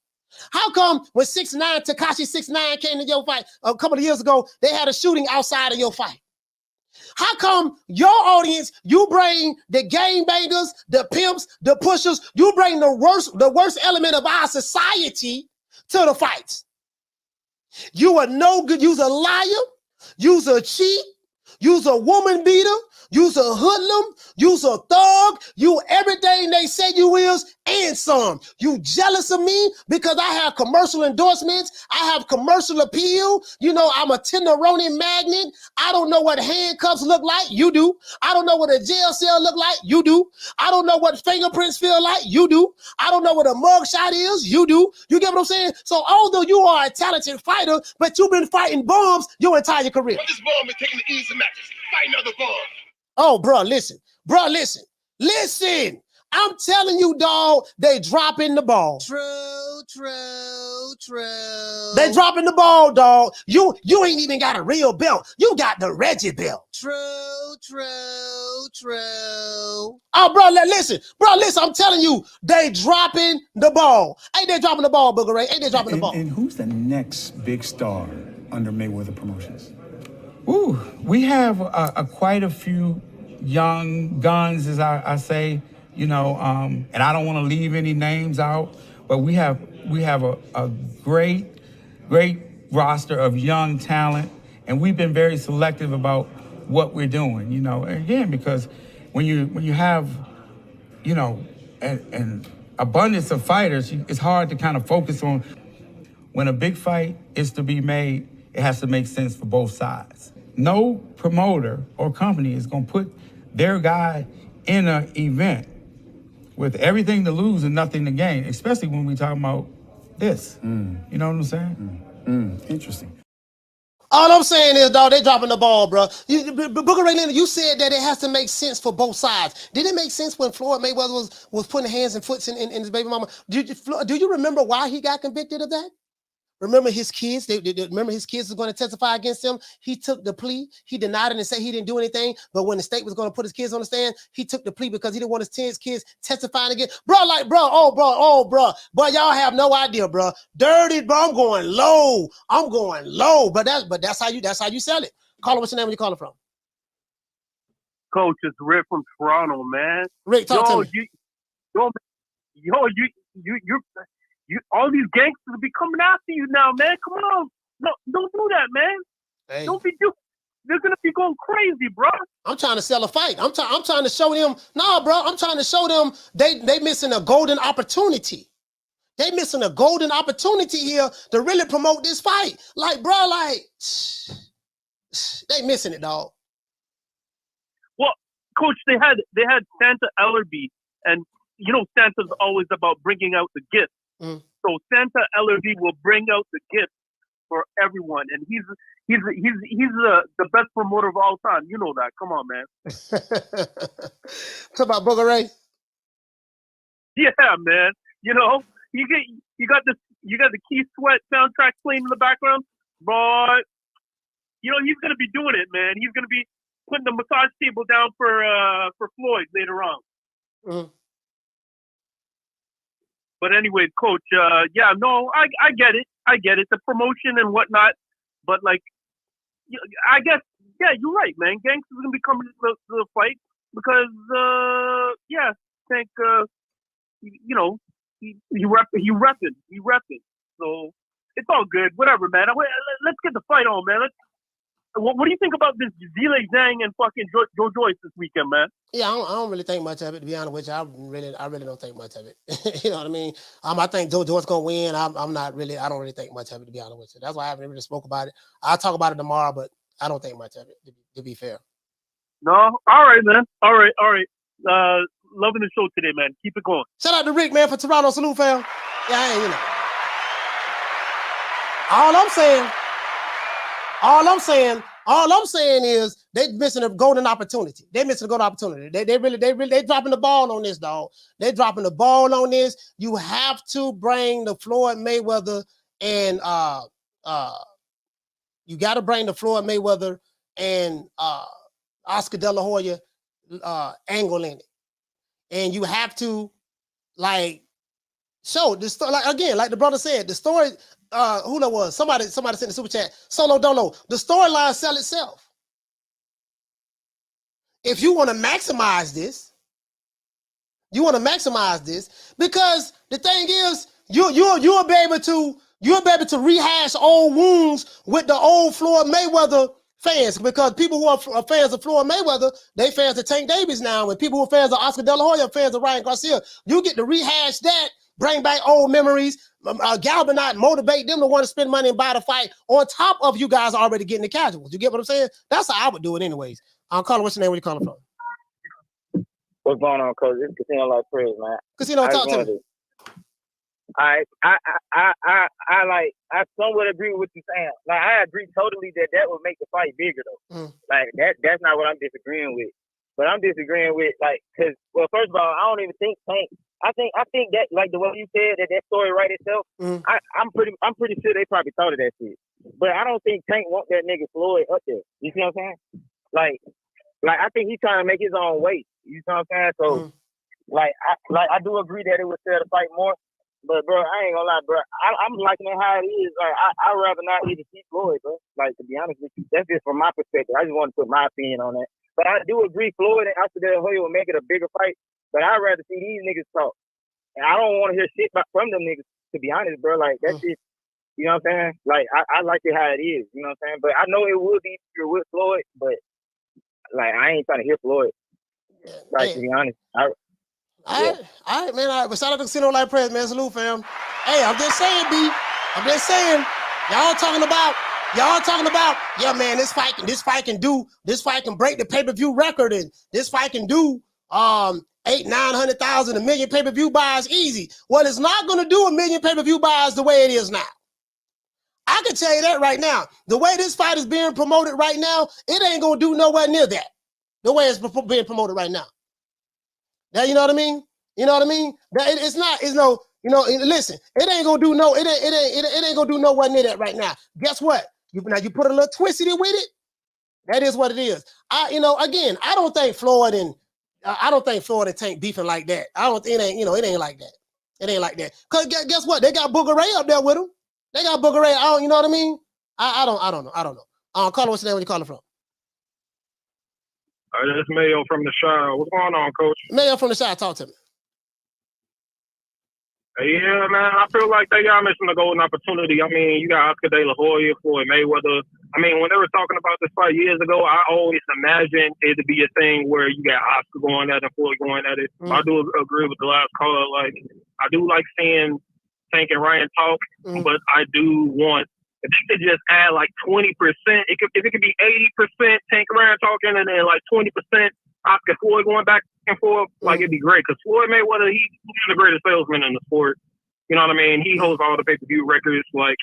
How come when Tekashi 6ix9ine came to your fight a couple of years ago, they had a shooting outside of your fight? How come your audience, you bring the gangbangers, the pimps, the pushers, you bring the worst element of our society to the fights? You are no good. You's a liar. You's a cheat. You's a woman beater. You's a hoodlum. You's a thug. You everything they say you is and some. You jealous of me because I have commercial endorsements. I have commercial appeal. You know, I'm a tenderoni magnet. I don't know what handcuffs look like. You do. I don't know what a jail cell look like. You do. I don't know what fingerprints feel like. You do. I don't know what a mugshot is. You do. You get what I'm saying? So although you are a talented fighter, but you've been fighting bombs your entire career. But this bomb is taking the easy matches. Fight another bomb. Oh, bro, listen. I'm telling you, dog, they dropping the ball. True. They dropping the ball, dog. You ain't even got a real belt. You got the Reggie belt. True. Oh, bro, listen, I'm telling you, they dropping the ball. Ain't they dropping the ball, Booger Ray? Ain't they dropping the ball? And who's the next big star under Mayweather Promotions? Ooh, we have quite a few young guns, as I say, you know, and I don't want to leave any names out, but we have a great roster of young talent, and we've been very selective about what we're doing, you know, and again, because when you have, you know, an abundance of fighters, it's hard to kind of focus on. When a big fight is to be made, it has to make sense for both sides. No promoter or company is going to put their guy in an event with everything to lose and nothing to gain, especially when we talking about this. You know what I'm saying? Interesting. All I'm saying is, dog, they dropping the ball, bro. Booker Ray Leonard, you said that it has to make sense for both sides. Did it make sense when Floyd Mayweather was putting hands and foots in his baby mama? Do you remember why he got convicted of that? Remember his kids? Remember his kids was going to testify against him? He took the plea. He denied it and said he didn't do anything. But when the state was going to put his kids on the stand, he took the plea because he didn't want his kids testifying again. Bro, bro. Boy, y'all have no idea, bro. Dirty, bro. I'm going low. But that's how you sell it. Caller, what's your name? Where you calling from? Coach, it's Rick from Toronto, man. Rick, talk to me. You all these gangsters will be coming after you now, man. Come on. No, don't do that, man. Hey. They're gonna be going crazy, bro. I'm trying to sell a fight. I'm trying to show them. Nah, bro. I'm trying to show them they missing a golden opportunity. They missing a golden opportunity here to really promote this fight. Like, bro, they missing it, dog. Well, Coach, they had Santa Ellerby, and you know Santa's always about bringing out the gifts. So Santa Ellerby will bring out the gifts for everyone, and he's the best promoter of all time. You know that. Come on, man. Talk about Booger Ray. Yeah, man. You know, you got the Keith Sweat soundtrack playing in the background, boy. you know, he's going to be doing it, man. He's going to be putting the massage table down for Floyd later on. Mm-hmm. But anyway, Coach, I get it. I get it. The promotion and whatnot. But, like, I guess, yeah, you're right, man. Gangster's going to be coming to the fight because, Tank, you know, he repping. So it's all good. Whatever, man. Let's get the fight on, man. What do you think about this Zile Zhang and fucking Joe Joyce this weekend, man? Yeah, I don't really think much of it, to be honest with you. I really don't think much of it. You know what I mean? I think Joe Joyce gonna win. I don't really think much of it, to be honest with you. That's why I haven't really spoke about it. I'll talk about it tomorrow, but I don't think much of it, to be fair. No? All right, man. All right. Loving the show today, man. Keep it going. Shout out to Rick, man, for Toronto. Salute, fam. Yeah, you know. All I'm saying is they missing a golden opportunity. They dropping the ball on this, dog. They dropping the ball on this. You have to bring the Floyd Mayweather and you got to bring the Floyd Mayweather and Oscar De La Hoya angle in it, and you have to show this story. Like again, like the brother said, the story. Who that was? Somebody sent the super chat. Solo Dolo. The storyline sell itself. If you want to maximize this, because the thing is, you'll be able to rehash old wounds with the old Floyd Mayweather fans, because people who are fans of Floyd Mayweather, they fans of Tank Davis now, and people who are fans of Oscar De La Hoya, fans of Ryan Garcia. You get to rehash that, bring back old memories, galvanize, motivate them to want to spend money and buy the fight on top of you guys already getting the casuals. You get what I'm saying? That's how I would do it anyways. Caller, what's your name? Where you calling from? What's going on, Coach? It's Casino Like Praise, man. Casino, talk to me. I somewhat agree with what you're saying. Like, I agree totally that would make the fight bigger, though. Like, that's not what I'm disagreeing with. But I'm disagreeing with, because, well, first of all, I don't even think Tank. I think that, like the way you said that story right itself. I'm pretty sure they probably thought of that shit. But I don't think Tank want that nigga Floyd up there. You see what I'm saying? Like I think he's trying to make his own weight. You see what I'm saying? So, I do agree that it would sell the fight more. But bro, I ain't gonna lie, bro. I'm liking it how it is. Like I'd rather not even see Floyd, bro. Like, to be honest with you, that's just from my perspective. I just want to put my opinion on that. But I do agree, Floyd and Oscar De La Hoya will make it a bigger fight. But I'd rather see these niggas talk. And I don't want to hear shit from them niggas, to be honest, bro. Like, that's just, you know what I'm saying? Like, I like it how it is, you know what I'm saying? But I know it would be easier with Floyd, but, like, I ain't trying to hear Floyd. Like, to be honest. All right, man. All right. But shout out to Casino Like Press, man. Salute, fam. Hey, I'm just saying, B. I'm just saying. Y'all talking about, yeah, man, this fight can break the pay-per-view record, and this fight can do 800,000-900,000, 1 million pay-per-view buys easy. Well, it's not going to do 1 million pay-per-view buys the way it is now. I can tell you that right now. The way this fight is being promoted right now, it ain't going to do nowhere near that. The way it's being promoted right now. Now, you know what I mean? Listen, it ain't going to do it ain't going to do nowhere near that right now. Guess what? You put a little twist in it with it. That is what it is. I don't think Floyd and Tank beefing like that. It ain't like that. It ain't like that. Cause guess what? They got Booger Ray up there with them. They got Booger Ray. You know what I mean? I don't know. Caller, what's your name? Where you calling from? This is Mayo from the Shire. What's going on, Coach? Mayo from the Shire. Talk to me. Yeah, man, I feel like they got missing a golden opportunity. I mean, you got Oscar De La Hoya, Floyd Mayweather. I mean, when they were talking about this fight years ago, I always imagined it to be a thing where you got Oscar going at it and Floyd going at it. I do agree with the last caller. Like, I do like seeing Tank and Ryan talk, but I do want, if they could just add like 20%, if it could be 80% Tank and Ryan talking and then like 20% Oscar Floyd going back and forth, like, it'd be great. Because Floyd Mayweather, he's the greatest salesman in the sport. You know what I mean? He holds all the pay-per-view records. Like,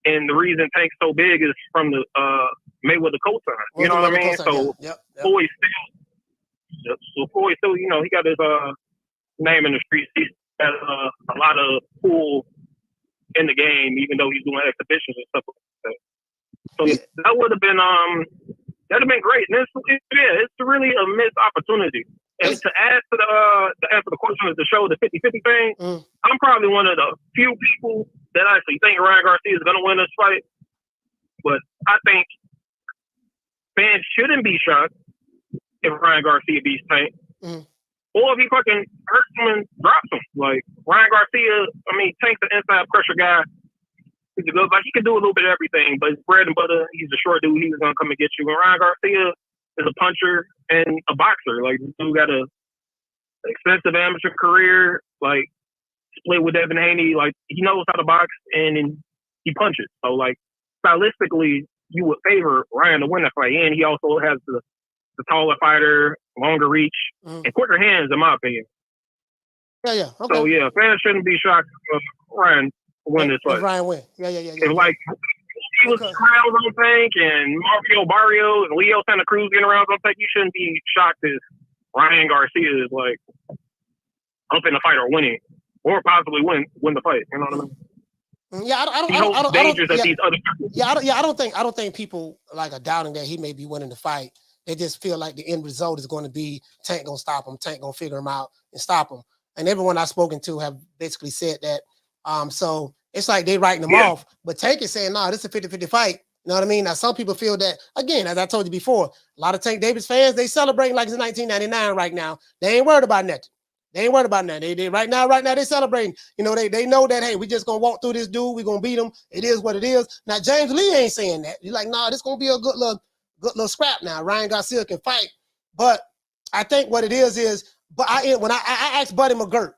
and the reason Tank's so big is from the Mayweather cosign. You know what I mean? So Floyd still, you know, he got his name in the streets. He's got a lot of pull in the game, even though he's doing exhibitions and stuff like that. So that would have been that'd have been great. And it's really a missed opportunity. And to add to the answer the question of the show, the 50-50 thing, I'm probably one of the few people that actually think Ryan Garcia is going to win this fight. But I think fans shouldn't be shocked if Ryan Garcia beats Tank. Or if he fucking hurts him and drops him. Like, Ryan Garcia, I mean, Tank's an inside pressure guy. He's a good, like, he can do a little bit of everything, but it's bread and butter. He's a short dude. He's going to come and get you. And Ryan Garcia is a puncher and a boxer. Like, this dude got a extensive amateur career, like, split with Devin Haney. Like, he knows how to box and he punches. So, like, stylistically, you would favor Ryan to win that fight. And he also has the taller fighter, longer reach, and quicker hands, in my opinion. Yeah. Okay. So, yeah, fans shouldn't be shocked if Ryan win this fight. Ryan win. Yeah. If, like, he was around on Tank and Mario Barrio and Leo Santa Cruz getting around on Tank, you shouldn't be shocked if Ryan Garcia is, like, up in the fight or winning, or possibly win the fight. You know what I mean? Yeah, I don't think people like are doubting that he may be winning the fight. They just feel like the end result is going to be Tank gonna stop him, Tank gonna figure him out and stop him. And everyone I've spoken to have basically said that. So it's like they writing them off, but Tank is saying, "No, this is a 50-50 fight." You know what I mean? Now some people feel that, again, as I told you before, a lot of Tank Davis fans, they celebrating like it's 1999 right now. They ain't worried about nothing. They right now they celebrating. You know, they know that, hey, we just gonna walk through this dude, we gonna beat him. It is what it is. Now James Lee ain't saying that. He's like, nah, this gonna be a good little scrap now. Ryan Garcia can fight. But I think what it is, but when I asked Buddy McGirt,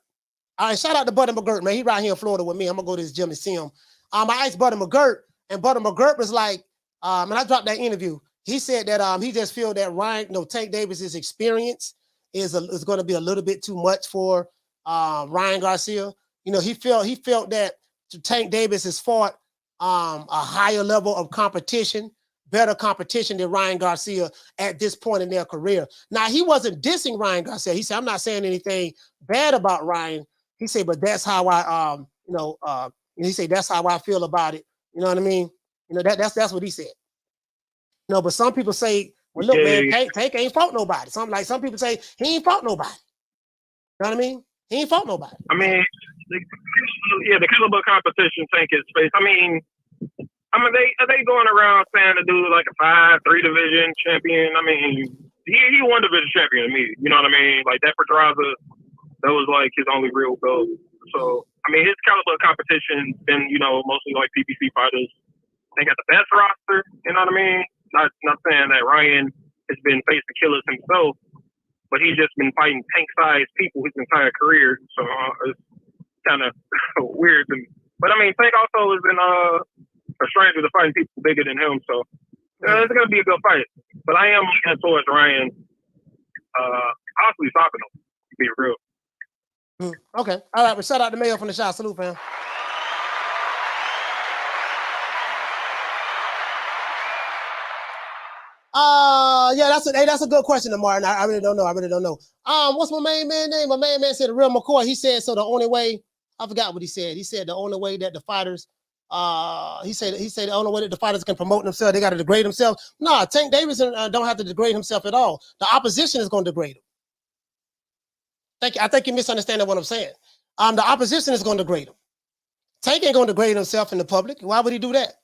all right, shout out to Buddy McGirt, man. He right here in Florida with me. I'm gonna go to his gym and see him. I asked Buddy McGirt, and Buddy McGirt was like, and I dropped that interview. He said that he just feel that Tank Davis's experience is going to be a little bit too much for Ryan Garcia. You know, he felt that Tank Davis has fought a higher level of competition, better competition than Ryan Garcia at this point in their career. Now, he wasn't dissing Ryan Garcia. He said, I'm not saying anything bad about Ryan. He said, but that's how he said, that's how I feel about it. You know what I mean? You know, that's what he said. You know, but some people say, well, look, man, Tank ain't fought nobody. Some people say he ain't fought nobody. You know what I mean? He ain't fought nobody. I mean, the caliber competition Tank is faced. I mean, they going around saying to do like a 5-3 division champion. I mean, he one division champion to me. You know what I mean? Like that Pedraza, that was like his only real goal. So I mean, his caliber competition been, you know, mostly like PBC fighters. They got the best roster. You know what I mean? Not saying that Ryan has been facing killers himself, but he's just been fighting tank-sized people his entire career. So it's kind of weird to me. But I mean, Tank also has been a stranger to fighting people bigger than him. So it's going to be a good fight. But I am looking towards Ryan possibly stopping him, to be real. Okay. All right. Well, shout out to Mayo from the shot. Salute, fam. Yeah, that's a good question, Martin. I really don't know. What's my main man name? My main man said the real McCoy. He said, so the only way, I forgot what he said. He said the only way that the fighters, he said the only way that the fighters can promote themselves, they got to degrade themselves. No, Tank Davis don't have to degrade himself at all. The opposition is going to degrade him. I think you're misunderstanding what I'm saying. The opposition is going to degrade him. Tank ain't going to degrade himself in the public. Why would he do that?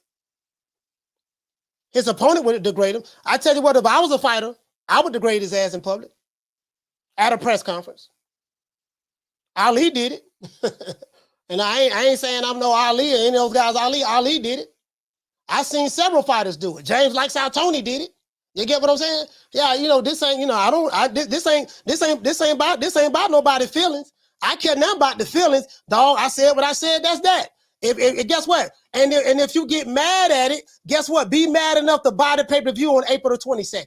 His opponent would degrade him. I tell you what, if I was a fighter, I would degrade his ass in public at a press conference. Ali did it. And I ain't saying I'm no Ali or any of those guys. Ali did it. I've seen several fighters do it. James likes how Tony did it. You get what I'm saying? Yeah, you know, this ain't, you know, this ain't about nobody's feelings. I care nothing about the feelings. Dog, I said what I said, that's that. If guess what? And if you get mad at it, guess what? Be mad enough to buy the pay-per-view on April the 22nd.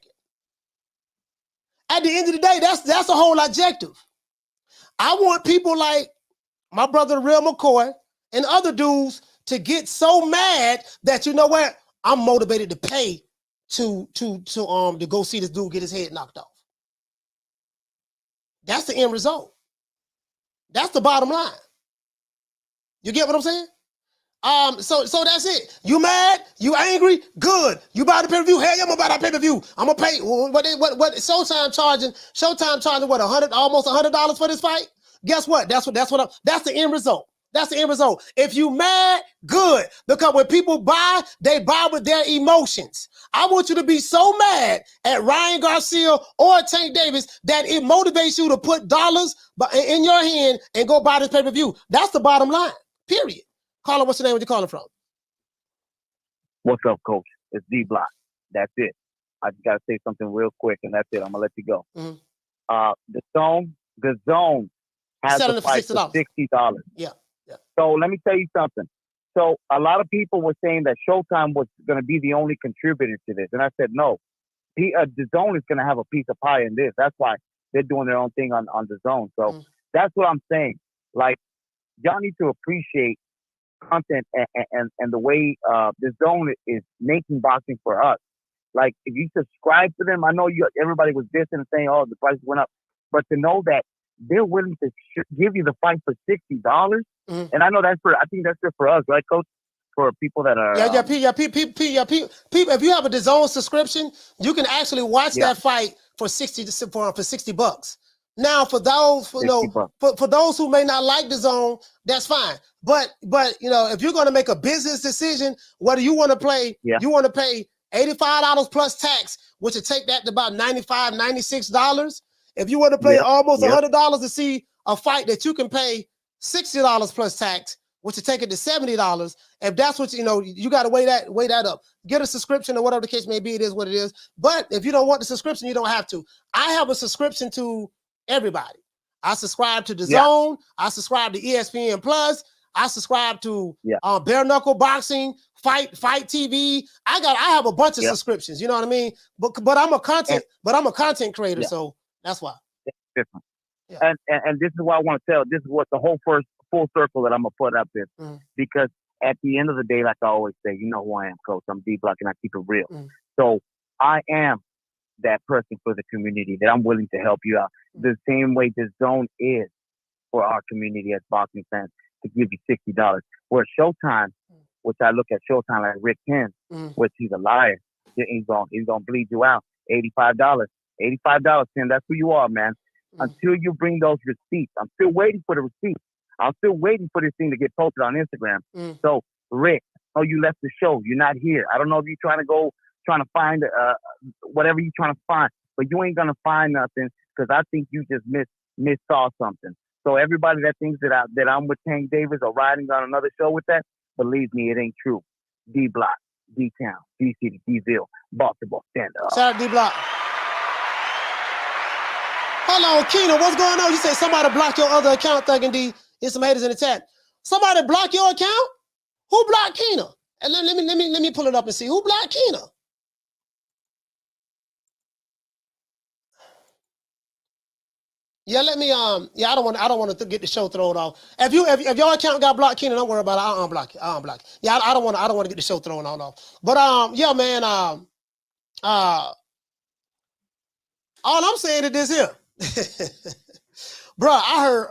At the end of the day, that's the whole objective. I want people like my brother, Real McCoy, and other dudes to get so mad that, you know what? I'm motivated to pay to go see this dude get his head knocked off. That's the end result. That's the bottom line. You get what I'm saying? So that's it. You mad? You angry? Good. You buy the pay-per-view? Hell yeah, I'm gonna buy that pay-per-view. I'm gonna pay what Showtime charging what, almost $100 for this fight? Guess what? That's the end result. That's the end result. If you mad, good. Because when people buy, they buy with their emotions. I want you to be so mad at Ryan Garcia or Tank Davis that it motivates you to put dollars in your hand and go buy this pay-per-view. That's the bottom line, period. Caller, what's your name? Where you calling from? What's up, Coach? It's D-Block. That's it. I just got to say something real quick, and that's it. I'm going to let you go. The Zone has the fight for $60. Yeah. So let me tell you something. So a lot of people were saying that Showtime was going to be the only contributor to this. And I said, no. The Zone is going to have a piece of pie in this. That's why they're doing their own thing on the Zone. So that's what I'm saying. Like, y'all need to appreciate content and the way the Zone is making boxing for us. Like, if you subscribe to them, I know everybody was dissing and saying, oh, the price went up. But to know that they're willing to give you the fight for $60, and I know I think that's good for us, right, Coach? For people that are people. If you have a DAZN subscription, you can actually watch that fight for $60. Now, for those for those who may not like DAZN, that's fine. But if you're going to make a business decision, whether you want to play, you want to pay $85 plus tax, which would take that to about $95, $96. If you want to pay almost $100 to see a fight that you can pay $60 plus tax, which would take it to $70. If that's what you got to weigh that up. Get a subscription or whatever the case may be. It is what it is. But if you don't want the subscription, you don't have to. I have a subscription to everybody. I subscribe to DAZN. I subscribe to ESPN Plus. I subscribe to bare knuckle boxing, fight TV. I have a bunch of subscriptions. You know what I mean? But I'm a content creator, so that's why. It's different. And this is what I want to tell. This is what the whole first full circle that I'm gonna put up is because at the end of the day, like I always say, you know who I am, Coach. I'm D-Block and I keep it real. So I am that person for the community that I'm willing to help you out. The same way the Zone is for our community as boxing fans to give you $60. Where Showtime, which I look at Showtime like Rick Penn, which he's a liar. He's gonna bleed you out. $85. $85, Tim. That's who you are, man. Until you bring those receipts. I'm still waiting for the receipts. I'm still waiting for this thing to get posted on Instagram. So, Rick, I know you left the show. You're not here. I don't know if you're trying to find whatever you're trying to find, but you ain't gonna find nothing because I think you just missaw something. So everybody that thinks that I'm with Tank Davis or riding on another show with that, believe me, it ain't true. D-Block, D-Town, D-City, D-Ville, Baltimore, stand up. Shout out D-Block. Hold on, Keena, what's going on? You say somebody blocked your other account, Thuggin' D. Here's some haters in the chat. Somebody block your account? Who blocked Keena? And let me pull it up and see who blocked Keena. Yeah, let me I don't want to get the show thrown off. If your account got blocked, Keena, don't worry about it. I'll unblock it. I'll unblock it. Yeah, I don't want to get the show thrown off. But yeah, man, all I'm saying is this here. Bro, I heard,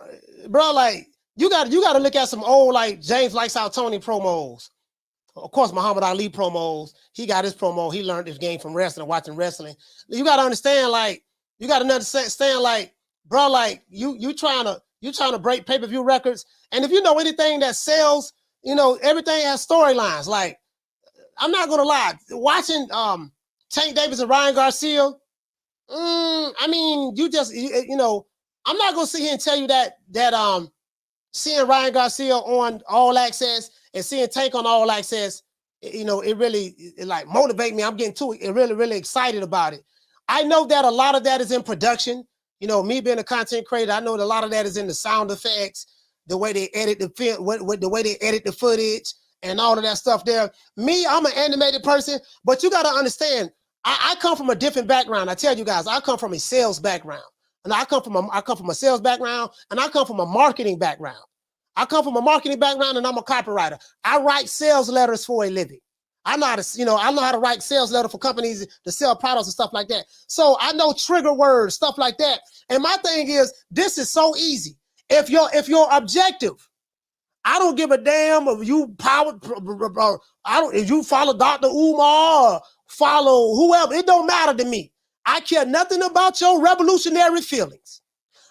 like you got to look at some old like James Lights Out Tony promos. Of course, Muhammad Ali promos. He got his promo. He learned this game from wrestling, watching wrestling. You got to understand, like, you got to understand, like, bro, like you trying to break pay-per-view records. And if you know anything that sells, everything has storylines. Like, I'm not gonna lie, watching Tank Davis and Ryan Garcia. I mean, I'm not gonna sit here and tell you that seeing Ryan Garcia on All Access and seeing Tank on All Access, it really like motivate me. I'm getting really, really excited about it. I know that a lot of that is in production. Me being a content creator, I know that a lot of that is in the sound effects, the way they edit the film, the way they edit the footage, and all of that stuff there. Me, I'm an animated person, but you got to understand, I come from a different background. I tell you guys, I come from a sales background. And I come from a sales background, and I come from a marketing background. I come from a marketing background, and I'm a copywriter. I write sales letters for a living. I know how to write sales letter for companies to sell products and stuff like that. So I know trigger words, stuff like that. And my thing is, this is so easy. If you're objective, I don't give a damn if you if you follow Dr. Umar or follow whoever. It don't matter to me. I care nothing about your revolutionary feelings.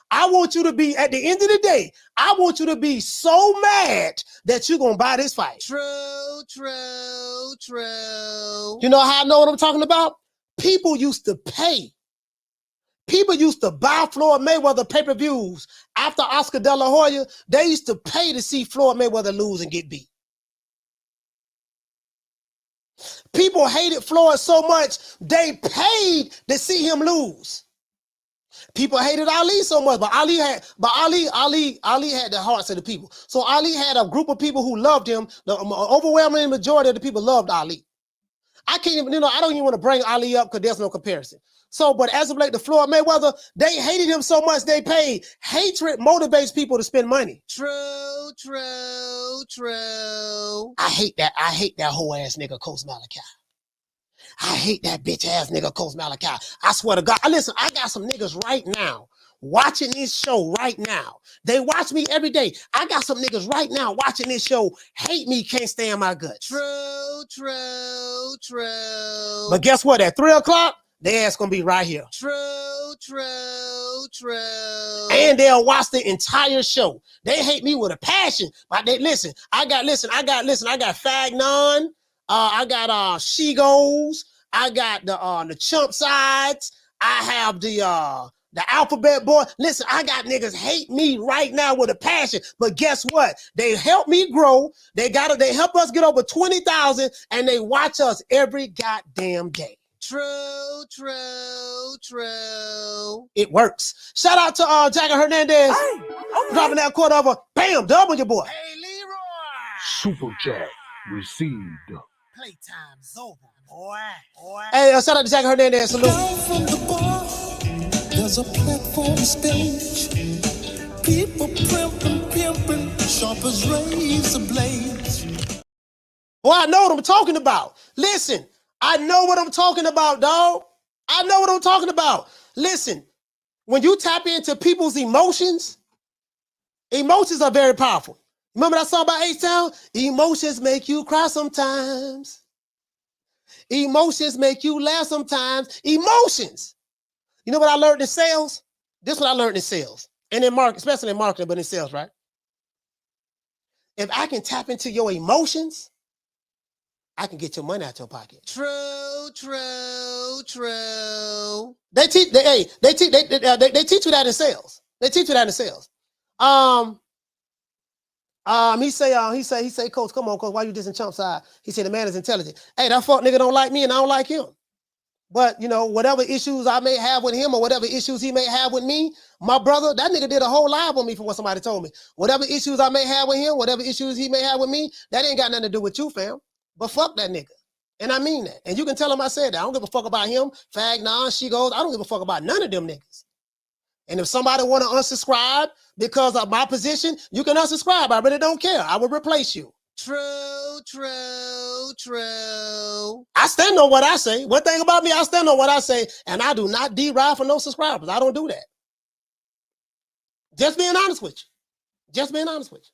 I want you to be, at the end of the day, I want you to be so mad that you're going to buy this fight. True, true, true. You know how I know what I'm talking about? People used to pay. People used to buy Floyd Mayweather pay-per-views after Oscar De La Hoya. They used to pay to see Floyd Mayweather lose and get beat. People hated Floyd so much, they paid to see him lose. People hated Ali so much, but Ali had the hearts of the people. So Ali had a group of people who loved him. The overwhelming majority of the people loved Ali. I can't even, I don't even want to bring Ali up because there's no comparison. So, but as of late, the Floyd Mayweather, they hated him so much they paid. Hatred motivates people to spend money. True, true, true. I hate that. I hate that whole ass nigga, Coach Malachi. I hate that bitch ass nigga, Coach Malachi. I swear to God. Listen, I got some niggas right now watching this show right now. They watch me every day. I got some niggas right now watching this show, hate me, can't stand my guts. True, true, true. But guess what? At 3 o'clock, their ass gonna be right here. True, true, true. And they'll watch the entire show. They hate me with a passion. But they listen, I got Fagnon. I got She Goes. I got the Chump Sides. I have the Alphabet Boy. Listen, I got niggas hate me right now with a passion. But guess what? They help me grow. They help us get over 20,000, and they watch us every goddamn day. True, true, true. It works. Shout out to Jackie Hernandez. Hey, okay. Dropping that quarter over. Bam, double your boy. Hey, Leroy. Super chat received. Playtime's over, boy. Hey, shout out to Jackie Hernandez. Salute. Down from the bar, there's a platform stage. People pimping, sharp as razor blades. Well, I know what I'm talking about. Listen, I know what I'm talking about, dog. I know what I'm talking about. Listen, when you tap into people's emotions, emotions are very powerful. Remember that song by H-Town? Emotions make you cry sometimes. Emotions make you laugh sometimes. Emotions. You know what I learned in sales? This is what I learned in sales. And in marketing, especially in marketing, but in sales, right? If I can tap into your emotions, I can get your money out your pocket. True, true, true. They teach you that in sales. They teach you that in sales. He say, Coach, come on, Coach, why you dissing Chump Side? He said, the man is intelligent. Hey, that fuck nigga don't like me and I don't like him. But, whatever issues I may have with him or whatever issues he may have with me, my brother, that nigga did a whole live on me for what somebody told me. Whatever issues I may have with him, whatever issues he may have with me, that ain't got nothing to do with you, fam. But fuck that nigga. And I mean that. And you can tell him I said that. I don't give a fuck about him, Fagnon, She Goes. I don't give a fuck about none of them niggas. And if somebody want to unsubscribe because of my position, you can unsubscribe. I really don't care. I will replace you. True, true, true. I stand on what I say. One thing about me, I stand on what I say, and I do not deride for no subscribers. I don't do that. Just being honest with you. Just being honest with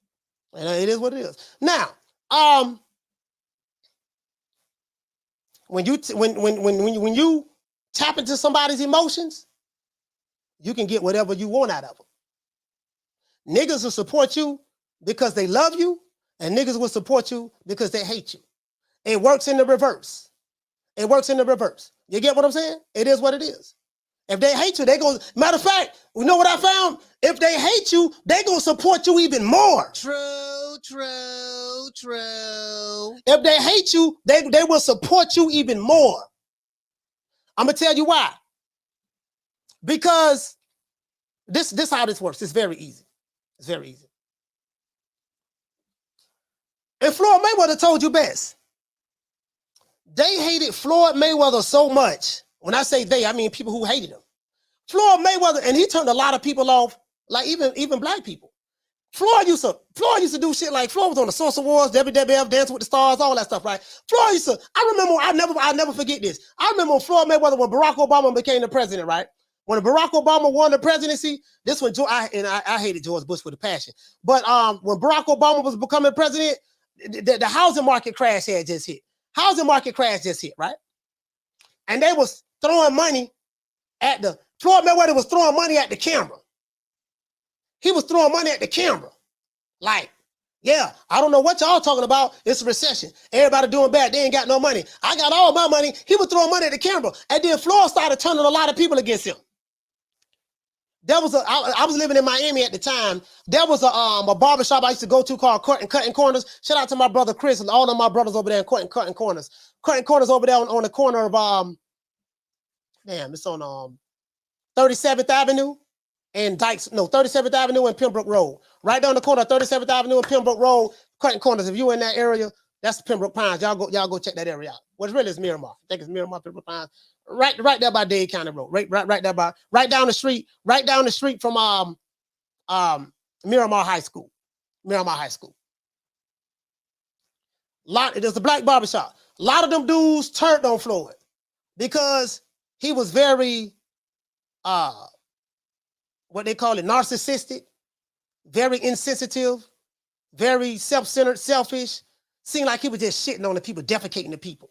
you. And it is what it is. Now, when you tap into somebody's emotions, you can get whatever you want out of them. Niggas will support you because they love you, and niggas will support you because they hate you. It works in the reverse. It works in the reverse. You get what I'm saying? It is what it is. If they hate you, they go. Matter of fact, you know what I found? If they hate you, they gonna support you even more. True, true, true. If they hate you, they will support you even more. I'm gonna tell you why. Because this how this works. It's very easy. It's very easy. And Floyd Mayweather told you best. They hated Floyd Mayweather so much. When I say they, I mean people who hated him. Floyd Mayweather, and he turned a lot of people off, like even black people. Floyd used to do shit like Floyd was on the Source Awards, WWF, Dance with the Stars, all that stuff, right? Floyd used to, I remember, I'll never forget this. I remember when Floyd Mayweather, when Barack Obama became the president, right? When Barack Obama won the presidency, this one, I hated George Bush with a passion. But when Barack Obama was becoming president, the housing market crash had just hit. Housing market crash just hit, right? And they was throwing money at Floyd Mayweather was throwing money at the camera. He was throwing money at the camera. Like, yeah, I don't know what y'all talking about. It's a recession. Everybody doing bad. They ain't got no money. I got all my money. He was throwing money at the camera. And then Floyd started turning a lot of people against him. There was I was living in Miami at the time. There was a barbershop I used to go to called Cutting Corners. Shout out to my brother Chris and all of my brothers over there in Cutting Corners. Cutting Corners over there on the corner of it's on 37th Avenue and 37th Avenue and Pembroke Road. Right down the corner of 37th Avenue and Pembroke Road, Cutting Corners. If you're in that area, that's Pembroke Pines. Y'all go check that area out. What's really is Miramar. I think it's Miramar, Pembroke Pines. Right there by Dade County Road. Right there right down the street from Miramar High School. Miramar High School. There's a black barbershop. A lot of them dudes turned on Floyd because he was very what they call it, narcissistic, very insensitive, very self-centered, selfish. Seemed like he was just shitting on the people, defecating the people.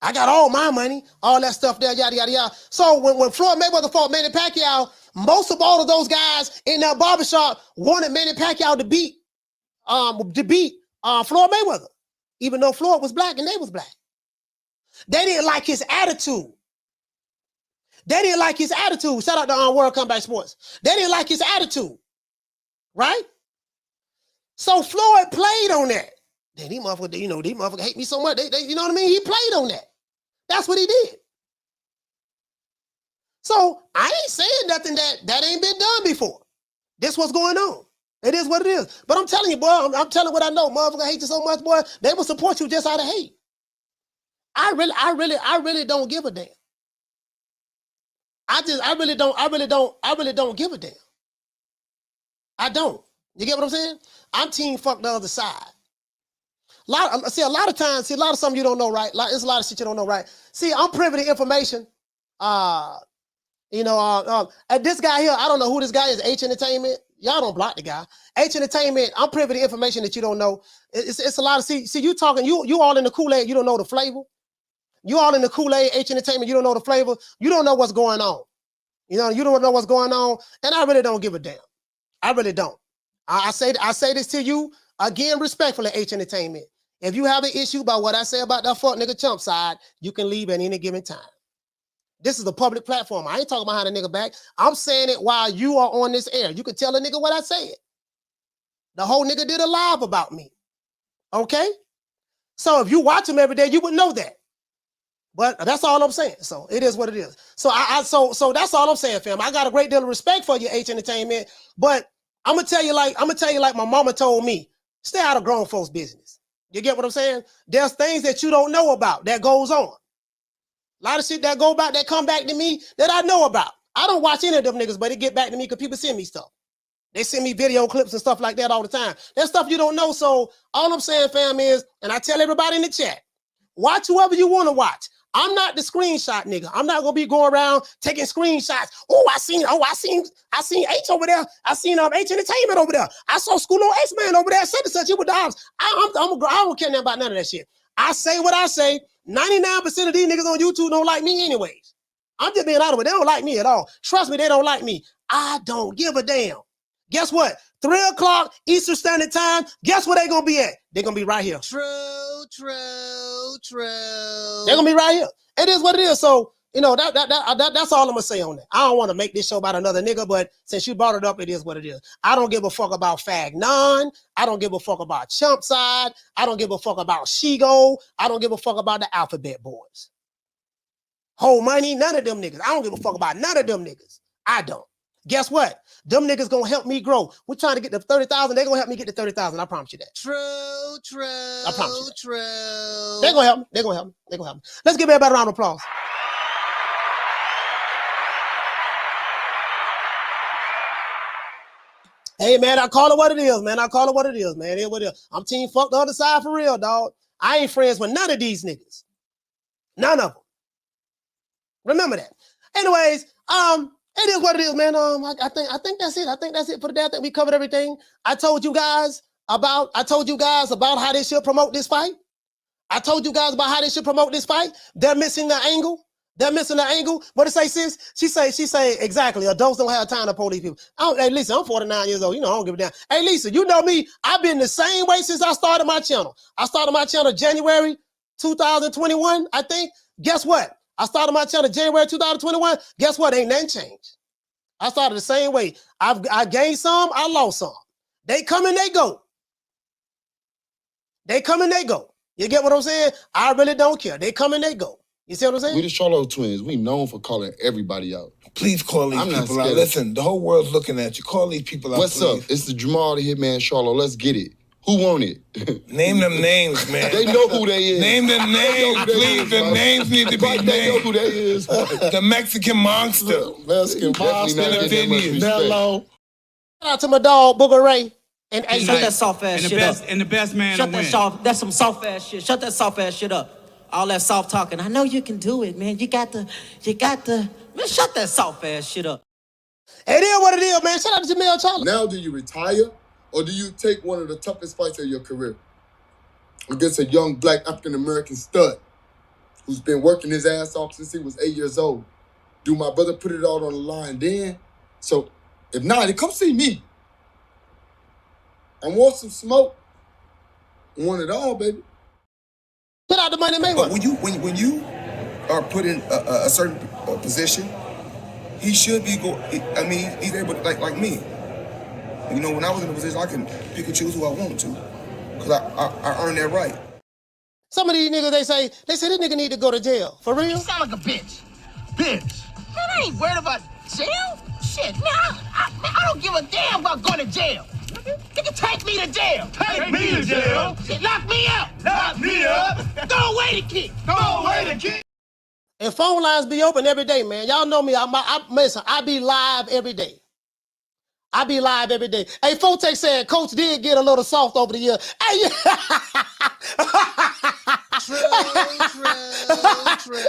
I got all my money, all that stuff there, yada, yada, yada. So when Floyd Mayweather fought Manny Pacquiao, most of all of those guys in that barbershop wanted Manny Pacquiao to beat Floyd Mayweather, even though Floyd was black and they was black. They didn't like his attitude. Shout out to World Combat Sports. They didn't like his attitude, right? So Floyd played on that. Then these motherfuckers, hate me so much. They you know what I mean? He played on that. That's what he did. So I ain't saying nothing that ain't been done before. This what's going on. It is what it is. But I'm telling you, boy, I'm telling what I know. Motherfucker hate you so much, boy. They will support you just out of hate. I really don't give a damn. I really don't give a damn. I don't. You get what I'm saying? I'm team fuck the other side. A lot of times, a lot of something you don't know, right? There's a lot of shit you don't know, right? See, I'm privy to information. And this guy here, I don't know who this guy is, H Entertainment. Y'all don't block the guy. H Entertainment, I'm privy to information that you don't know. It's a lot of, see, you talking, you all in the Kool-Aid, you don't know the flavor. You all in the Kool-Aid, H Entertainment, you don't know the flavor. You don't know what's going on. You don't know what's going on. And I really don't give a damn. I really don't. I say this to you, again, respectfully, H Entertainment. If you have an issue about what I say about that fuck nigga chump side, you can leave at any given time. This is a public platform. I ain't talking behind a nigga back. I'm saying it while you are on this air. You can tell a nigga what I said. The whole nigga did a live about me. Okay? So if you watch him every day, you would know that. But that's all I'm saying. So it is what it is. So so that's all I'm saying, fam. I got a great deal of respect for you, H Entertainment. But I'm gonna tell you like my mama told me, stay out of grown folks' business. You get what I'm saying? There's things that you don't know about that goes on. A lot of shit that come back to me that I know about. I don't watch any of them niggas, but it get back to me because people send me stuff. They send me video clips and stuff like that all the time. There's stuff you don't know. So all I'm saying, fam, is, and I tell everybody in the chat, watch whoever you want to watch. I'm not the screenshot nigga. I'm not gonna be going around taking screenshots. I seen H over there. I seen H Entertainment over there. I saw School on X-Man over there. Such and such. You with dogs. I don't care nothing about none of that shit. I say what I say. 99% of these niggas on YouTube don't like me anyways. I'm just being honest with you. They don't like me at all. Trust me, they don't like me. I don't give a damn. Guess what? 3 o'clock Eastern Standard Time. Guess where they gonna be at? They're gonna be right here. True. They're gonna be right here. It is what it is. So, that's all I'm gonna say on that. I don't want to make this show about another nigga, but since you brought it up, it is what it is. I don't give a fuck about Fag Non. I don't give a fuck about Chump Side. I don't give a fuck about Shigo. I don't give a fuck about the Alphabet Boys. Whole Money, none of them niggas. I don't give a fuck about none of them niggas. I don't. Guess what? Them niggas gonna help me grow. We're trying to get to 30,000. They're gonna help me get to 30,000. I promise you that. True. I promise you that. True. They're gonna help me. Let's give everybody a round of applause. Hey, man, I call it what it is, man. It is what it is. I'm team fuck the other side for real, dog. I ain't friends with none of these niggas. None of them. Remember that. Anyways, It is what it is, man. I think that's it. I think that's it for today. I think we covered everything. I told you guys about how they should promote this fight. I told you guys about how they should promote this fight. They're missing the angle. What did say, sis? She say exactly. Adults don't have time to police people. Hey, Lisa, I'm 49 years old. You know, I don't give a damn. Hey, Lisa, you know me. I've been the same way since I started my channel. I started my channel January 2021, I think. Guess what? I started my channel January 2021. Guess what? Ain't nothing changed. I started the same way. I gained some, I lost some. They come and they go. They come and they go. You get what I'm saying? I really don't care. They come and they go. You see what I'm saying? We the Charlo twins. We known for calling everybody out. Please call these people out. Listen, the whole world's looking at you. Call these people out, What's up? It's the Jamal the Hitman Charlo. Let's get it. Who want it? Name them names, man. They know who they is. Name them names, please. The names need to be named. They know who they is. The Mexican monster. Mexican monster. Mellow. Shout out to my dog, Booger Ray. And shut that soft ass shit up. And the best man Shut to that win. that's some soft ass shit. Shut that soft ass shit up. All that soft talking. I know you can do it, man. You got the. Man, shut that soft ass shit up. It is what it is, man. Shout out to Jamel Charlo. Now do you retire or do you take one of the toughest fights of your career against a young black African-American stud who's been working his ass off since he was 8 years old? Do my brother put it all on the line then? So if not, then come see me. I want some smoke. I want it all, baby. Put out the money, Mayweather. But when you are put in a certain position, he should be he's able to, like me. You know, when I was in a position, I can pick and choose who I want to, because I earned that right. Some of these niggas, they say this nigga need to go to jail. For real? You sound like a bitch. Bitch. Man, I ain't worried about jail. Shit, man, I don't give a damn about going to jail. Nigga, take me to jail. Take me to jail? Shit, lock me up. Lock me up. Throw away the key. Throw away the key. And phone lines be open every day, man. Y'all know me. Listen, I be live every day. Hey, Fotex said Coach did get a little soft over the year. Hey,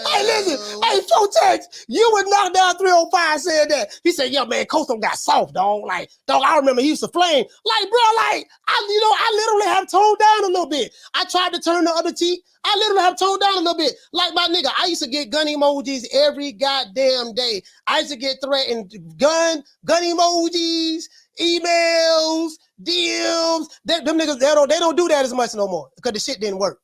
Hey, listen. Hey, Fotex, you would knock down 305 said that. He said, yeah, man, Coach don't got soft, dog. Like, dog, I remember he used to flame. Like, bro, I literally have toned down a little bit. I tried to turn the other cheek. I literally have toned down a little bit. Like my nigga, I used to get gun emojis every goddamn day. I used to get threatened gun emojis, emails, DMs. Them niggas, they don't do that as much no more because the shit didn't work.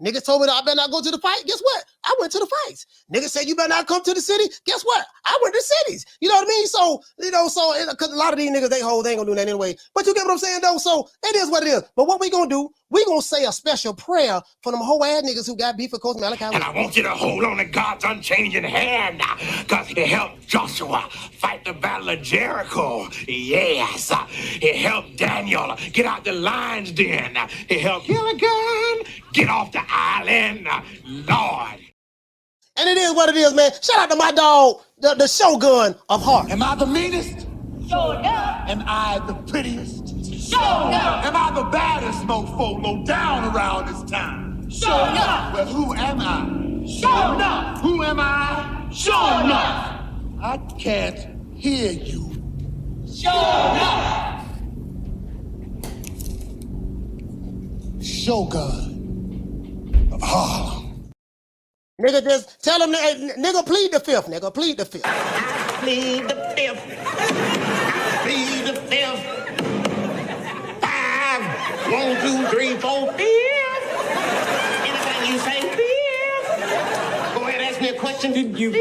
Niggas told me that I better not go to the fight. Guess what? I went to the fights. Niggas said you better not come to the city. Guess what? I went to cities. You know what I mean? So, because a lot of these niggas, they ain't gonna do that anyway. But you get what I'm saying, though? So, it is what it is. But what we gonna do, we gonna say a special prayer for them whole ass niggas who got beef with Coach Malachi. And I want you to hold on to God's unchanging hand, because he helped Joshua fight the battle of Jericho. Yes. He helped Daniel get out the lion's den. He helped Gilligan get off the island. Lord. And it is what it is, man. Shout out to my dog, the Shogun of Heart. Am I the meanest? Sure enough. Am I the prettiest? Sure enough. Am I the baddest mofo low down around this town? Sure enough. Well, who am I? Sure enough. Who am I? Sure enough. I can't hear you. Sure enough. Shogun of Harlem. Nigga, just tell him, nigga, plead the fifth, nigga, plead the fifth. I plead the fifth. I plead the fifth. 5, 1, 2, 3, 4, 5. Anything you say, 5. Go ahead, ask me a question. Did you? 5.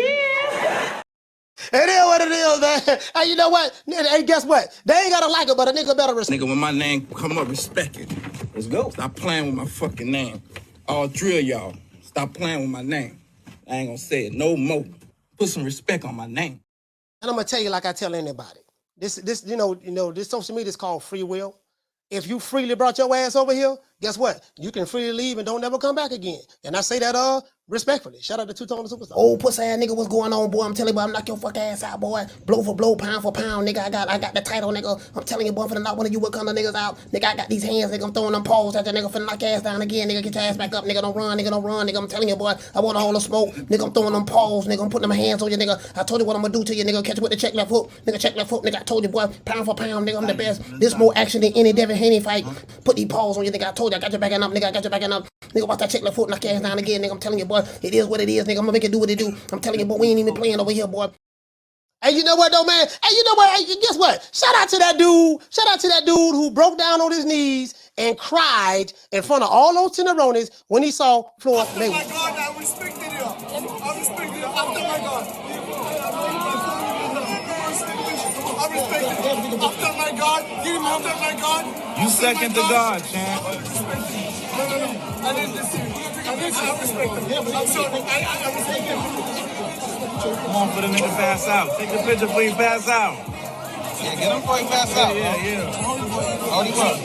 It is what it is, man. Hey, you know what? Hey, guess what? They ain't gotta like it, but a nigga better respect. Nigga, when my name come up, respect it. Let's go. Stop playing with my fucking name. All three of y'all, stop playing with my name. I ain't gonna say it no more. Put some respect on my name. And I'm gonna tell you like I tell anybody. This social media is called free will. If you freely brought your ass over here, guess what? You can freely leave and don't never come back again. And I say that respectfully. Shout out to Two-Tone the Superstar. Oh, pussy ass nigga, what's going on, boy? I'm telling you, boy, I'm knock your fuck ass out, boy. Blow for blow, pound for pound, nigga. I got the title, nigga. I'm telling you, boy, for the knock one of you what kind of niggas out. Nigga, I got these hands, nigga. I'm throwing them paws at the nigga for knock your ass down again, nigga. Get your ass back up, nigga. Don't run, nigga. Don't run, nigga. I'm telling you, boy, I want a hole of smoke. Nigga, I'm throwing them paws, nigga. I'm putting them hands on you, nigga. I told you what I'm gonna do to you, nigga. Catch you with the check left hook. Nigga, check left hook, nigga. I told you, boy, pound for pound, nigga. I'm the best. This more action than any Devin Haney fight. Put these paws on you, nigga. I told you, I got your back up, nigga. I got your back up. Nigga, watch that check left foot, knock your ass down again, nigga. I'm telling you, boy, it is what it is, nigga. I'm gonna make it do what it do. I'm telling you, boy, we ain't even playing over here, boy. Hey, you know what, though, man? Hey, you know what? Hey, guess what? Shout out to that dude. Shout out to that dude who broke down on his knees and cried in front of all those Tenderonis when he saw Floyd Mayweather. Oh, my God, I respected him. I respected him. Oh, my God. I respected him. Oh, my God. Give him oh, my God. You second to God, champ. No. I didn't listen. I respect him. I'm sorry. I respect him. Come on for the nigga pass out. Take the picture before you pass out. Yeah, get him before he pass out. Yeah. Hold him up.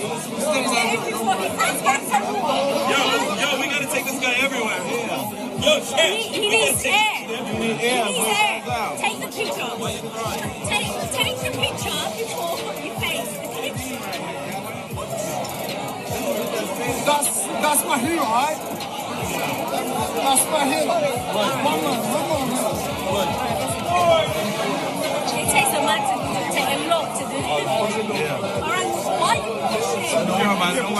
Yo, we gotta take this guy everywhere. Yeah. Yo, champ. He needs air. You need air. Take the picture. Take the picture before you face the picture. That's my hero, right? That's my hero. One more. It takes a lot to do. All right, why you pushing? Don't worry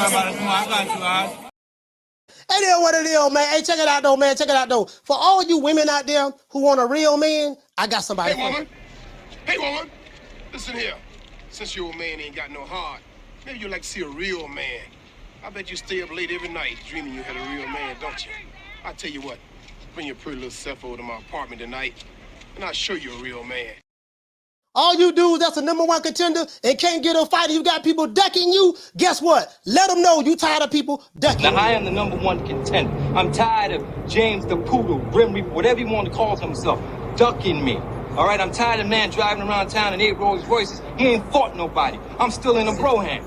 about it. I got you, all right? It is what it is, man. Hey, check it out, though, man. Check it out, though. For all you women out there who want a real man, I got somebody for you. Hey, woman. Listen here. Since your man ain't got no heart, maybe you'd like to see a real man. I bet you stay up late every night dreaming you had a real man, don't you? I tell you what, bring your pretty little self over to my apartment tonight, and I'll show you a real man. All you dudes that's a #1 contender and can't get a fight, you got people ducking you, guess what? Let them know you tired of people ducking you. Now, I am the #1 contender. I'm tired of James the Poodle, Grim Reaper, whatever you want to call himself, ducking me. All right, I'm tired of man driving around town in 8 Rolls Royces. He ain't fought nobody. I'm still in a bro hand.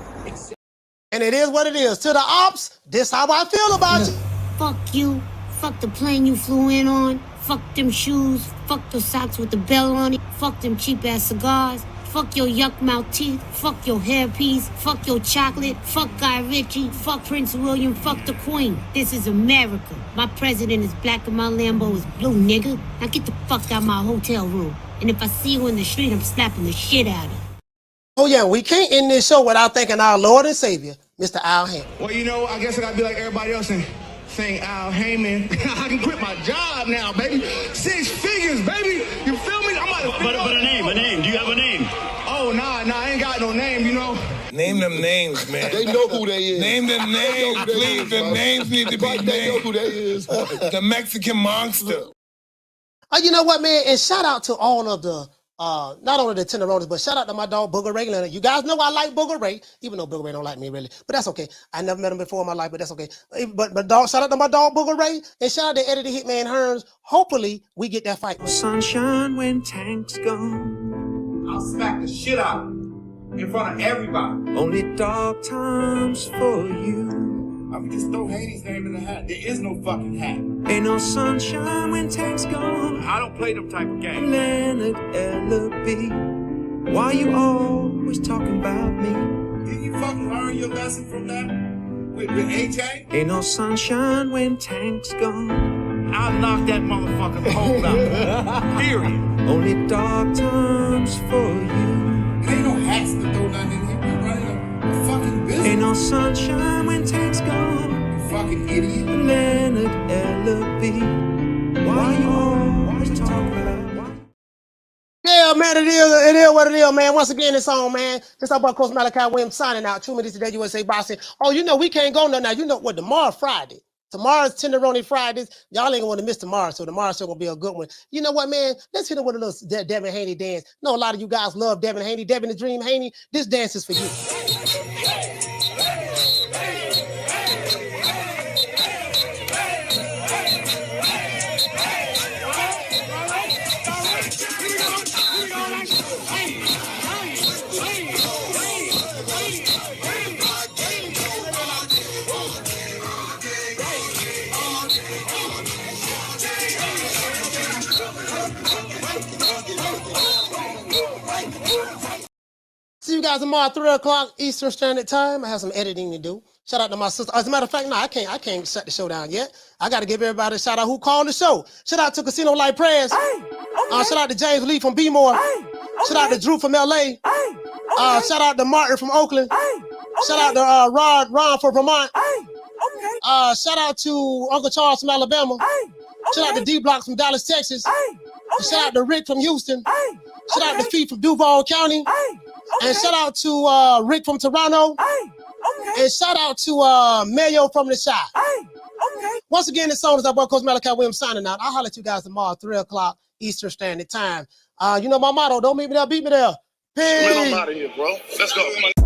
And it is what it is. To the ops, this how I feel about you. Fuck you. Fuck the plane you flew in on. Fuck them shoes. Fuck the socks with the bell on it. Fuck them cheap-ass cigars. Fuck your yuck-mouth teeth. Fuck your hairpiece. Fuck your chocolate. Fuck Guy Ritchie. Fuck Prince William. Fuck the Queen. This is America. My president is black and my Lambo is blue, nigga. Now get the fuck out of my hotel room. And if I see you in the street, I'm slapping the shit out of you. Oh, yeah, we can't end this show without thanking our Lord and Savior, Mr. Al Hammond. Well, you know, I guess I gotta be like everybody else and thank Al Hammond. I can quit my job now, baby. 6 figures, baby. You feel me? But a name. Do you have a name? Oh, nah, I ain't got no name, you know. Name them names, man. They know who they is. Name them names, please. The names need to be named. They know who they is. The Mexican monster. You know what, man? And shout out to all of the, not only the Tenderonis, but shout out to my dog, Booger Ray Leonard. You guys know I like Booger Ray, even though Booger Ray don't like me, really. But that's okay. I never met him before in my life, but that's okay. But dog, shout out to my dog, Booger Ray, and shout out to Eddie the Hitman Hearns. Hopefully, we get that fight. Sunshine when Tank's gone. I'll smack the shit out of him in front of everybody. Only dark times for you. I mean, just throw Haney's name in the hat. There is no fucking hat. Ain't no sunshine when Tank's gone. I don't play them type of games. Leonard L.B. Why you always talking about me? Didn't you fucking learn your lesson from that? With AJ? Ain't no sunshine when Tank's gone. I'll knock that motherfucker's hole out. Period. Only dark times for you. Ain't no hats to throw nothing in here. We're running a fucking business. Ain't no sunshine when Tank's gone. You fucking idiot. Leonard L.B. Why you always talking about? Yeah, man, it is what it is, man. Once again, this song, man. This our boy, Coach Malachi Williams, signing out. 2 minutes today, USA Boxing. Oh, you know, we can't go now. You know what? Tomorrow, Friday. Tomorrow's Tenderoni Fridays. Y'all ain't gonna want to miss tomorrow, so tomorrow's still gonna be a good one. You know what, man? Let's hit it with a little Devin Haney dance. I know a lot of you guys love Devin Haney. Devin the Dream Haney. This dance is for you. See you guys tomorrow, 3 o'clock Eastern Standard Time. I have some editing to do. Shout out to my sister. As a matter of fact, no, I can't shut the show down yet. I got to give everybody a shout out who called the show. Shout out to Casino Light Prayers. Shout out to James Lee from B-More. Shout out to Drew from LA. Shout out to Martin from Oakland. Shout out to Ron from Vermont. Shout out to Uncle Charles from Alabama. Shout out to D-Block from Dallas, Texas. Shout out to Rick from Houston. Shout out to Fee from Duval County. And shout out to Rick from Toronto. And shout out to Mayo from the Shop. Once again, this song is our boy Coach Malachi Williams signing out. I'll holler at you guys tomorrow, 3 o'clock Eastern Standard Time. You know my motto, don't meet me there, beat me there. Peace. Man, I'm out of here, bro. Let's go.